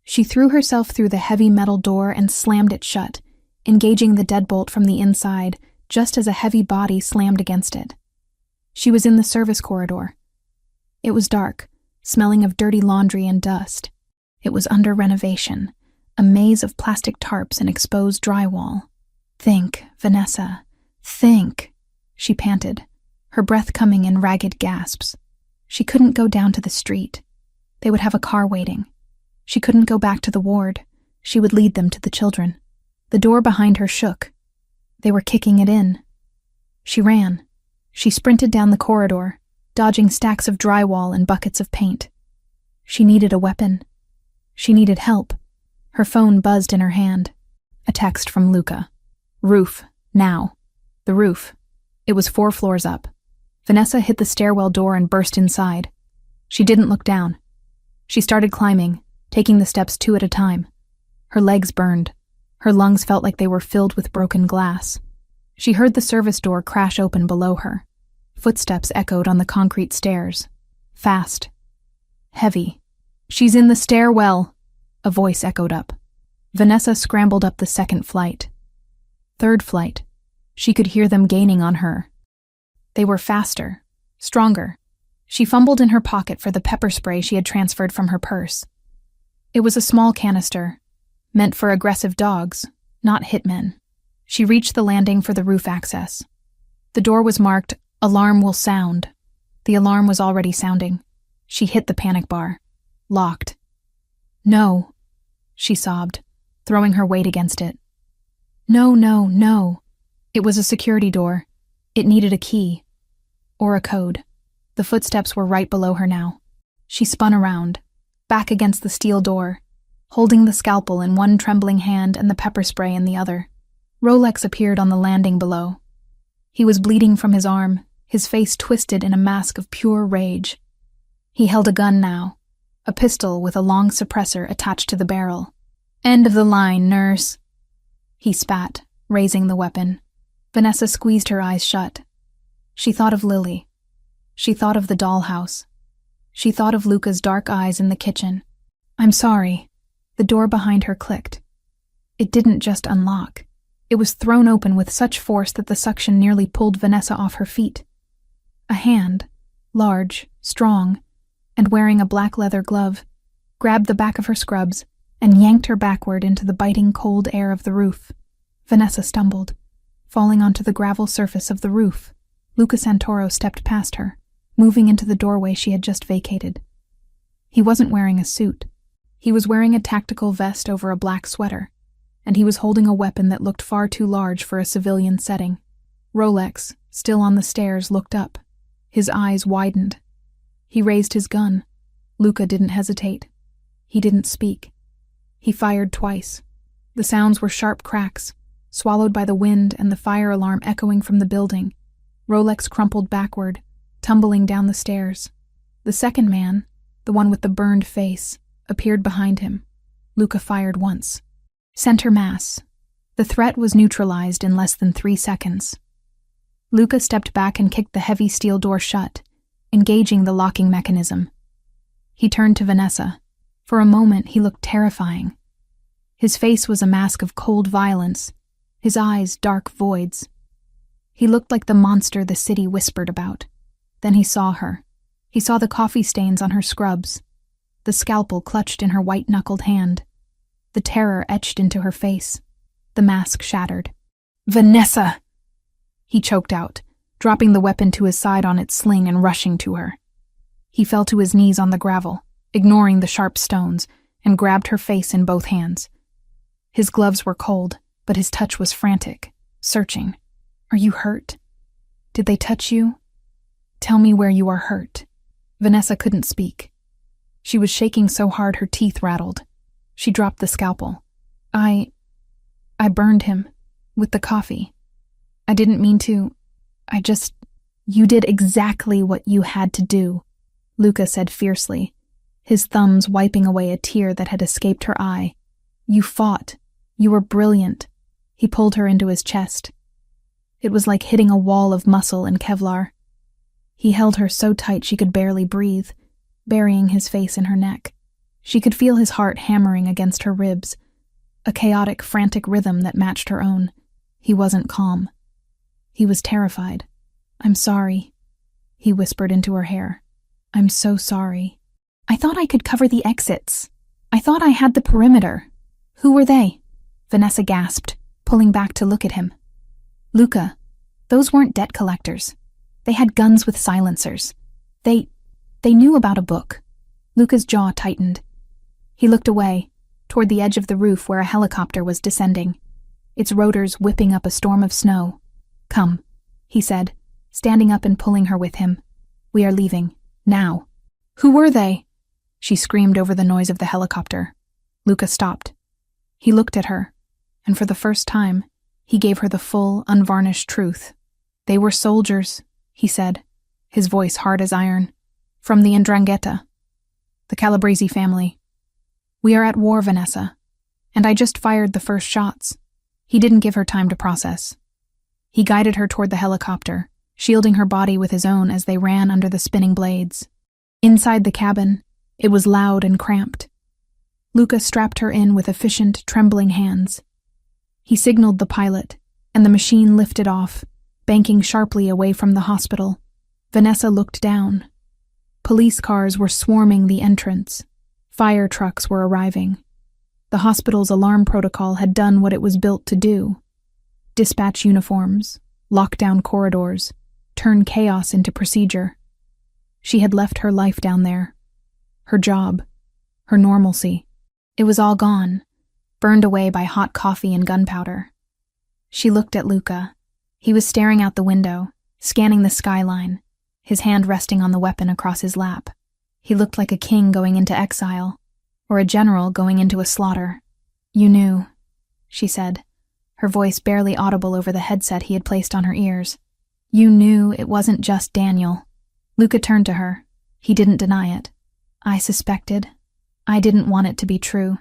She threw herself through the heavy metal door and slammed it shut, engaging the deadbolt from the inside just as a heavy body slammed against it. She was in the service corridor. It was dark, smelling of dirty laundry and dust. It was under renovation, a maze of plastic tarps and exposed drywall. "Think, Vanessa, think," she panted, her breath coming in ragged gasps. She couldn't go down to the street. They would have a car waiting. She couldn't go back to the ward. She would lead them to the children. The door behind her shook. They were kicking it in. She ran. She sprinted down the corridor, dodging stacks of drywall and buckets of paint. She needed a weapon. She needed help. Her phone buzzed in her hand. A text from Luca. "Roof, now." The roof. It was 4 floors up. Vanessa hit the stairwell door and burst inside. She didn't look down. She started climbing, taking the steps 2 at a time. Her legs burned. Her lungs felt like they were filled with broken glass. She heard the service door crash open below her. Footsteps echoed on the concrete stairs. Fast. Heavy. "She's in the stairwell," a voice echoed up. Vanessa scrambled up the 2nd flight. 3rd flight. She could hear them gaining on her. They were faster, stronger. She fumbled in her pocket for the pepper spray she had transferred from her purse. It was a small canister, meant for aggressive dogs, not hitmen. She reached the landing for the roof access. The door was marked, "Alarm will sound." The alarm was already sounding. She hit the panic bar. Locked. "No," she sobbed, throwing her weight against it. "No, no, no." It was a security door. It needed a key. Or a code. The footsteps were right below her now. She spun around, back against the steel door, holding the scalpel in one trembling hand and the pepper spray in the other. Rolex appeared on the landing below. He was bleeding from his arm, his face twisted in a mask of pure rage. He held a gun now, a pistol with a long suppressor attached to the barrel. "End of the line, nurse." He spat, raising the weapon. Vanessa squeezed her eyes shut. She thought of Lily. She thought of the dollhouse. She thought of Luca's dark eyes in the kitchen. "I'm sorry." The door behind her clicked. It didn't just unlock. It was thrown open with such force that the suction nearly pulled Vanessa off her feet. A hand, large, strong, and wearing a black leather glove, grabbed the back of her scrubs and yanked her backward into the biting cold air of the roof. Vanessa stumbled, falling onto the gravel surface of the roof. Luca Santoro stepped past her, moving into the doorway she had just vacated. He wasn't wearing a suit. He was wearing a tactical vest over a black sweater, and he was holding a weapon that looked far too large for a civilian setting. Rolex, still on the stairs, looked up. His eyes widened. He raised his gun. Luca didn't hesitate. He didn't speak. He fired twice. The sounds were sharp cracks, swallowed by the wind and the fire alarm echoing from the building. Rolex crumpled backward, tumbling down the stairs. The second man, the one with the burned face, appeared behind him. Luca fired once. Center mass. The threat was neutralized in less than 3 seconds. Luca stepped back and kicked the heavy steel door shut, engaging the locking mechanism. He turned to Vanessa. For a moment, he looked terrifying. His face was a mask of cold violence, his eyes dark voids. He looked like the monster the city whispered about. Then he saw her. He saw the coffee stains on her scrubs, the scalpel clutched in her white-knuckled hand, the terror etched into her face. The mask shattered. "Vanessa!" he choked out, dropping the weapon to his side on its sling and rushing to her. He fell to his knees on the gravel, ignoring the sharp stones, and grabbed her face in both hands. His gloves were cold, but his touch was frantic, searching. "Are you hurt? Did they touch you? Tell me where you are hurt." Vanessa couldn't speak. She was shaking so hard her teeth rattled. She dropped the scalpel. I burned him. With the coffee. I didn't mean to. You did exactly what you had to do," Luca said fiercely, his thumbs wiping away a tear that had escaped her eye. "You fought. You were brilliant." He pulled her into his chest. It was like hitting a wall of muscle and Kevlar. He held her so tight she could barely breathe, burying his face in her neck. She could feel his heart hammering against her ribs, a chaotic, frantic rhythm that matched her own. He wasn't calm. He was terrified. "I'm sorry," he whispered into her hair. "I'm so sorry. I thought I could cover the exits. I thought I had the perimeter." "Who were they?" Vanessa gasped, pulling back to look at him. "Luca, those weren't debt collectors. They had guns with silencers. They knew about a book." Luca's jaw tightened. He looked away, toward the edge of the roof where a helicopter was descending, its rotors whipping up a storm of snow. "Come," he said, standing up and pulling her with him. "We are leaving. Now." "Who were they?" she screamed over the noise of the helicopter. Luca stopped. He looked at her, and for the first time, he gave her the full, unvarnished truth. "They were soldiers," he said, his voice hard as iron. "From the 'Ndrangheta, the Calabrese family. We are at war, Vanessa, and I just fired the first shots." He didn't give her time to process. He guided her toward the helicopter, shielding her body with his own as they ran under the spinning blades. Inside the cabin, it was loud and cramped. Luca strapped her in with efficient, trembling hands. He signaled the pilot, and the machine lifted off, banking sharply away from the hospital. Vanessa looked down. Police cars were swarming the entrance. Fire trucks were arriving. The hospital's alarm protocol had done what it was built to do: dispatch uniforms, lock down corridors, turn chaos into procedure. She had left her life down there. Her job. Her normalcy. It was all gone, burned away by hot coffee and gunpowder. She looked at Luca. He was staring out the window, scanning the skyline, his hand resting on the weapon across his lap. He looked like a king going into exile, or a general going into a slaughter. "You knew," she said, her voice barely audible over the headset he had placed on her ears. "You knew it wasn't just Daniel." Luca turned to her. He didn't deny it. "I suspected. I didn't want it to be true."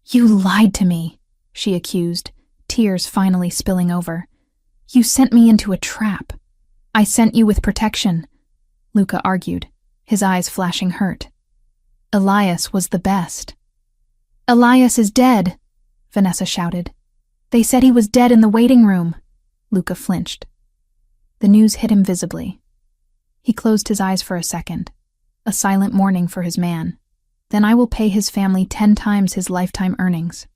"You lied to me," she accused, tears finally spilling over. "You sent me into a trap." "I sent you with protection," Luca argued, his eyes flashing hurt. "Elias was the best." "Elias is dead," Vanessa shouted. "They said he was dead in the waiting room." Luca flinched. The news hit him visibly. He closed his eyes for a second, a silent mourning for his man. "Then I will pay his family 10 times his lifetime earnings.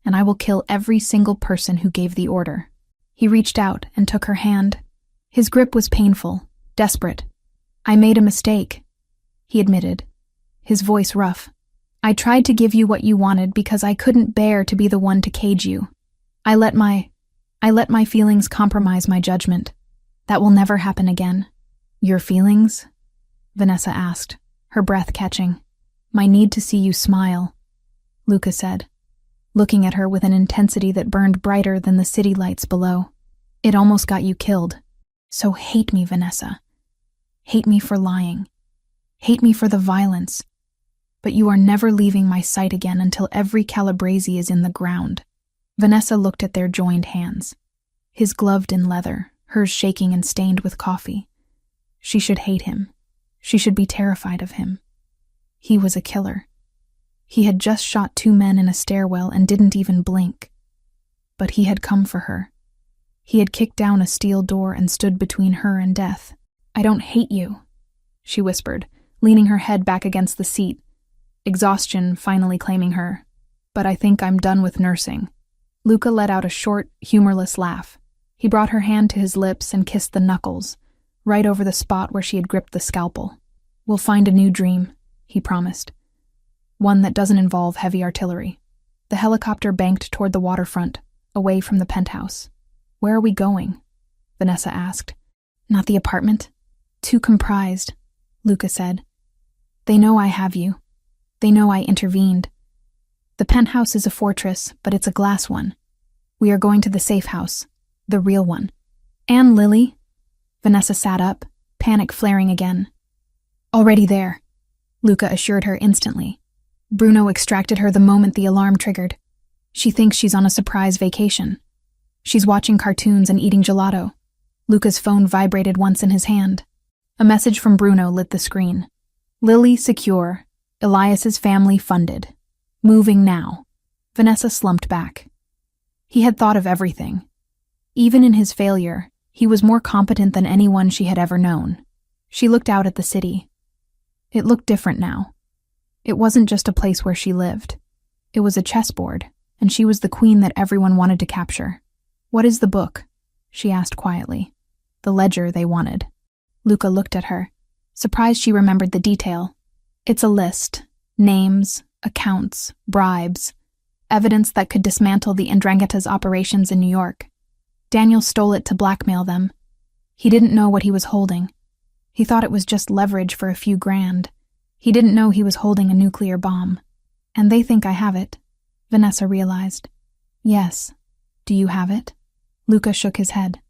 And I will kill every single person who gave the order." He reached out and took her hand. His grip was painful, desperate. "I made a mistake," he admitted, his voice rough. "I tried to give you what you wanted because I couldn't bear to be the one to cage you. I let my feelings compromise my judgment. That will never happen again." "Your feelings?" Vanessa asked, her breath catching. "My need to see you smile," Luca said, looking at her with an intensity that burned brighter than the city lights below. "It almost got you killed. So hate me, Vanessa. Hate me for lying. Hate me for the violence. But you are never leaving my sight again until every Calabrese is in the ground." Vanessa looked at their joined hands, his gloved in leather, hers shaking and stained with coffee. She should hate him. She should be terrified of him. He was a killer. He had just shot 2 men in a stairwell and didn't even blink. But he had come for her. He had kicked down a steel door and stood between her and death. "I don't hate you," she whispered, leaning her head back against the seat, exhaustion finally claiming her. "But I think I'm done with nursing." Luca let out a short, humorless laugh. He brought her hand to his lips and kissed the knuckles, right over the spot where she had gripped the scalpel. "We'll find a new dream," he promised. "One that doesn't involve heavy artillery." The helicopter banked toward the waterfront, away from the penthouse. "Where are we going?" Vanessa asked. "Not the apartment. Too comprised," Luca said. "They know I have you. They know I intervened. The penthouse is a fortress, but it's a glass one. We are going to the safe house, the real one." "And Lily?" Vanessa sat up, panic flaring again. "Already there," Luca assured her instantly. "Bruno extracted her the moment the alarm triggered. She thinks she's on a surprise vacation. She's watching cartoons and eating gelato." Luca's phone vibrated once in his hand. A message from Bruno lit the screen. "Lily secure. Elias's family funded. Moving now." Vanessa slumped back. He had thought of everything. Even in his failure, he was more competent than anyone she had ever known. She looked out at the city. It looked different now. It wasn't just a place where she lived. It was a chessboard, and she was the queen that everyone wanted to capture. "What is the book?" she asked quietly. "The ledger they wanted." Luca looked at her, surprised she remembered the detail. "It's a list. Names, accounts, bribes, evidence that could dismantle the Ndrangheta's operations in New York. Daniel stole it to blackmail them. He didn't know what he was holding. He thought it was just leverage for a few grand. He didn't know he was holding a nuclear bomb. And they think I have it," Vanessa realized. "Yes. Do you have it?" Luca shook his head.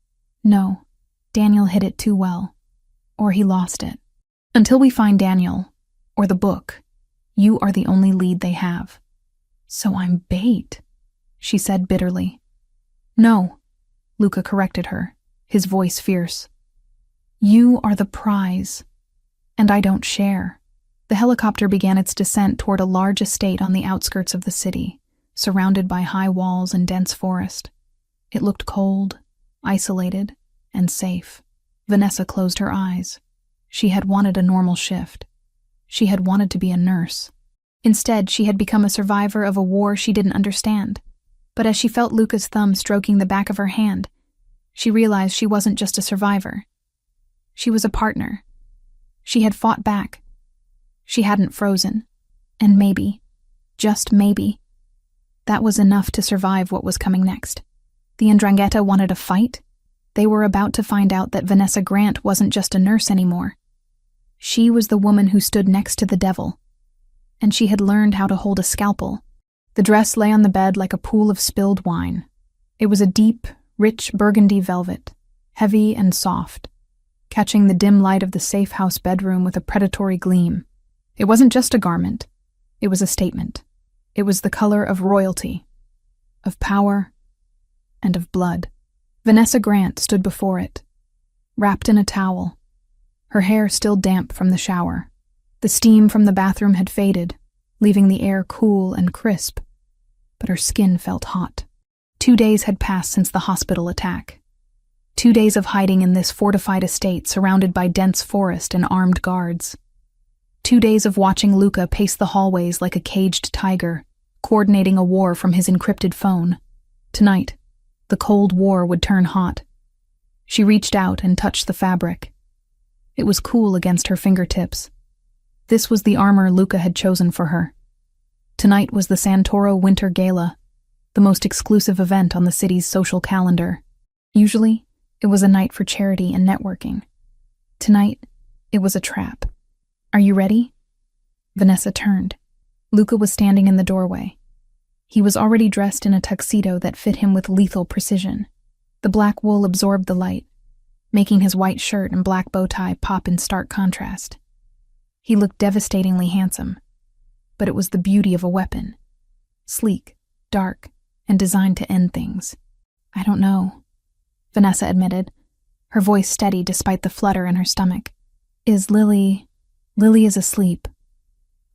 "No. Daniel hid it too well. Or he lost it. Until we find Daniel, or the book, you are the only lead they have." "So I'm bait," she said bitterly. "No," Luca corrected her, his voice fierce. "You are the prize, and I don't share." The helicopter began its descent toward a large estate on the outskirts of the city, surrounded by high walls and dense forest. It looked cold, isolated, and safe. Vanessa closed her eyes. She had wanted a normal shift. She had wanted to be a nurse. Instead, she had become a survivor of a war she didn't understand. But as she felt Luca's thumb stroking the back of her hand, she realized she wasn't just a survivor. She was a partner. She had fought back. She hadn't frozen. And maybe, just maybe, that was enough to survive what was coming next. The Ndrangheta wanted a fight. They were about to find out that Vanessa Grant wasn't just a nurse anymore. She was the woman who stood next to the devil. And she had learned how to hold a scalpel. The dress lay on the bed like a pool of spilled wine. It was a deep, rich burgundy velvet, heavy and soft, catching the dim light of the safe house bedroom with a predatory gleam. It wasn't just a garment. It was a statement. It was the color of royalty, of power, and of blood. Vanessa Grant stood before it, wrapped in a towel, her hair still damp from the shower. The steam from the bathroom had faded, leaving the air cool and crisp, but her skin felt hot. 2 days had passed since the hospital attack. 2 days of hiding in this fortified estate surrounded by dense forest and armed guards. 2 days of watching Luca pace the hallways like a caged tiger, coordinating a war from his encrypted phone. Tonight, the Cold War would turn hot. She reached out and touched the fabric. It was cool against her fingertips. This was the armor Luca had chosen for her. Tonight was the Santoro Winter Gala, the most exclusive event on the city's social calendar. Usually, it was a night for charity and networking. Tonight, it was a trap. "Are you ready?" Vanessa turned. Luca was standing in the doorway. He was already dressed in a tuxedo that fit him with lethal precision. The black wool absorbed the light, making his white shirt and black bow tie pop in stark contrast. He looked devastatingly handsome, but it was the beauty of a weapon. Sleek, dark, and designed to end things. "I don't know," Vanessa admitted, her voice steady despite the flutter in her stomach. Lily is asleep.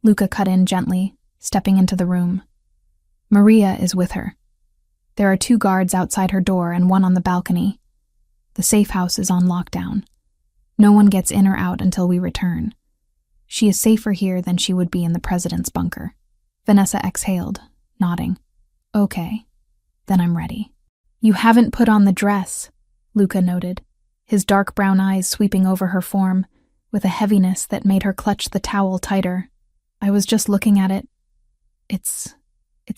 Luca cut in gently, stepping into the room. Maria is with her. There are 2 guards outside her door and 1 on the balcony. The safe house is on lockdown. No one gets in or out until we return. She is safer here than she would be in the president's bunker. Vanessa exhaled, nodding. Okay, then I'm ready. You haven't put on the dress, Luca noted, his dark brown eyes sweeping over her form, with a heaviness that made her clutch the towel tighter. I was just looking at it. It's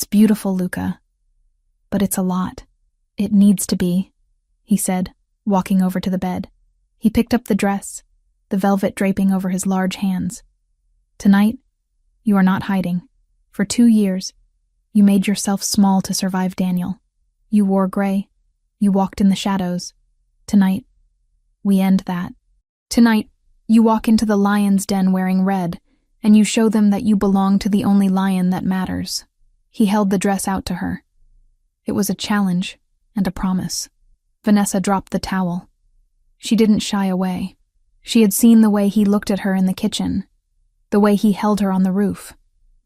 beautiful, Luca. But it's a lot. It needs to be, he said, walking over to the bed. He picked up the dress, the velvet draping over his large hands. Tonight, you are not hiding. For 2 years, you made yourself small to survive Daniel. You wore gray. You walked in the shadows. Tonight, we end that. Tonight, you walk into the lion's den wearing red, and you show them that you belong to the only lion that matters. He held the dress out to her. It was a challenge and a promise. Vanessa dropped the towel. She didn't shy away. She had seen the way he looked at her in the kitchen, the way he held her on the roof.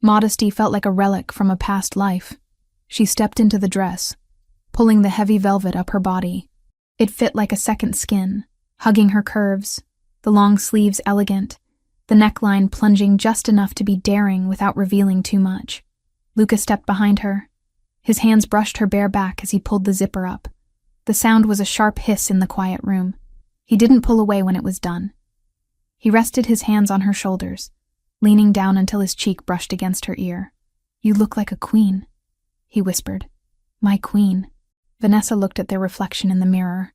Modesty felt like a relic from a past life. She stepped into the dress, pulling the heavy velvet up her body. It fit like a second skin, hugging her curves, the long sleeves elegant, the neckline plunging just enough to be daring without revealing too much. Luca stepped behind her. His hands brushed her bare back as he pulled the zipper up. The sound was a sharp hiss in the quiet room. He didn't pull away when it was done. He rested his hands on her shoulders, leaning down until his cheek brushed against her ear. You look like a queen, he whispered. My queen. Vanessa looked at their reflection in the mirror.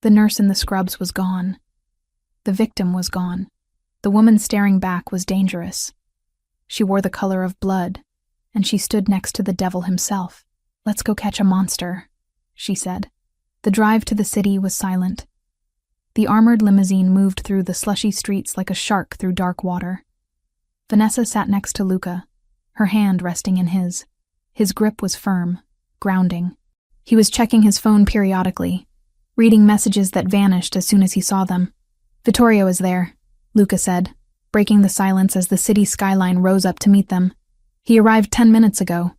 The nurse in the scrubs was gone. The victim was gone. The woman staring back was dangerous. She wore the color of blood, and she stood next to the devil himself. Let's go catch a monster, she said. The drive to the city was silent. The armored limousine moved through the slushy streets like a shark through dark water. Vanessa sat next to Luca, her hand resting in his. His grip was firm, grounding. He was checking his phone periodically, reading messages that vanished as soon as he saw them. Vittorio is there, Luca said, breaking the silence as the city skyline rose up to meet them. He arrived 10 minutes ago.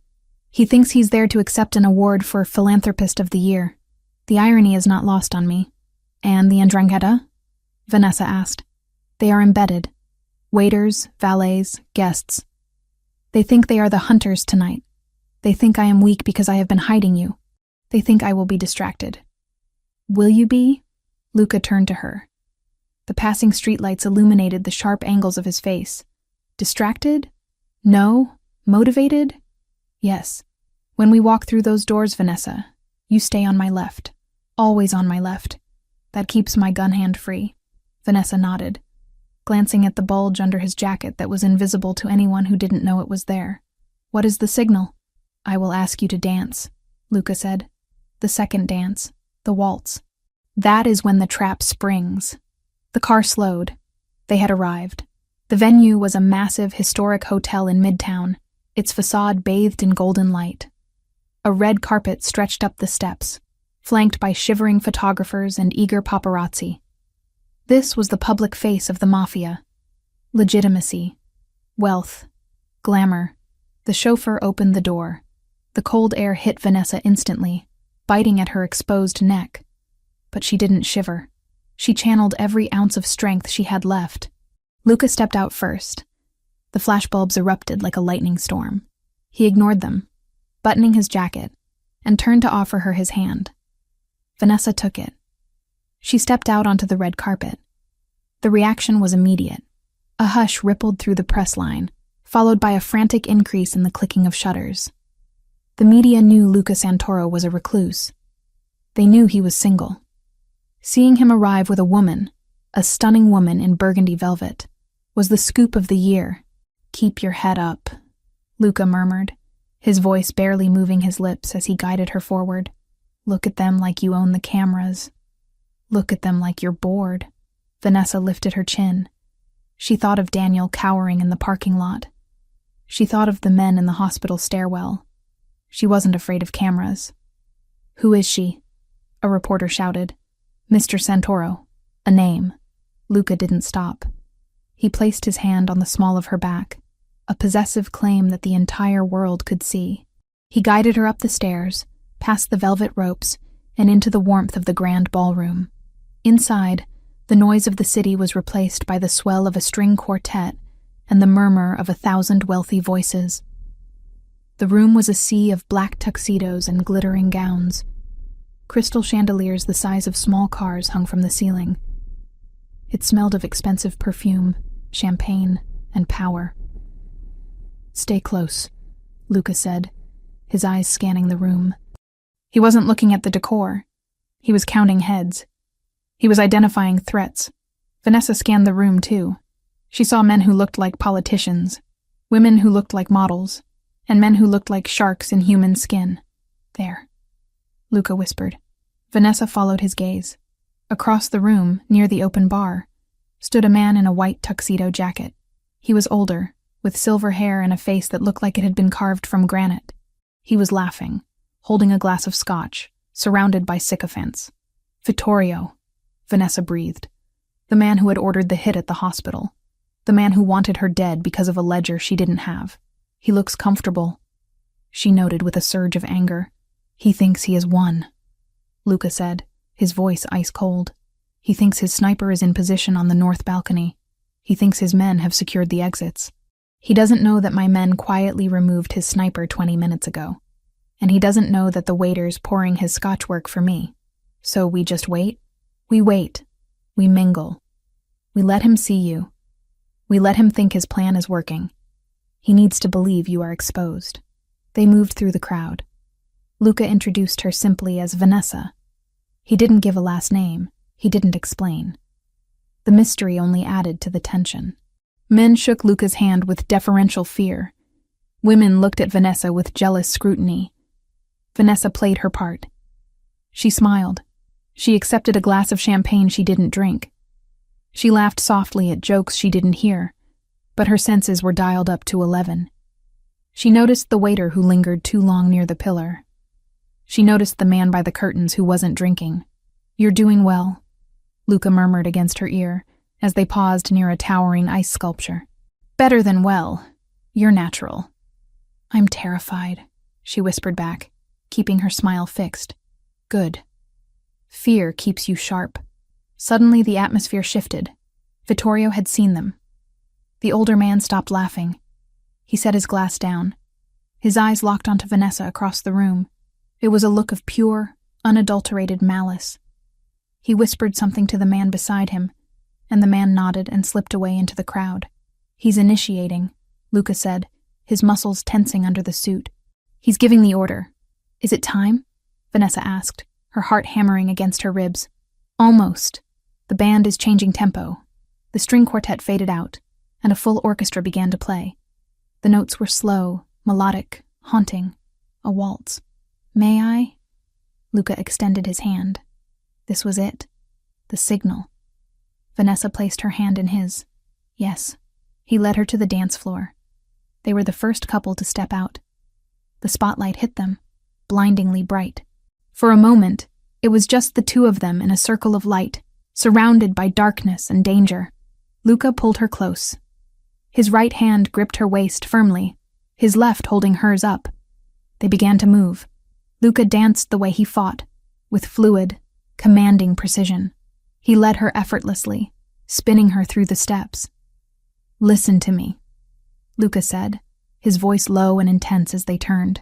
He thinks he's there to accept an award for Philanthropist of the Year. The irony is not lost on me. And the Ndrangheta? Vanessa asked. They are embedded. Waiters, valets, guests. They think they are the hunters tonight. They think I am weak because I have been hiding you. They think I will be distracted. Will you be? Luca turned to her. The passing streetlights illuminated the sharp angles of his face. Distracted? No. Motivated? Yes. When we walk through those doors, Vanessa, you stay on my left. Always on my left. That keeps my gun hand free. Vanessa nodded, glancing at the bulge under his jacket that was invisible to anyone who didn't know it was there. What is the signal? I will ask you to dance, Luca said. The second dance, the waltz. That is when the trap springs. The car slowed. They had arrived. The venue was a massive, historic hotel in Midtown, its facade bathed in golden light. A red carpet stretched up the steps, flanked by shivering photographers and eager paparazzi. This was the public face of the Mafia. Legitimacy, wealth, glamour. The chauffeur opened the door. The cold air hit Vanessa instantly, biting at her exposed neck. But she didn't shiver. She channeled every ounce of strength she had left. Luca stepped out first. The flashbulbs erupted like a lightning storm. He ignored them, buttoning his jacket, and turned to offer her his hand. Vanessa took it. She stepped out onto the red carpet. The reaction was immediate. A hush rippled through the press line, followed by a frantic increase in the clicking of shutters. The media knew Luca Santoro was a recluse. They knew he was single. Seeing him arrive with a woman, a stunning woman in burgundy velvet, was the scoop of the year. Keep your head up, Luca murmured, his voice barely moving his lips as he guided her forward. Look at them like you own the cameras. Look at them like you're bored. Vanessa lifted her chin. She thought of Daniel cowering in the parking lot. She thought of the men in the hospital stairwell. She wasn't afraid of cameras. Who is she? A reporter shouted. Mr. Santoro. A name. Luca didn't stop. He placed his hand on the small of her back. a possessive claim that the entire world could see. He guided her up the stairs, past the velvet ropes, and into the warmth of the grand ballroom. Inside, the noise of the city was replaced by the swell of a string quartet and the murmur of 1,000 wealthy voices. The room was a sea of black tuxedos and glittering gowns. Crystal chandeliers the size of small cars hung from the ceiling. It smelled of expensive perfume, champagne, and power. "Stay close," Luca said, his eyes scanning the room. He wasn't looking at the decor. He was counting heads. He was identifying threats. Vanessa scanned the room, too. She saw men who looked like politicians, women who looked like models, and men who looked like sharks in human skin. "There," Luca whispered. Vanessa followed his gaze. Across the room, near the open bar, stood a man in a white tuxedo jacket. He was older, with silver hair and a face that looked like it had been carved from granite. He was laughing, holding a glass of scotch, surrounded by sycophants. "Vittorio," Vanessa breathed. The man who had ordered the hit at the hospital. The man who wanted her dead because of a ledger she didn't have. "He looks comfortable," she noted with a surge of anger. "He thinks he has won," Luca said, his voice ice cold. "He thinks his sniper is in position on the north balcony. He thinks his men have secured the exits. He doesn't know that my men quietly removed his sniper 20 minutes ago. And he doesn't know that the waiter's pouring his scotch work for me. So we just wait? We wait. We mingle. We let him see you. We let him think his plan is working. He needs to believe you are exposed." They moved through the crowd. Luca introduced her simply as Vanessa. He didn't give a last name. He didn't explain. The mystery only added to the tension. Men shook Luca's hand with deferential fear. Women looked at Vanessa with jealous scrutiny. Vanessa played her part. She smiled. She accepted a glass of champagne she didn't drink. She laughed softly at jokes she didn't hear, but her senses were dialed up to 11. She noticed the waiter who lingered too long near the pillar. She noticed the man by the curtains who wasn't drinking. "You're doing well," Luca murmured against her ear as they paused near a towering ice sculpture. "Better than well. You're natural." "I'm terrified," she whispered back, keeping her smile fixed. "Good. Fear keeps you sharp." Suddenly the atmosphere shifted. Vittorio had seen them. The older man stopped laughing. He set his glass down. His eyes locked onto Vanessa across the room. It was a look of pure, unadulterated malice. He whispered something to the man beside him, and the man nodded and slipped away into the crowd. "He's initiating," Luca said, his muscles tensing under the suit. "He's giving the order." "Is it time?" Vanessa asked, her heart hammering against her ribs. "Almost. The band is changing tempo." The string quartet faded out, and a full orchestra began to play. The notes were slow, melodic, haunting, a waltz. "May I?" Luca extended his hand. This was it. The signal. Vanessa placed her hand in his. "Yes." He led her to the dance floor. They were the first couple to step out. The spotlight hit them, blindingly bright. For a moment, it was just the two of them in a circle of light, surrounded by darkness and danger. Luca pulled her close. His right hand gripped her waist firmly, his left holding hers up. They began to move. Luca danced the way he fought, with fluid, commanding precision. He led her effortlessly, spinning her through the steps. "Listen to me," Luca said, his voice low and intense as they turned.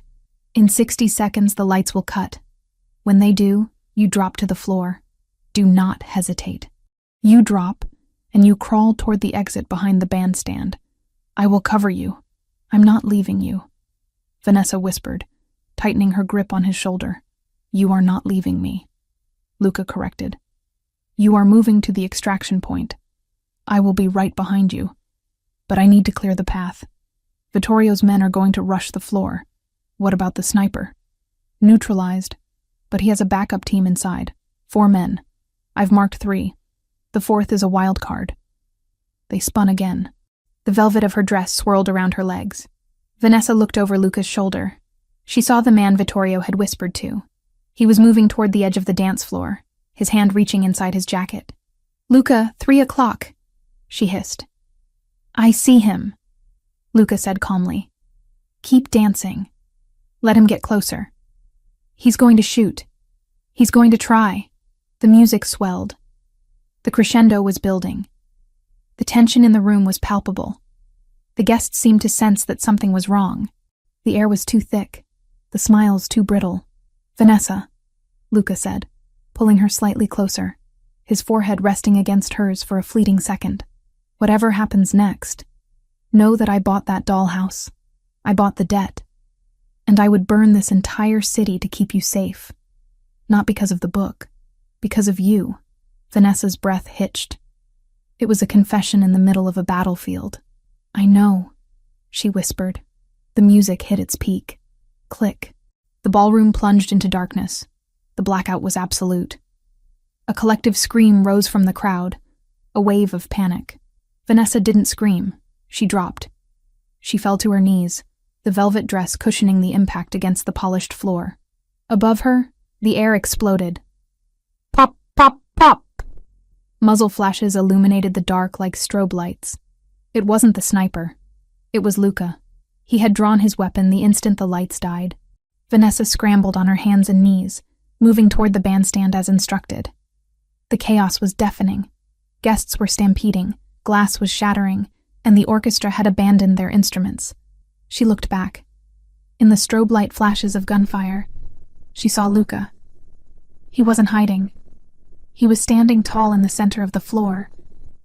"In 60 seconds the lights will cut. When they do, you drop to the floor. Do not hesitate. You drop, and you crawl toward the exit behind the bandstand. I will cover you. I'm not leaving you," Vanessa whispered, tightening her grip on his shoulder. "You are not leaving me," Luca corrected. "You are moving to the extraction point. I will be right behind you. But I need to clear the path. Vittorio's men are going to rush the floor. What about the sniper?" "Neutralized, but he has a backup team inside. 4 men. I've marked 3. The 4th is a wild card." They spun again. The velvet of her dress swirled around her legs. Vanessa looked over Luca's shoulder. She saw the man Vittorio had whispered to. He was moving toward the edge of the dance floor, his hand reaching inside his jacket. "Luca, 3 o'clock, she hissed. "I see him." Luca said calmly. Keep dancing. Let him get closer. He's going to shoot. He's going to try. The music swelled. The crescendo was building. The tension in the room was palpable. The guests seemed to sense that something was wrong. The air was too thick, the smiles too brittle. Vanessa, Luca said, pulling her slightly closer, his forehead resting against hers for a fleeting second. Whatever happens next, know that I bought that dollhouse. I bought the debt. And I would burn this entire city to keep you safe. Not because of the book, because of you. Vanessa's breath hitched. It was a confession in the middle of a battlefield. I know, she whispered. The music hit its peak. Click. The ballroom plunged into darkness. The blackout was absolute. A collective scream rose from the crowd, a wave of panic. Vanessa didn't scream. She dropped. She fell to her knees, the velvet dress cushioning the impact against the polished floor. Above her, the air exploded. Pop, pop, pop! Muzzle flashes illuminated the dark like strobe lights. It wasn't the sniper. It was Luca. He had drawn his weapon the instant the lights died. Vanessa scrambled on her hands and knees, moving toward the bandstand as instructed. The chaos was deafening. Guests were stampeding, glass was shattering, and the orchestra had abandoned their instruments. She looked back. In the strobe light flashes of gunfire, she saw Luca. He wasn't hiding. He was standing tall in the center of the floor,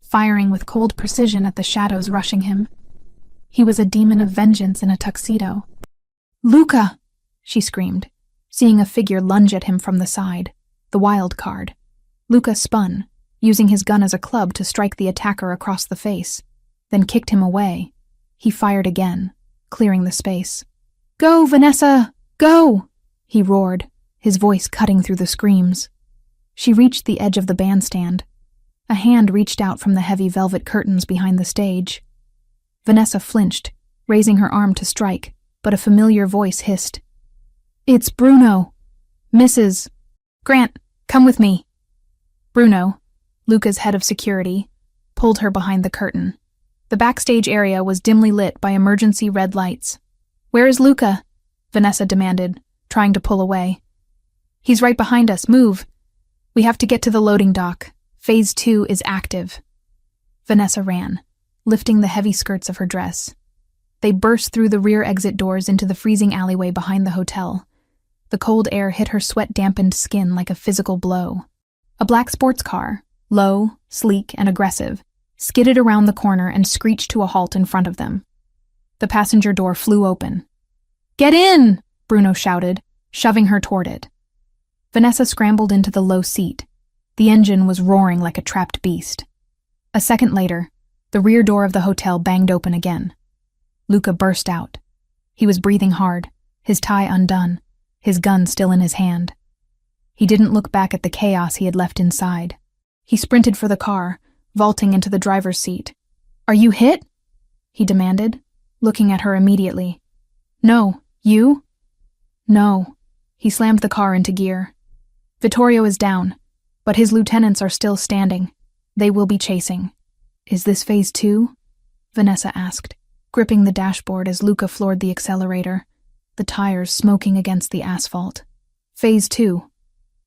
firing with cold precision at the shadows rushing him. He was a demon of vengeance in a tuxedo. Luca! She screamed, seeing a figure lunge at him from the side, the wild card. Luca spun, using his gun as a club to strike the attacker across the face, then kicked him away. He fired again, clearing the space. Go, Vanessa! Go! He roared, his voice cutting through the screams. She reached the edge of the bandstand. A hand reached out from the heavy velvet curtains behind the stage. Vanessa flinched, raising her arm to strike, but a familiar voice hissed. It's Bruno. Mrs. Grant, come with me. Bruno, Luca's head of security, pulled her behind the curtain. The backstage area was dimly lit by emergency red lights. Where is Luca? Vanessa demanded, trying to pull away. He's right behind us. Move. We have to get to the loading dock. Phase 2 is active. Vanessa ran, lifting the heavy skirts of her dress. They burst through the rear exit doors into the freezing alleyway behind the hotel. The cold air hit her sweat-dampened skin like a physical blow. A black sports car, low, sleek, and aggressive, skidded around the corner and screeched to a halt in front of them. The passenger door flew open. Get in! Bruno shouted, shoving her toward it. Vanessa scrambled into the low seat. The engine was roaring like a trapped beast. A second later, the rear door of the hotel banged open again. Luca burst out. He was breathing hard, his tie undone, his gun still in his hand. He didn't look back at the chaos he had left inside. He sprinted for the car, vaulting into the driver's seat. Are you hit? He demanded, looking at her immediately. No, you? No. He slammed the car into gear. Vittorio is down, but his lieutenants are still standing. They will be chasing. Is this phase 2? Vanessa asked, gripping the dashboard as Luca floored the accelerator, the tires smoking against the asphalt. Phase 2,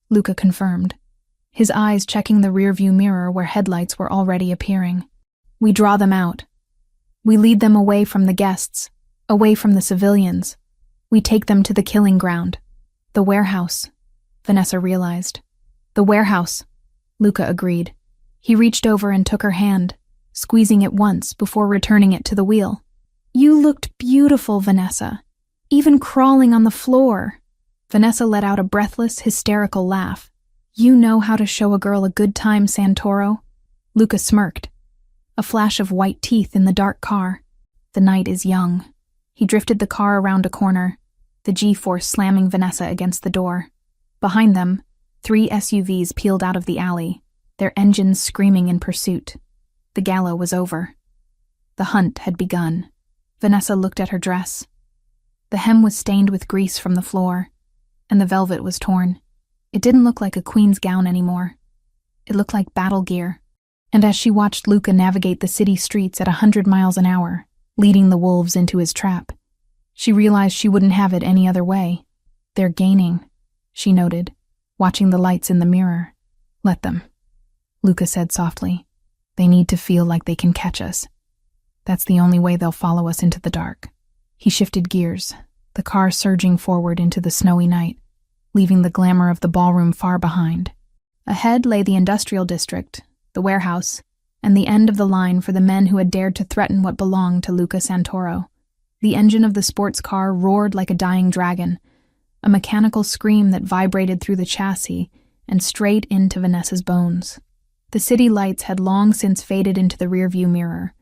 Luca confirmed, his eyes checking the rearview mirror where headlights were already appearing. We draw them out. We lead them away from the guests, away from the civilians. We take them to the killing ground. The warehouse, Vanessa realized. The warehouse, Luca agreed. He reached over and took her hand, squeezing it once before returning it to the wheel. You looked beautiful, Vanessa, even crawling on the floor. Vanessa let out a breathless, hysterical laugh. You know how to show a girl a good time, Santoro. Luca smirked, a flash of white teeth in the dark car. The night is young. He drifted the car around a corner, the G-force slamming Vanessa against the door. Behind them, 3 SUVs peeled out of the alley, their engines screaming in pursuit. The gala was over. The hunt had begun. Vanessa looked at her dress. The hem was stained with grease from the floor, and the velvet was torn. It didn't look like a queen's gown anymore. It looked like battle gear. And as she watched Luca navigate the city streets at 100 miles an hour, leading the wolves into his trap. She realized she wouldn't have it any other way. "They're gaining," she noted, watching the lights in the mirror. "Let them," Luca said softly. "They need to feel like they can catch us. That's the only way they'll follow us into the dark." He shifted gears, the car surging forward into the snowy night, leaving the glamour of the ballroom far behind. Ahead lay the industrial district, the warehouse, and the end of the line for the men who had dared to threaten what belonged to Luca Santoro. The engine of the sports car roared like a dying dragon, a mechanical scream that vibrated through the chassis and straight into Vanessa's bones. The city lights had long since faded into the rearview mirror,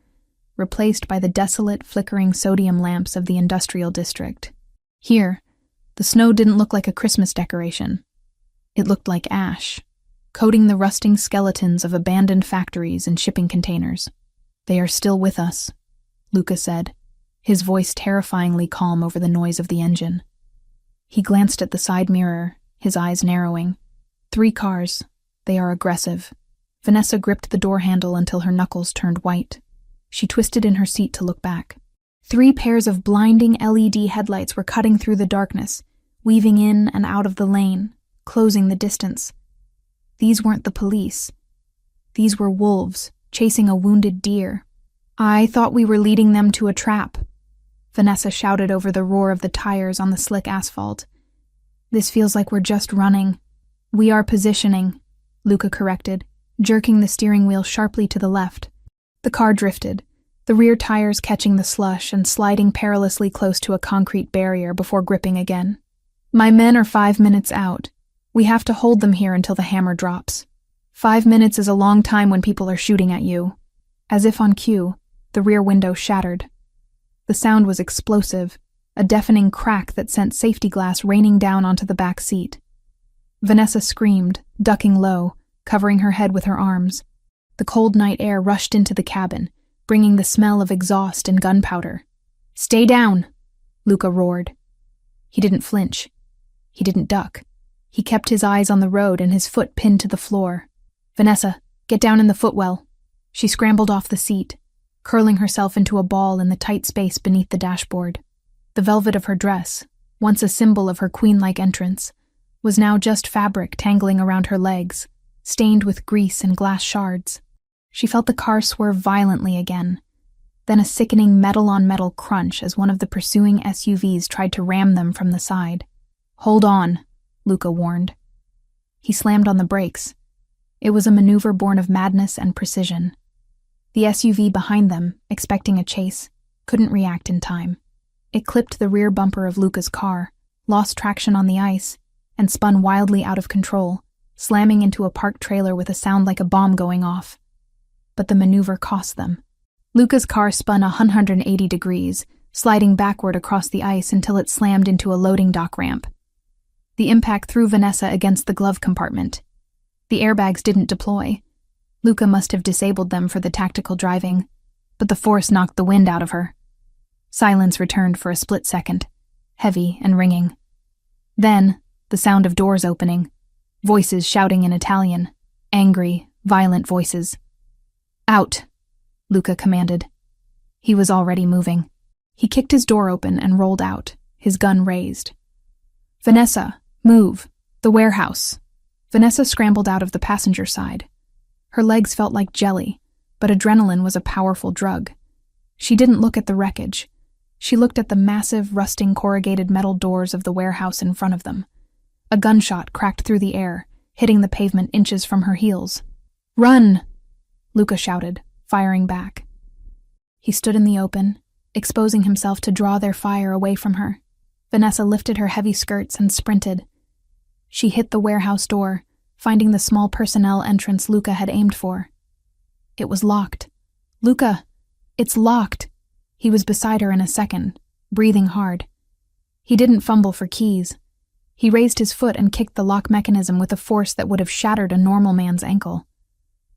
replaced by the desolate, flickering sodium lamps of the industrial district. Here, the snow didn't look like a Christmas decoration. It looked like ash, coating the rusting skeletons of abandoned factories and shipping containers. "They are still with us," Luca said, his voice terrifyingly calm over the noise of the engine. He glanced at the side mirror, his eyes narrowing. 3 cars. They are aggressive. Vanessa gripped the door handle until her knuckles turned white. She twisted in her seat to look back. 3 pairs of blinding LED headlights were cutting through the darkness, weaving in and out of the lane, closing the distance. These weren't the police. These were wolves, chasing a wounded deer. "I thought we were leading them to a trap," Vanessa shouted over the roar of the tires on the slick asphalt. "This feels like we're just running." "We are positioning," Luca corrected, jerking the steering wheel sharply to the left. The car drifted, the rear tires catching the slush and sliding perilously close to a concrete barrier before gripping again. "My men are 5 minutes out. We have to hold them here until the hammer drops. 5 minutes is a long time when people are shooting at you." As if on cue, the rear window shattered. The sound was explosive, a deafening crack that sent safety glass raining down onto the back seat. Vanessa screamed, ducking low, covering her head with her arms. The cold night air rushed into the cabin, bringing the smell of exhaust and gunpowder. "Stay down," Luca roared. He didn't flinch. He didn't duck. He kept his eyes on the road and his foot pinned to the floor. "Vanessa, get down in the footwell." She scrambled off the seat, curling herself into a ball in the tight space beneath the dashboard. The velvet of her dress, once a symbol of her queen-like entrance, was now just fabric tangling around her legs, stained with grease and glass shards. She felt the car swerve violently again, then a sickening metal-on-metal crunch as one of the pursuing SUVs tried to ram them from the side. "Hold on," Luca warned. He slammed on the brakes. It was a maneuver born of madness and precision. The SUV behind them, expecting a chase, couldn't react in time. It clipped the rear bumper of Luca's car, lost traction on the ice, and spun wildly out of control, slamming into a parked trailer with a sound like a bomb going off. But the maneuver cost them. Luca's car spun 180 degrees, sliding backward across the ice until it slammed into a loading dock ramp. The impact threw Vanessa against the glove compartment. The airbags didn't deploy. Luca must have disabled them for the tactical driving, but the force knocked the wind out of her. Silence returned for a split second, heavy and ringing. Then, the sound of doors opening, voices shouting in Italian, angry, violent voices. "Out," Luca commanded. He was already moving. He kicked his door open and rolled out, his gun raised. "Vanessa, move. The warehouse." Vanessa scrambled out of the passenger side. Her legs felt like jelly, but adrenaline was a powerful drug. She didn't look at the wreckage. She looked at the massive, rusting corrugated metal doors of the warehouse in front of them. A gunshot cracked through the air, hitting the pavement inches from her heels. "Run!" Luca shouted, firing back. He stood in the open, exposing himself to draw their fire away from her. Vanessa lifted her heavy skirts and sprinted. She hit the warehouse door, finding the small personnel entrance Luca had aimed for. It was locked. "Luca, it's locked." He was beside her in a second, breathing hard. He didn't fumble for keys. He raised his foot and kicked the lock mechanism with a force that would have shattered a normal man's ankle.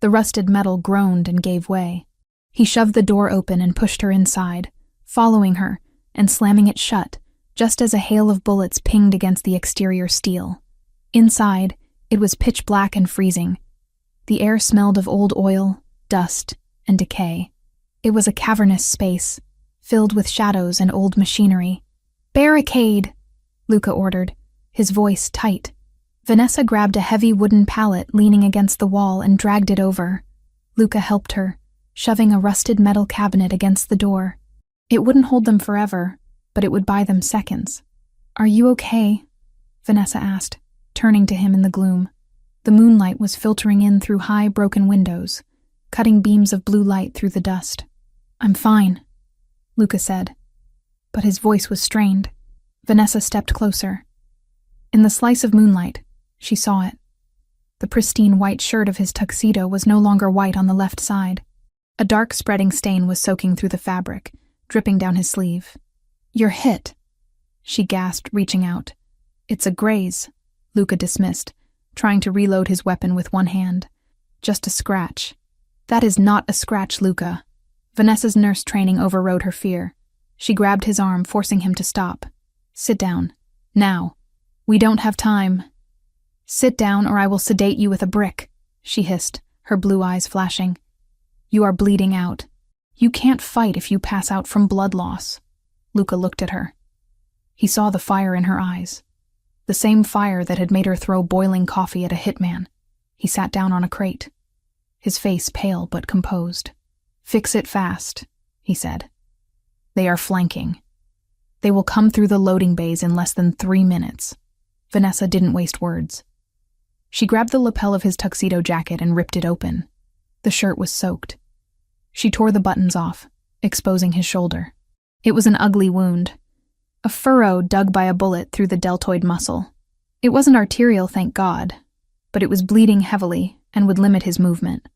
The rusted metal groaned and gave way. He shoved the door open and pushed her inside, following her and slamming it shut, just as a hail of bullets pinged against the exterior steel. Inside, it was pitch black and freezing. The air smelled of old oil, dust, and decay. It was a cavernous space, filled with shadows and old machinery. "Barricade!" Luca ordered, his voice tight. Vanessa grabbed a heavy wooden pallet leaning against the wall and dragged it over. Luca helped her, shoving a rusted metal cabinet against the door. It wouldn't hold them forever, but it would buy them seconds. "Are you okay?" Vanessa asked, turning to him in the gloom. The moonlight was filtering in through high, broken windows, cutting beams of blue light through the dust. "I'm fine," Luca said, but his voice was strained. Vanessa stepped closer. In the slice of moonlight, she saw it. The pristine white shirt of his tuxedo was no longer white on the left side. A dark spreading stain was soaking through the fabric, dripping down his sleeve. "You're hit," she gasped, reaching out. "It's a graze," Luca dismissed, trying to reload his weapon with one hand. "Just a scratch." "That is not a scratch, Luca." Vanessa's nurse training overrode her fear. She grabbed his arm, forcing him to stop. "Sit down. Now. We don't have time." "Sit down or I will sedate you with a brick," she hissed, her blue eyes flashing. "You are bleeding out. You can't fight if you pass out from blood loss." Luca looked at her. He saw the fire in her eyes. The same fire that had made her throw boiling coffee at a hitman. He sat down on a crate, his face pale but composed. "Fix it fast," he said. "They are flanking. They will come through the loading bays in less than 3 minutes." Vanessa didn't waste words. She grabbed the lapel of his tuxedo jacket and ripped it open. The shirt was soaked. She tore the buttons off, exposing his shoulder. It was an ugly wound. A furrow dug by a bullet through the deltoid muscle. It wasn't arterial, thank God, but it was bleeding heavily and would limit his movement.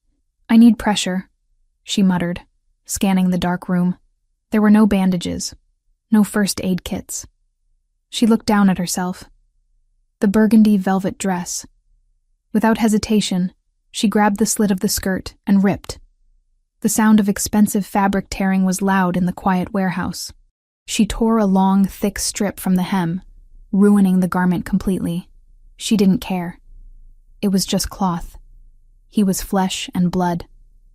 "I need pressure," she muttered, scanning the dark room. There were no bandages, no first aid kits. She looked down at herself. The burgundy velvet dress. Without hesitation, she grabbed the slit of the skirt and ripped. The sound of expensive fabric tearing was loud in the quiet warehouse. She tore a long, thick strip from the hem, ruining the garment completely. She didn't care. It was just cloth. He was flesh and blood.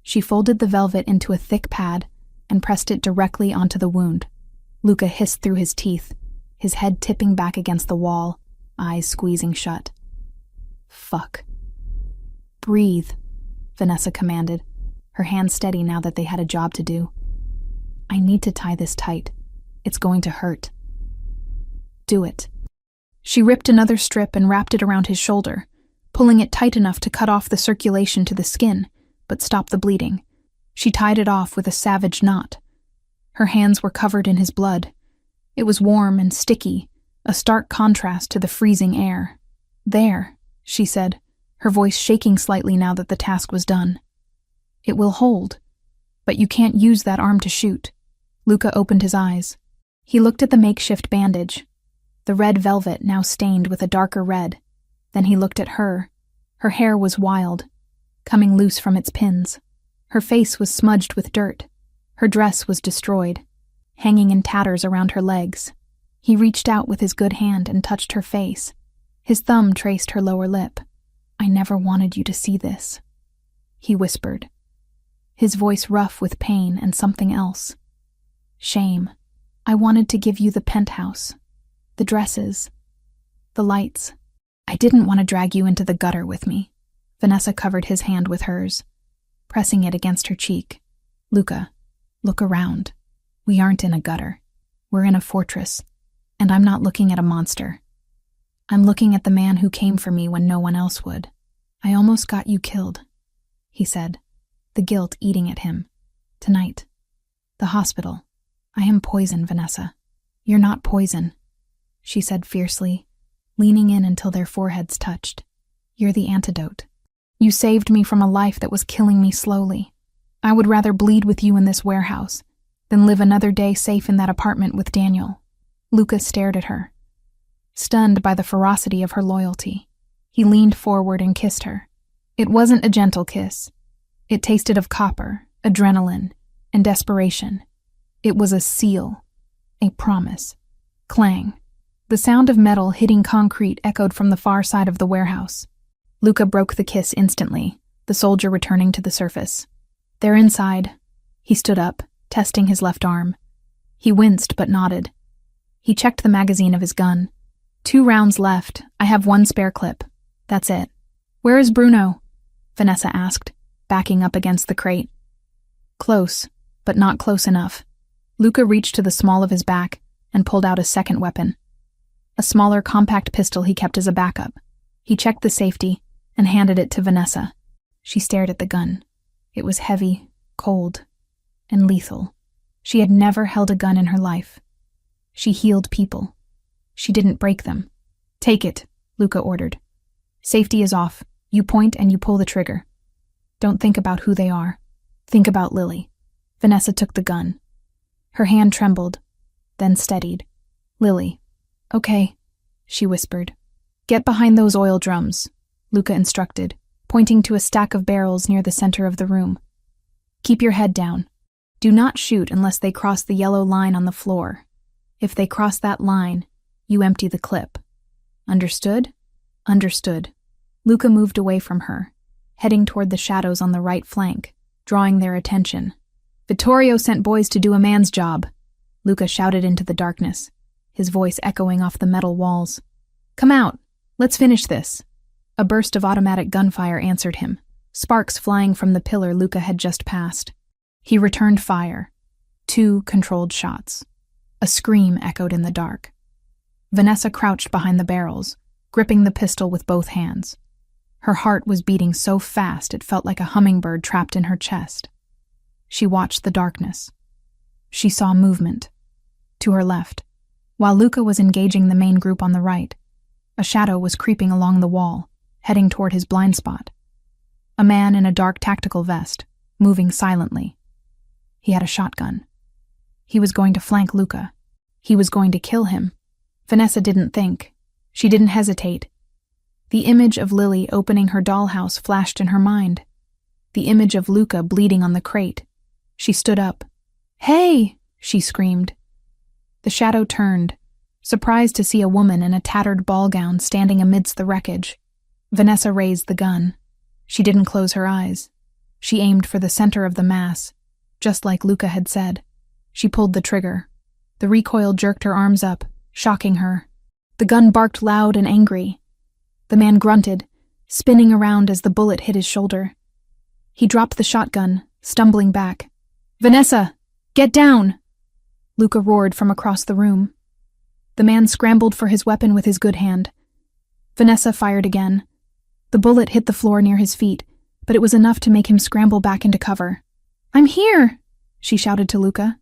She folded the velvet into a thick pad and pressed it directly onto the wound. Luca hissed through his teeth, his head tipping back against the wall, eyes squeezing shut. "Fuck." "Breathe," Vanessa commanded, her hands steady now that they had a job to do. "I need to tie this tight. It's going to hurt." "Do it." She ripped another strip and wrapped it around his shoulder, pulling it tight enough to cut off the circulation to the skin, but stop the bleeding. She tied it off with a savage knot. Her hands were covered in his blood. It was warm and sticky, a stark contrast to the freezing air. "There," she said, her voice shaking slightly now that the task was done. "It will hold, but you can't use that arm to shoot." Luca opened his eyes. He looked at the makeshift bandage, the red velvet now stained with a darker red. Then he looked at her. Her hair was wild, coming loose from its pins. Her face was smudged with dirt. Her dress was destroyed, hanging in tatters around her legs. He reached out with his good hand and touched her face. His thumb traced her lower lip. "I never wanted you to see this," he whispered, his voice rough with pain and something else. "Shame. I wanted to give you the penthouse, the dresses, the lights. I didn't want to drag you into the gutter with me." Vanessa covered his hand with hers, pressing it against her cheek. "Luca, look around. We aren't in a gutter. We're in a fortress, and I'm not looking at a monster. I'm looking at the man who came for me when no one else would. I almost got you killed," he said, the guilt eating at him. "Tonight. The hospital. I am poison, Vanessa." "You're not poison," she said fiercely, leaning in until their foreheads touched. "You're the antidote. You saved me from a life that was killing me slowly. I would rather bleed with you in this warehouse than live another day safe in that apartment with Daniel." Luca stared at her, stunned by the ferocity of her loyalty. He leaned forward and kissed her. It wasn't a gentle kiss. It tasted of copper, adrenaline, and desperation. It was a seal, a promise. Clang. The sound of metal hitting concrete echoed from the far side of the warehouse. Luca broke the kiss instantly, the soldier returning to the surface. "They're inside." He stood up, testing his left arm. He winced but nodded. He checked the magazine of his gun. 2 rounds left. I have 1 spare clip. That's it. Where is Bruno? Vanessa asked, backing up against the crate. Close, but not close enough. Luca reached to the small of his back and pulled out a second weapon. A smaller, compact pistol he kept as a backup. He checked the safety and handed it to Vanessa. She stared at the gun. It was heavy, cold, and lethal. She had never held a gun in her life. She healed people. She didn't break them. Take it, Luca ordered. Safety is off. You point and you pull the trigger. Don't think about who they are. Think about Lily. Vanessa took the gun. Her hand trembled, then steadied. Lily. Okay, she whispered. Get behind those oil drums, Luca instructed, pointing to a stack of barrels near the center of the room. Keep your head down. Do not shoot unless they cross the yellow line on the floor. If they cross that line, you empty the clip. Understood? Understood. Luca moved away from her, heading toward the shadows on the right flank, drawing their attention. Vittorio sent boys to do a man's job, Luca shouted into the darkness, his voice echoing off the metal walls. Come out. Let's finish this. A burst of automatic gunfire answered him, sparks flying from the pillar Luca had just passed. He returned fire. 2 controlled shots. A scream echoed in the dark. Vanessa crouched behind the barrels, gripping the pistol with both hands. Her heart was beating so fast it felt like a hummingbird trapped in her chest. She watched the darkness. She saw movement. To her left, while Luca was engaging the main group on the right, a shadow was creeping along the wall, heading toward his blind spot. A man in a dark tactical vest, moving silently. He had a shotgun. He was going to flank Luca. He was going to kill him. Vanessa didn't think. She didn't hesitate. The image of Lily opening her dollhouse flashed in her mind. The image of Luca bleeding on the crate. She stood up. Hey! She screamed. The shadow turned, surprised to see a woman in a tattered ball gown standing amidst the wreckage. Vanessa raised the gun. She didn't close her eyes. She aimed for the center of the mass, just like Luca had said. She pulled the trigger. The recoil jerked her arms up, shocking her. The gun barked loud and angry. The man grunted, spinning around as the bullet hit his shoulder. He dropped the shotgun, stumbling back. Vanessa, get down! Luca roared from across the room. The man scrambled for his weapon with his good hand. Vanessa fired again. The bullet hit the floor near his feet, but it was enough to make him scramble back into cover. I'm here, she shouted to Luca.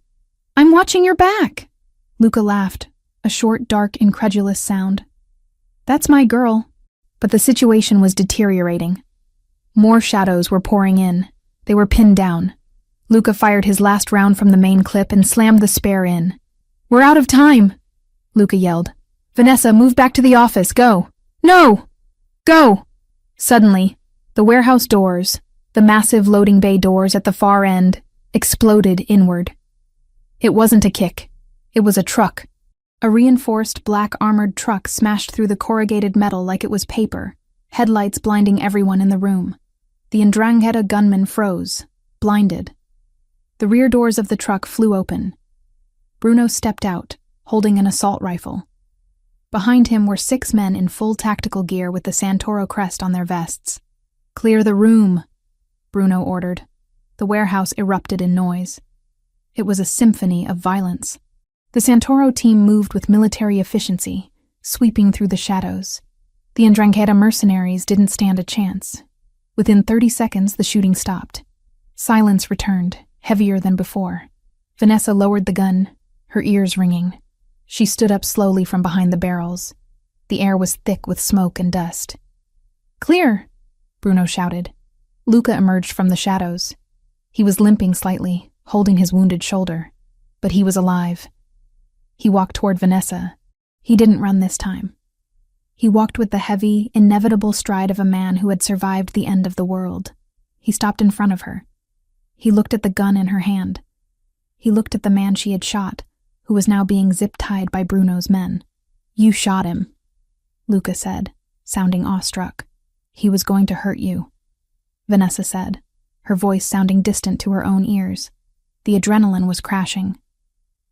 I'm watching your back. Luca laughed, a short, dark, incredulous sound. That's my girl. But the situation was deteriorating. More shadows were pouring in. They were pinned down. Luca fired his last round from the main clip and slammed the spare in. We're out of time, Luca yelled. Vanessa, move back to the office. Go. No! Go! Suddenly, the warehouse doors, the massive loading bay doors at the far end, exploded inward. It wasn't a kick. It was a truck. A reinforced black armored truck smashed through the corrugated metal like it was paper, headlights blinding everyone in the room. The 'Ndrangheta gunman froze, blinded. The rear doors of the truck flew open. Bruno stepped out, holding an assault rifle. Behind him were 6 men in full tactical gear with the Santoro crest on their vests. Clear the room, Bruno ordered. The warehouse erupted in noise. It was a symphony of violence. The Santoro team moved with military efficiency, sweeping through the shadows. The 'Ndrangheta mercenaries didn't stand a chance. Within 30 seconds, the shooting stopped. Silence returned, heavier than before. Vanessa lowered the gun, her ears ringing. She stood up slowly from behind the barrels. The air was thick with smoke and dust. Clear, Bruno shouted. Luca emerged from the shadows. He was limping slightly, holding his wounded shoulder. But he was alive. He walked toward Vanessa. He didn't run this time. He walked with the heavy, inevitable stride of a man who had survived the end of the world. He stopped in front of her. He looked at the gun in her hand. He looked at the man she had shot, who was now being zip-tied by Bruno's men. You shot him, Luca said, sounding awestruck. He was going to hurt you, Vanessa said, her voice sounding distant to her own ears. The adrenaline was crashing.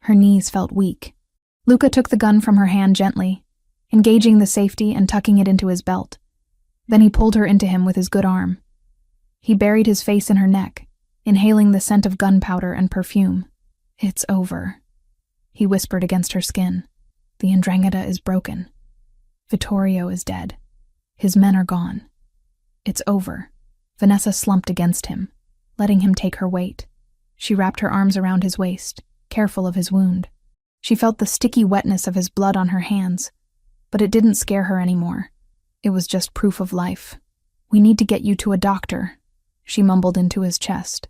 Her knees felt weak. Luca took the gun from her hand gently, engaging the safety and tucking it into his belt. Then he pulled her into him with his good arm. He buried his face in her neck, inhaling the scent of gunpowder and perfume. "It's over," he whispered against her skin. "The Ndrangheta is broken. Vittorio is dead. His men are gone. It's over." Vanessa slumped against him, letting him take her weight. She wrapped her arms around his waist, careful of his wound. She felt the sticky wetness of his blood on her hands, but it didn't scare her anymore. It was just proof of life. "We need to get you to a doctor," she mumbled into his chest.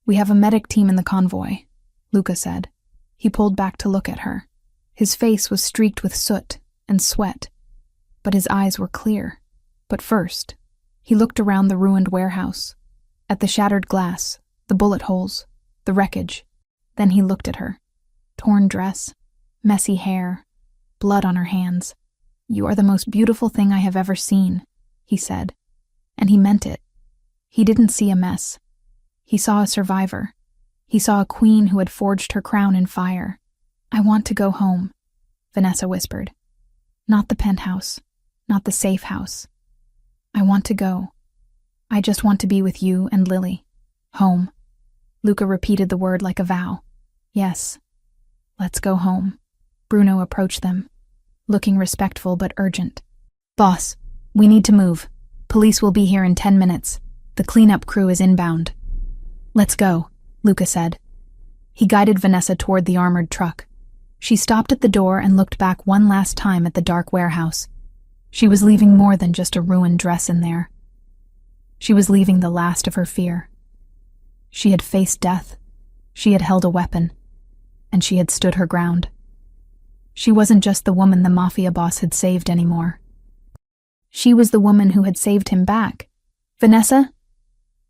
"We have a medic team in the convoy," Luca said. He pulled back to look at her. His face was streaked with soot and sweat, but his eyes were clear. But first, he looked around the ruined warehouse, at the shattered glass, the bullet holes, the wreckage. Then he looked at her. Torn dress, messy hair, blood on her hands. "You are the most beautiful thing I have ever seen," he said. And he meant it. He didn't see a mess. He saw a survivor. He saw a queen who had forged her crown in fire. "I want to go home," Vanessa whispered. "Not the penthouse, not the safe house. I want to go. I just want to be with you and Lily. Home." Luca repeated the word like a vow. "Yes, let's go home." Bruno approached them, looking respectful but urgent. "Boss, we need to move. Police will be here in 10 minutes. The cleanup crew is inbound." "Let's go," Luca said. He guided Vanessa toward the armored truck. She stopped at the door and looked back one last time at the dark warehouse. She was leaving more than just a ruined dress in there. She was leaving the last of her fear. She had faced death. She had held a weapon. And she had stood her ground. She wasn't just the woman the mafia boss had saved anymore. She was the woman who had saved him back. "Vanessa?"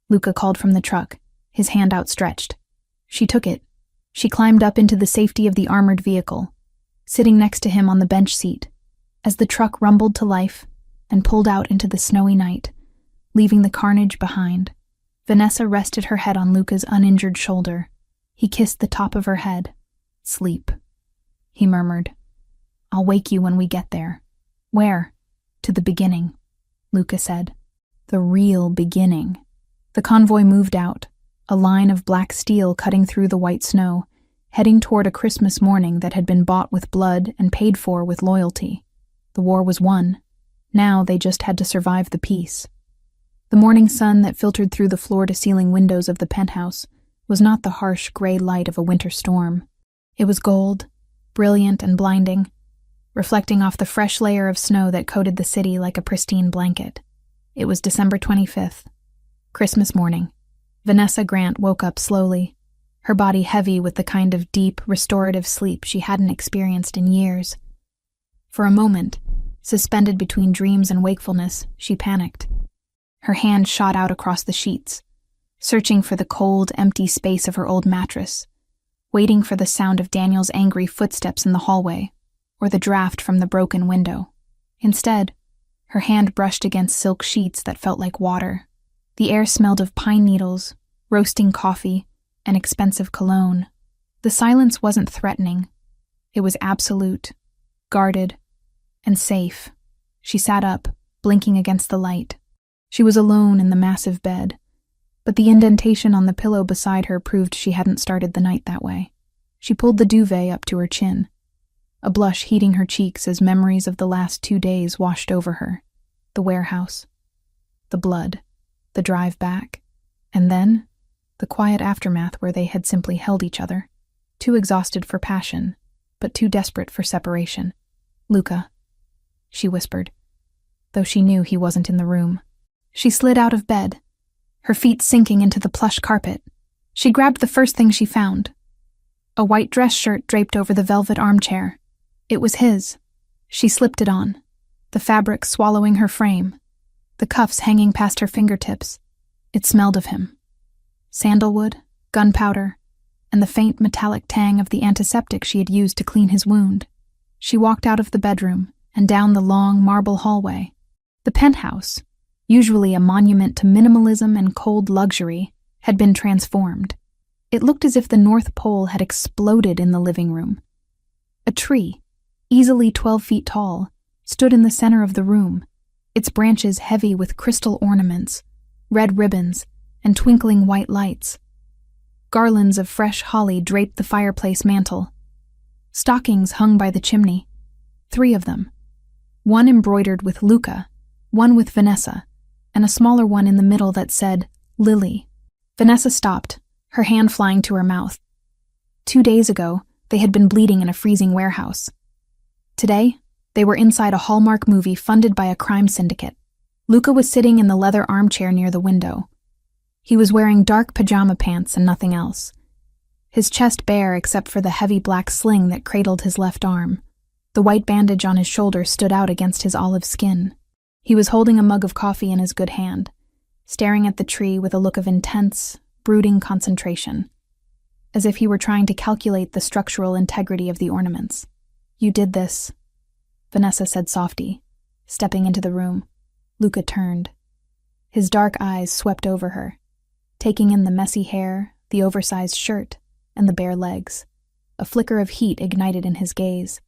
Luca called from the truck, his hand outstretched. She took it. She climbed up into the safety of the armored vehicle, sitting next to him on the bench seat, as the truck rumbled to life and pulled out into the snowy night, leaving the carnage behind. Vanessa rested her head on Luca's uninjured shoulder. He kissed the top of her head. "Sleep," he murmured. "I'll wake you when we get there." "Where?" "To the beginning," Luca said. "The real beginning." The convoy moved out, a line of black steel cutting through the white snow, heading toward a Christmas morning that had been bought with blood and paid for with loyalty. The war was won. Now they just had to survive the peace. The morning sun that filtered through the floor-to-ceiling windows of the penthouse was not the harsh gray light of a winter storm. It was gold, brilliant and blinding, reflecting off the fresh layer of snow that coated the city like a pristine blanket. It was December 25th, Christmas morning. Vanessa Grant woke up slowly, her body heavy with the kind of deep, restorative sleep she hadn't experienced in years. For a moment, suspended between dreams and wakefulness, she panicked. Her hand shot out across the sheets, searching for the cold, empty space of her old mattress, waiting for the sound of Daniel's angry footsteps in the hallway, or the draft from the broken window. Instead, her hand brushed against silk sheets that felt like water. The air smelled of pine needles, roasting coffee, and expensive cologne. The silence wasn't threatening. It was absolute, guarded, and safe. She sat up, blinking against the light. She was alone in the massive bed, but the indentation on the pillow beside her proved she hadn't started the night that way. She pulled the duvet up to her chin, a blush heating her cheeks as memories of the last 2 days washed over her. The warehouse, the blood, the drive back, and then the quiet aftermath where they had simply held each other, too exhausted for passion, but too desperate for separation. "Luca," she whispered, though she knew he wasn't in the room. She slid out of bed, her feet sinking into the plush carpet. She grabbed the first thing she found, a white dress shirt draped over the velvet armchair. It was his. She slipped it on, the fabric swallowing her frame, the cuffs hanging past her fingertips. It smelled of him. Sandalwood, gunpowder, and the faint metallic tang of the antiseptic she had used to clean his wound. She walked out of the bedroom and down the long marble hallway. The penthouse, usually a monument to minimalism and cold luxury, had been transformed. It looked as if the North Pole had exploded in the living room. A tree, easily 12 feet tall, stood in the center of the room, its branches heavy with crystal ornaments, red ribbons, and twinkling white lights. Garlands of fresh holly draped the fireplace mantel. Stockings hung by the chimney, 3 of them. One embroidered with Luca, one with Vanessa, and a smaller one in the middle that said, Lily. Vanessa stopped, her hand flying to her mouth. 2 days ago, they had been bleeding in a freezing warehouse. Today, they were inside a Hallmark movie funded by a crime syndicate. Luca was sitting in the leather armchair near the window. He was wearing dark pajama pants and nothing else. His chest bare except for the heavy black sling that cradled his left arm. The white bandage on his shoulder stood out against his olive skin. He was holding a mug of coffee in his good hand, staring at the tree with a look of intense, brooding concentration, as if he were trying to calculate the structural integrity of the ornaments. You did this, Vanessa said softly, stepping into the room. Luca turned. His dark eyes swept over her, taking in the messy hair, the oversized shirt, and the bare legs. A flicker of heat ignited in his gaze,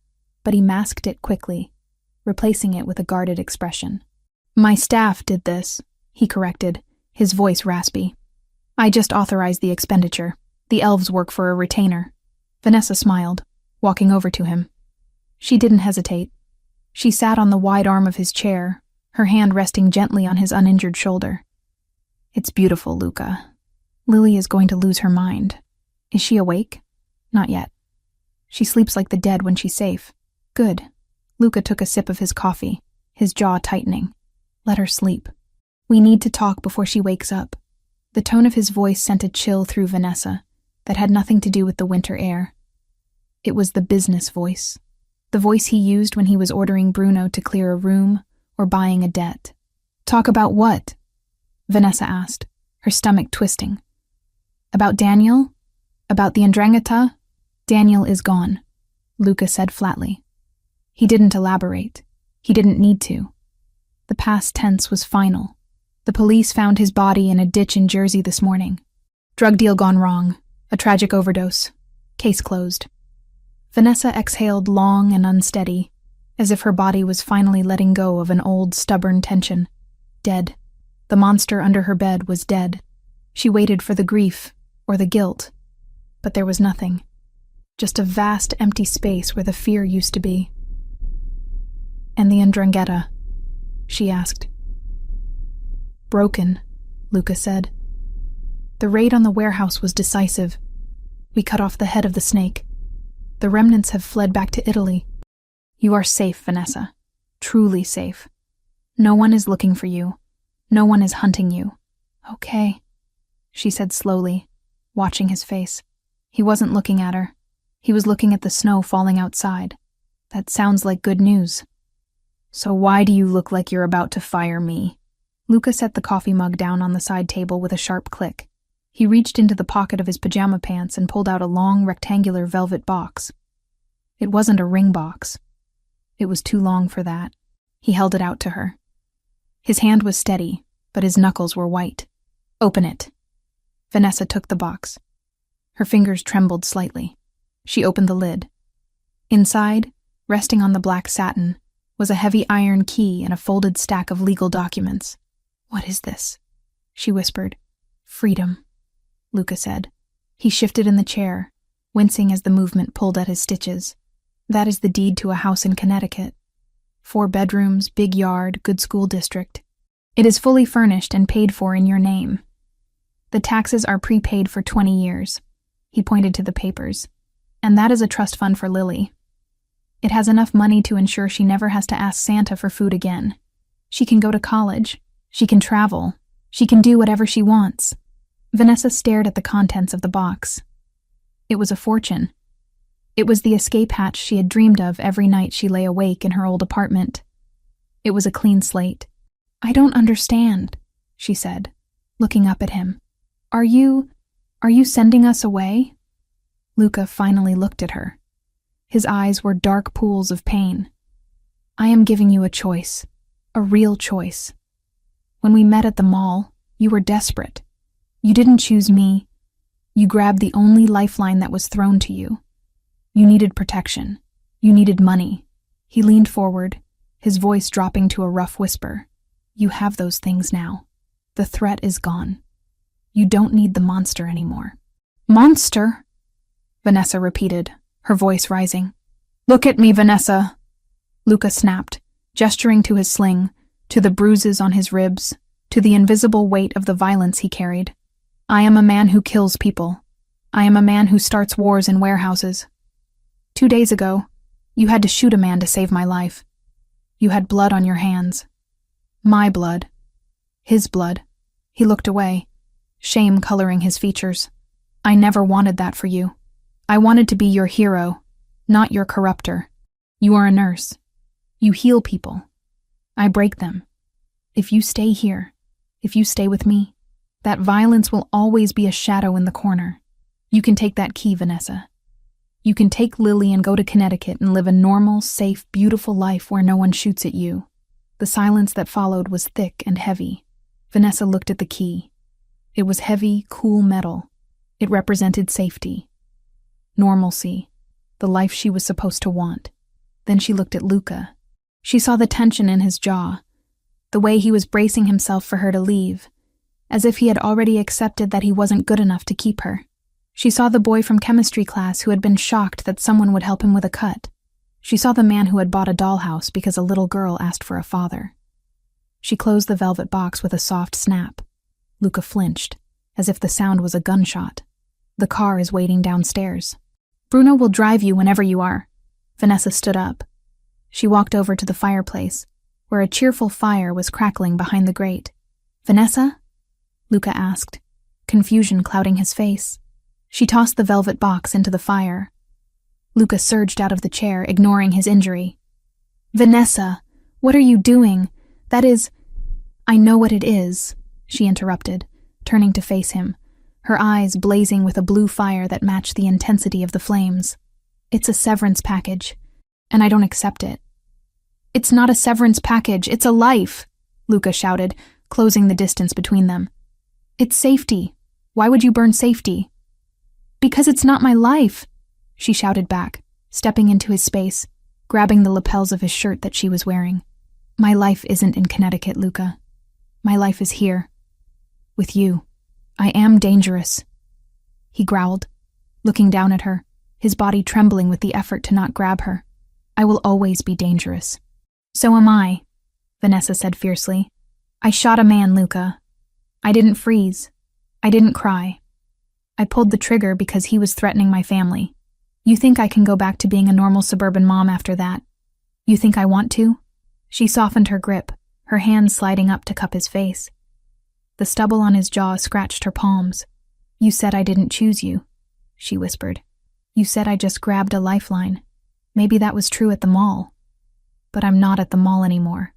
but he masked it quickly, replacing it with a guarded expression. My staff did this, he corrected, his voice raspy. I just authorized the expenditure. The elves work for a retainer. Vanessa smiled, walking over to him. She didn't hesitate. She sat on the wide arm of his chair, her hand resting gently on his uninjured shoulder. It's beautiful, Luca. Lily is going to lose her mind. Is she awake? Not yet. She sleeps like the dead when she's safe. Good. Luca took a sip of his coffee, his jaw tightening. Let her sleep. We need to talk before she wakes up. The tone of his voice sent a chill through Vanessa that had nothing to do with the winter air. It was the business voice. The voice he used when he was ordering Bruno to clear a room or buying a debt. Talk about what? Vanessa asked, her stomach twisting. About Daniel? About the Ndrangheta? Daniel is gone, Luca said flatly. He didn't elaborate. He didn't need to. The past tense was final. The police found his body in a ditch in Jersey this morning. Drug deal gone wrong. A tragic overdose. Case closed. Vanessa exhaled long and unsteady, as if her body was finally letting go of an old, stubborn tension. Dead. The monster under her bed was dead. She waited for the grief, or the guilt. But there was nothing. Just a vast, empty space where the fear used to be. And the Ndrangheta? She asked. Broken, Luca said. The raid on the warehouse was decisive. We cut off the head of the snake. The remnants have fled back to Italy. You are safe, Vanessa. Truly safe. No one is looking for you. No one is hunting you. Okay, she said slowly, watching his face. He wasn't looking at her. He was looking at the snow falling outside. That sounds like good news. So why do you look like you're about to fire me? Luca set the coffee mug down on the side table with a sharp click. He reached into the pocket of his pajama pants and pulled out a long, rectangular velvet box. It wasn't a ring box. It was too long for that. He held it out to her. His hand was steady, but his knuckles were white. Open it. Vanessa took the box. Her fingers trembled slightly. She opened the lid. Inside, resting on the black satin, was a heavy iron key and a folded stack of legal documents. What is this? She whispered. Freedom, Luca said. He shifted in the chair, wincing as the movement pulled at his stitches. That is the deed to a house in Connecticut. 4 bedrooms, big yard, good school district. It is fully furnished and paid for in your name. The taxes are prepaid for 20 years. He pointed to the papers. And that is a trust fund for Lily. It has enough money to ensure she never has to ask Santa for food again. She can go to college. She can travel. She can do whatever she wants. Vanessa stared at the contents of the box. It was a fortune. It was the escape hatch she had dreamed of every night she lay awake in her old apartment. It was a clean slate. I don't understand, she said, looking up at him. Are you sending us away? Luca finally looked at her. His eyes were dark pools of pain. I am giving you a choice, a real choice. When we met at the mall, you were desperate. You didn't choose me. You grabbed the only lifeline that was thrown to you. You needed protection. You needed money. He leaned forward, his voice dropping to a rough whisper. You have those things now. The threat is gone. You don't need the monster anymore. Monster? Vanessa repeated, her voice rising. Look at me, Vanessa. Luca snapped, gesturing to his sling, to the bruises on his ribs, to the invisible weight of the violence he carried. I am a man who kills people. I am a man who starts wars in warehouses. 2 days ago, you had to shoot a man to save my life. You had blood on your hands. My blood. His blood. He looked away, shame coloring his features. I never wanted that for you. I wanted to be your hero, not your corruptor. You are a nurse. You heal people. I break them. If you stay here, if you stay with me, that violence will always be a shadow in the corner. You can take that key, Vanessa. You can take Lily and go to Connecticut and live a normal, safe, beautiful life where no one shoots at you. The silence that followed was thick and heavy. Vanessa looked at the key. It was heavy, cool metal. It represented safety, normalcy, the life she was supposed to want. Then she looked at Luca. She saw the tension in his jaw, the way he was bracing himself for her to leave, as if he had already accepted that he wasn't good enough to keep her. She saw the boy from chemistry class who had been shocked that someone would help him with a cut. She saw the man who had bought a dollhouse because a little girl asked for a father. She closed the velvet box with a soft snap. Luca flinched, as if the sound was a gunshot. The car is waiting downstairs. Bruno will drive you whenever you are. Vanessa stood up. She walked over to the fireplace, where a cheerful fire was crackling behind the grate. Vanessa? Luca asked, confusion clouding his face. She tossed the velvet box into the fire. Luca surged out of the chair, ignoring his injury. Vanessa, what are you doing? That is... I know what it is, she interrupted, turning to face him, her eyes blazing with a blue fire that matched the intensity of the flames. It's a severance package, and I don't accept it. It's not a severance package, it's a life, Luca shouted, closing the distance between them. It's safety. Why would you burn safety? Because it's not my life, she shouted back, stepping into his space, grabbing the lapels of his shirt that she was wearing. My life isn't in Connecticut, Luca. My life is here. With you. I am dangerous. He growled, looking down at her, his body trembling with the effort to not grab her. I will always be dangerous. So am I, Vanessa said fiercely. I shot a man, Luca. I didn't freeze. I didn't cry. I pulled the trigger because he was threatening my family. You think I can go back to being a normal suburban mom after that? You think I want to? She softened her grip, her hands sliding up to cup his face. The stubble on his jaw scratched her palms. You said I didn't choose you, she whispered. You said I just grabbed a lifeline. Maybe that was true at the mall. But I'm not at the mall anymore.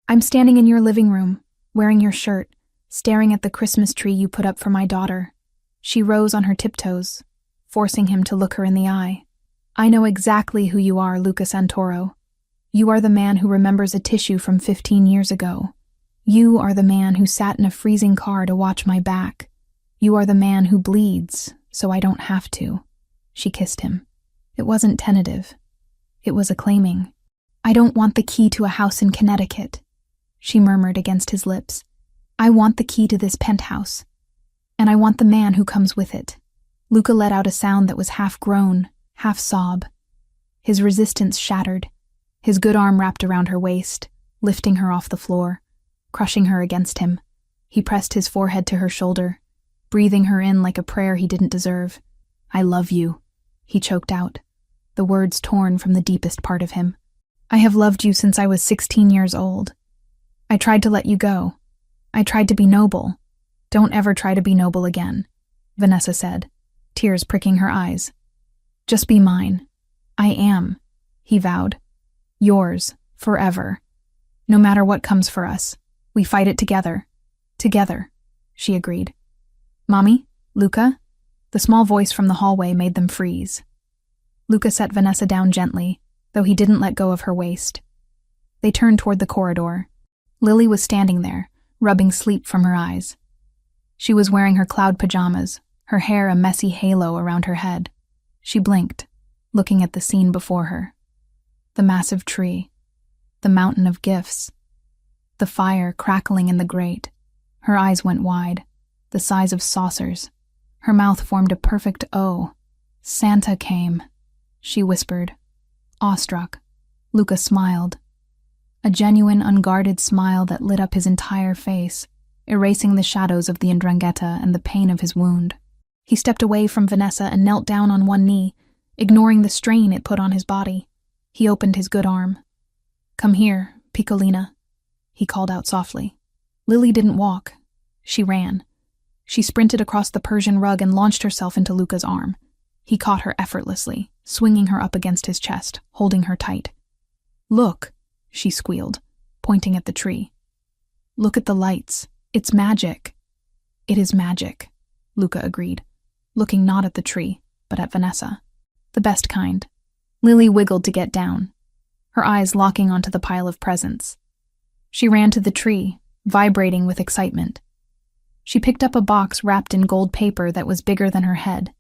I'm standing in your living room, wearing your shirt, staring at the Christmas tree you put up for my daughter. She rose on her tiptoes, forcing him to look her in the eye. I know exactly who you are, Luca Santoro. You are the man who remembers a tissue from 15 years ago. You are the man who sat in a freezing car to watch my back. You are the man who bleeds, so I don't have to. She kissed him. It wasn't tentative. It was acclaiming. I don't want the key to a house in Connecticut, she murmured against his lips. I want the key to this penthouse. And I want the man who comes with it. Luca let out a sound that was half groan, half sob. His resistance shattered. His good arm wrapped around her waist, lifting her off the floor, crushing her against him. He pressed his forehead to her shoulder, breathing her in like a prayer he didn't deserve. I love you, he choked out, the words torn from the deepest part of him. I have loved you since I was 16 years old. I tried to let you go. I tried to be noble. Don't ever try to be noble again, Vanessa said, tears pricking her eyes. Just be mine. I am, he vowed. Yours, forever. No matter what comes for us, we fight it together. Together, she agreed. Mommy? Luca? The small voice from the hallway made them freeze. Luca set Vanessa down gently, though he didn't let go of her waist. They turned toward the corridor. Lily was standing there, rubbing sleep from her eyes. She was wearing her cloud pajamas, her hair a messy halo around her head. She blinked, looking at the scene before her. The massive tree, the mountain of gifts, the fire crackling in the grate. Her eyes went wide, the size of saucers. Her mouth formed a perfect O. Santa came, she whispered, awestruck. Luca smiled. A genuine, unguarded smile that lit up his entire face, erasing the shadows of the 'ndrangheta and the pain of his wound. He stepped away from Vanessa and knelt down on one knee, ignoring the strain it put on his body. He opened his good arm. "Come here, Piccolina," he called out softly. Lily didn't walk. She ran. She sprinted across the Persian rug and launched herself into Luca's arm. He caught her effortlessly, swinging her up against his chest, holding her tight. "Look," she squealed, pointing at the tree. "Look at the lights. It's magic." "It is magic," Luca agreed, looking not at the tree, but at Vanessa. "The best kind." Lily wiggled to get down, her eyes locking onto the pile of presents. She ran to the tree, vibrating with excitement. She picked up a box wrapped in gold paper that was bigger than her head.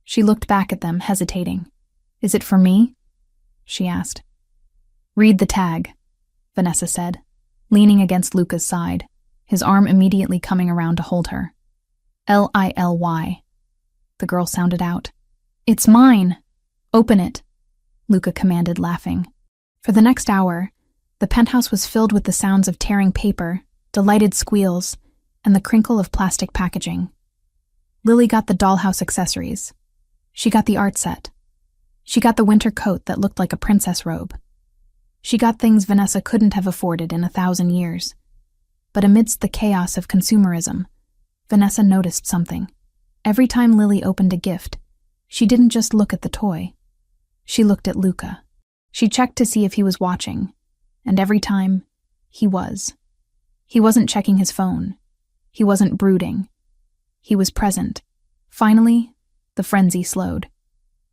She looked back at them, hesitating. "Is it for me?" she asked. "Read the tag," Vanessa said, leaning against Luca's side, his arm immediately coming around to hold her. "Lily," the girl sounded out. "It's mine! Open it," Luca commanded, laughing. For the next hour, the penthouse was filled with the sounds of tearing paper, delighted squeals, and the crinkle of plastic packaging. Lily got the dollhouse accessories. She got the art set. She got the winter coat that looked like a princess robe. She got things Vanessa couldn't have afforded in 1,000 years. But amidst the chaos of consumerism, Vanessa noticed something. Every time Lily opened a gift, she didn't just look at the toy. She looked at Luca. She checked to see if he was watching, and every time, he was. He wasn't checking his phone. He wasn't brooding. He was present. Finally, the frenzy slowed.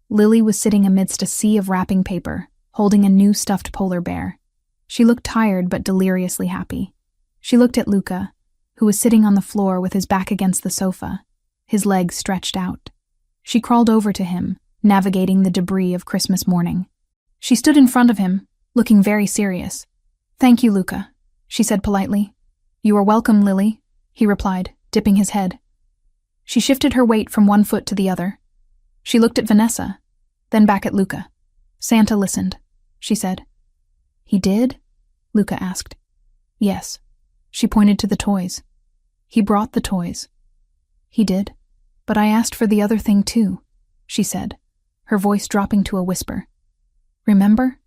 Lily was sitting amidst a sea of wrapping paper, holding a new stuffed polar bear. She looked tired but deliriously happy. She looked at Luca, who was sitting on the floor with his back against the sofa, his legs stretched out. She crawled over to him, navigating the debris of Christmas morning. She stood in front of him, looking very serious. "Thank you, Luca," she said politely. "You are welcome, Lily," he replied, dipping his head. She shifted her weight from one foot to the other. She looked at Vanessa, then back at Luca. "Santa listened," she said. "He did?" Luca asked. "Yes." She pointed to the toys. "He brought the toys." "He did, but I asked for the other thing too," she said, her voice dropping to a whisper. "Remember?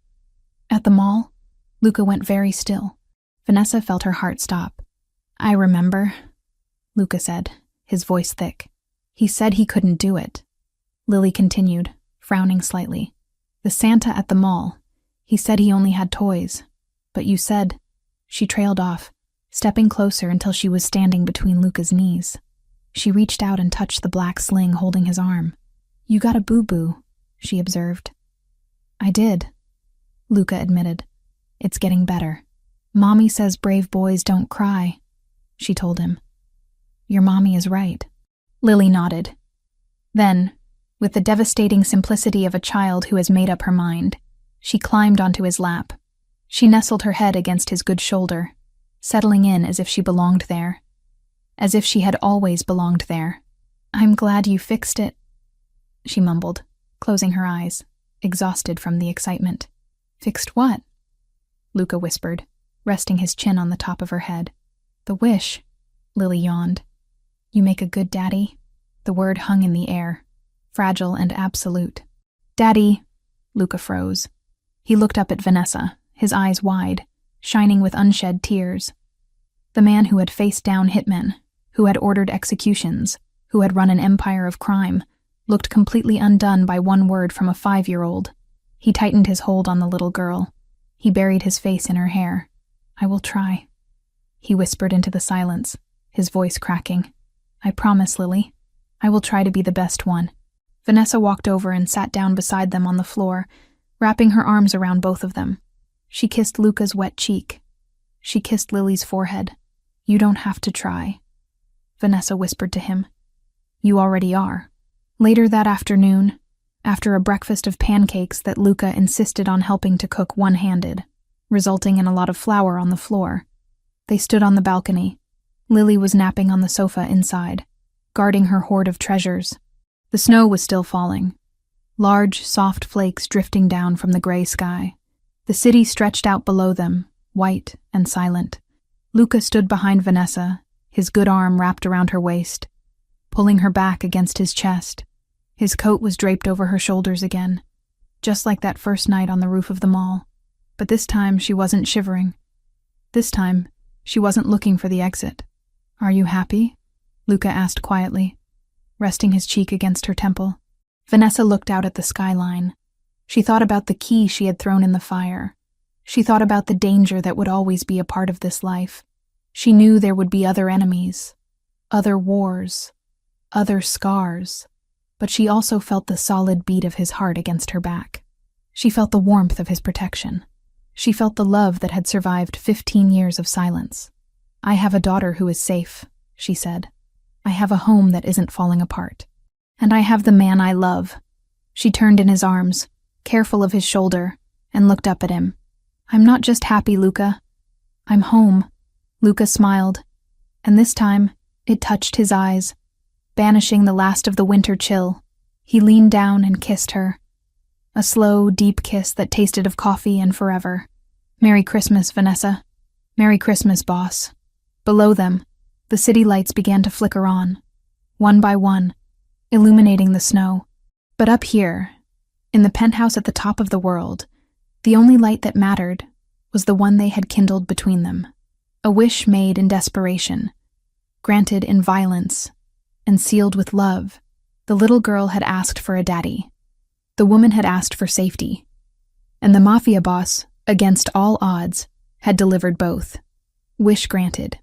At the mall?" Luca went very still. Vanessa felt her heart stop. "I remember," Luca said, his voice thick. "He said he couldn't do it." Lily continued, frowning slightly. "The Santa at the mall. He said he only had toys. But you said—" She trailed off, stepping closer until she was standing between Luca's knees. She reached out and touched the black sling holding his arm. "You got a boo-boo," she observed. "I did," Luca admitted. "It's getting better. Mommy says brave boys don't cry," she told him. "Your mommy is right." Lily nodded. Then, with the devastating simplicity of a child who has made up her mind, she climbed onto his lap. She nestled her head against his good shoulder, settling in as if she belonged there. As if she had always belonged there. "I'm glad you fixed it," she mumbled, closing her eyes, exhausted from the excitement. "Fixed what?" Luca whispered, resting his chin on the top of her head. "The wish," Lily yawned. "You make a good daddy?" The word hung in the air, fragile and absolute. "Daddy," Luca froze. He looked up at Vanessa, his eyes wide, shining with unshed tears. The man who had faced down hitmen, who had ordered executions, who had run an empire of crime, looked completely undone by one word from a 5-year-old. He tightened his hold on the little girl. He buried his face in her hair. "I will try," he whispered into the silence, his voice cracking. "I promise, Lily. I will try to be the best one." Vanessa walked over and sat down beside them on the floor, wrapping her arms around both of them. She kissed Luca's wet cheek. She kissed Lily's forehead. "You don't have to try," Vanessa whispered to him. You already are. Later that afternoon, after a breakfast of pancakes that Luca insisted on helping to cook one-handed, resulting in a lot of flour on the floor, they stood on the balcony. Lily was napping on the sofa inside, guarding her hoard of treasures. The snow was still falling, large, soft flakes drifting down from the gray sky. The city stretched out below them, white and silent. Luca stood behind Vanessa, his good arm wrapped around her waist, pulling her back against his chest. His coat was draped over her shoulders again, just like that first night on the roof of the mall. But this time she wasn't shivering. This time, she wasn't looking for the exit. "Are you happy?" Luca asked quietly, resting his cheek against her temple. Vanessa looked out at the skyline. She thought about the key she had thrown in the fire. She thought about the danger that would always be a part of this life. She knew there would be other enemies, other wars, other scars, but she also felt the solid beat of his heart against her back. She felt the warmth of his protection. She felt the love that had survived 15 years of silence. "I have a daughter who is safe," she said. "I have a home that isn't falling apart. And I have the man I love." She turned in his arms, careful of his shoulder, and looked up at him. "I'm not just happy, Luca. I'm home." Luca smiled, and this time it touched his eyes, banishing the last of the winter chill. He leaned down and kissed her. A slow, deep kiss that tasted of coffee and forever. "Merry Christmas, Vanessa." "Merry Christmas, boss." Below them, the city lights began to flicker on, one by one, illuminating the snow. But up here, in the penthouse at the top of the world, the only light that mattered was the one they had kindled between them. A wish made in desperation, granted in violence, and sealed with love. The little girl had asked for a daddy. The woman had asked for safety. And the mafia boss, against all odds, had delivered both. Wish granted.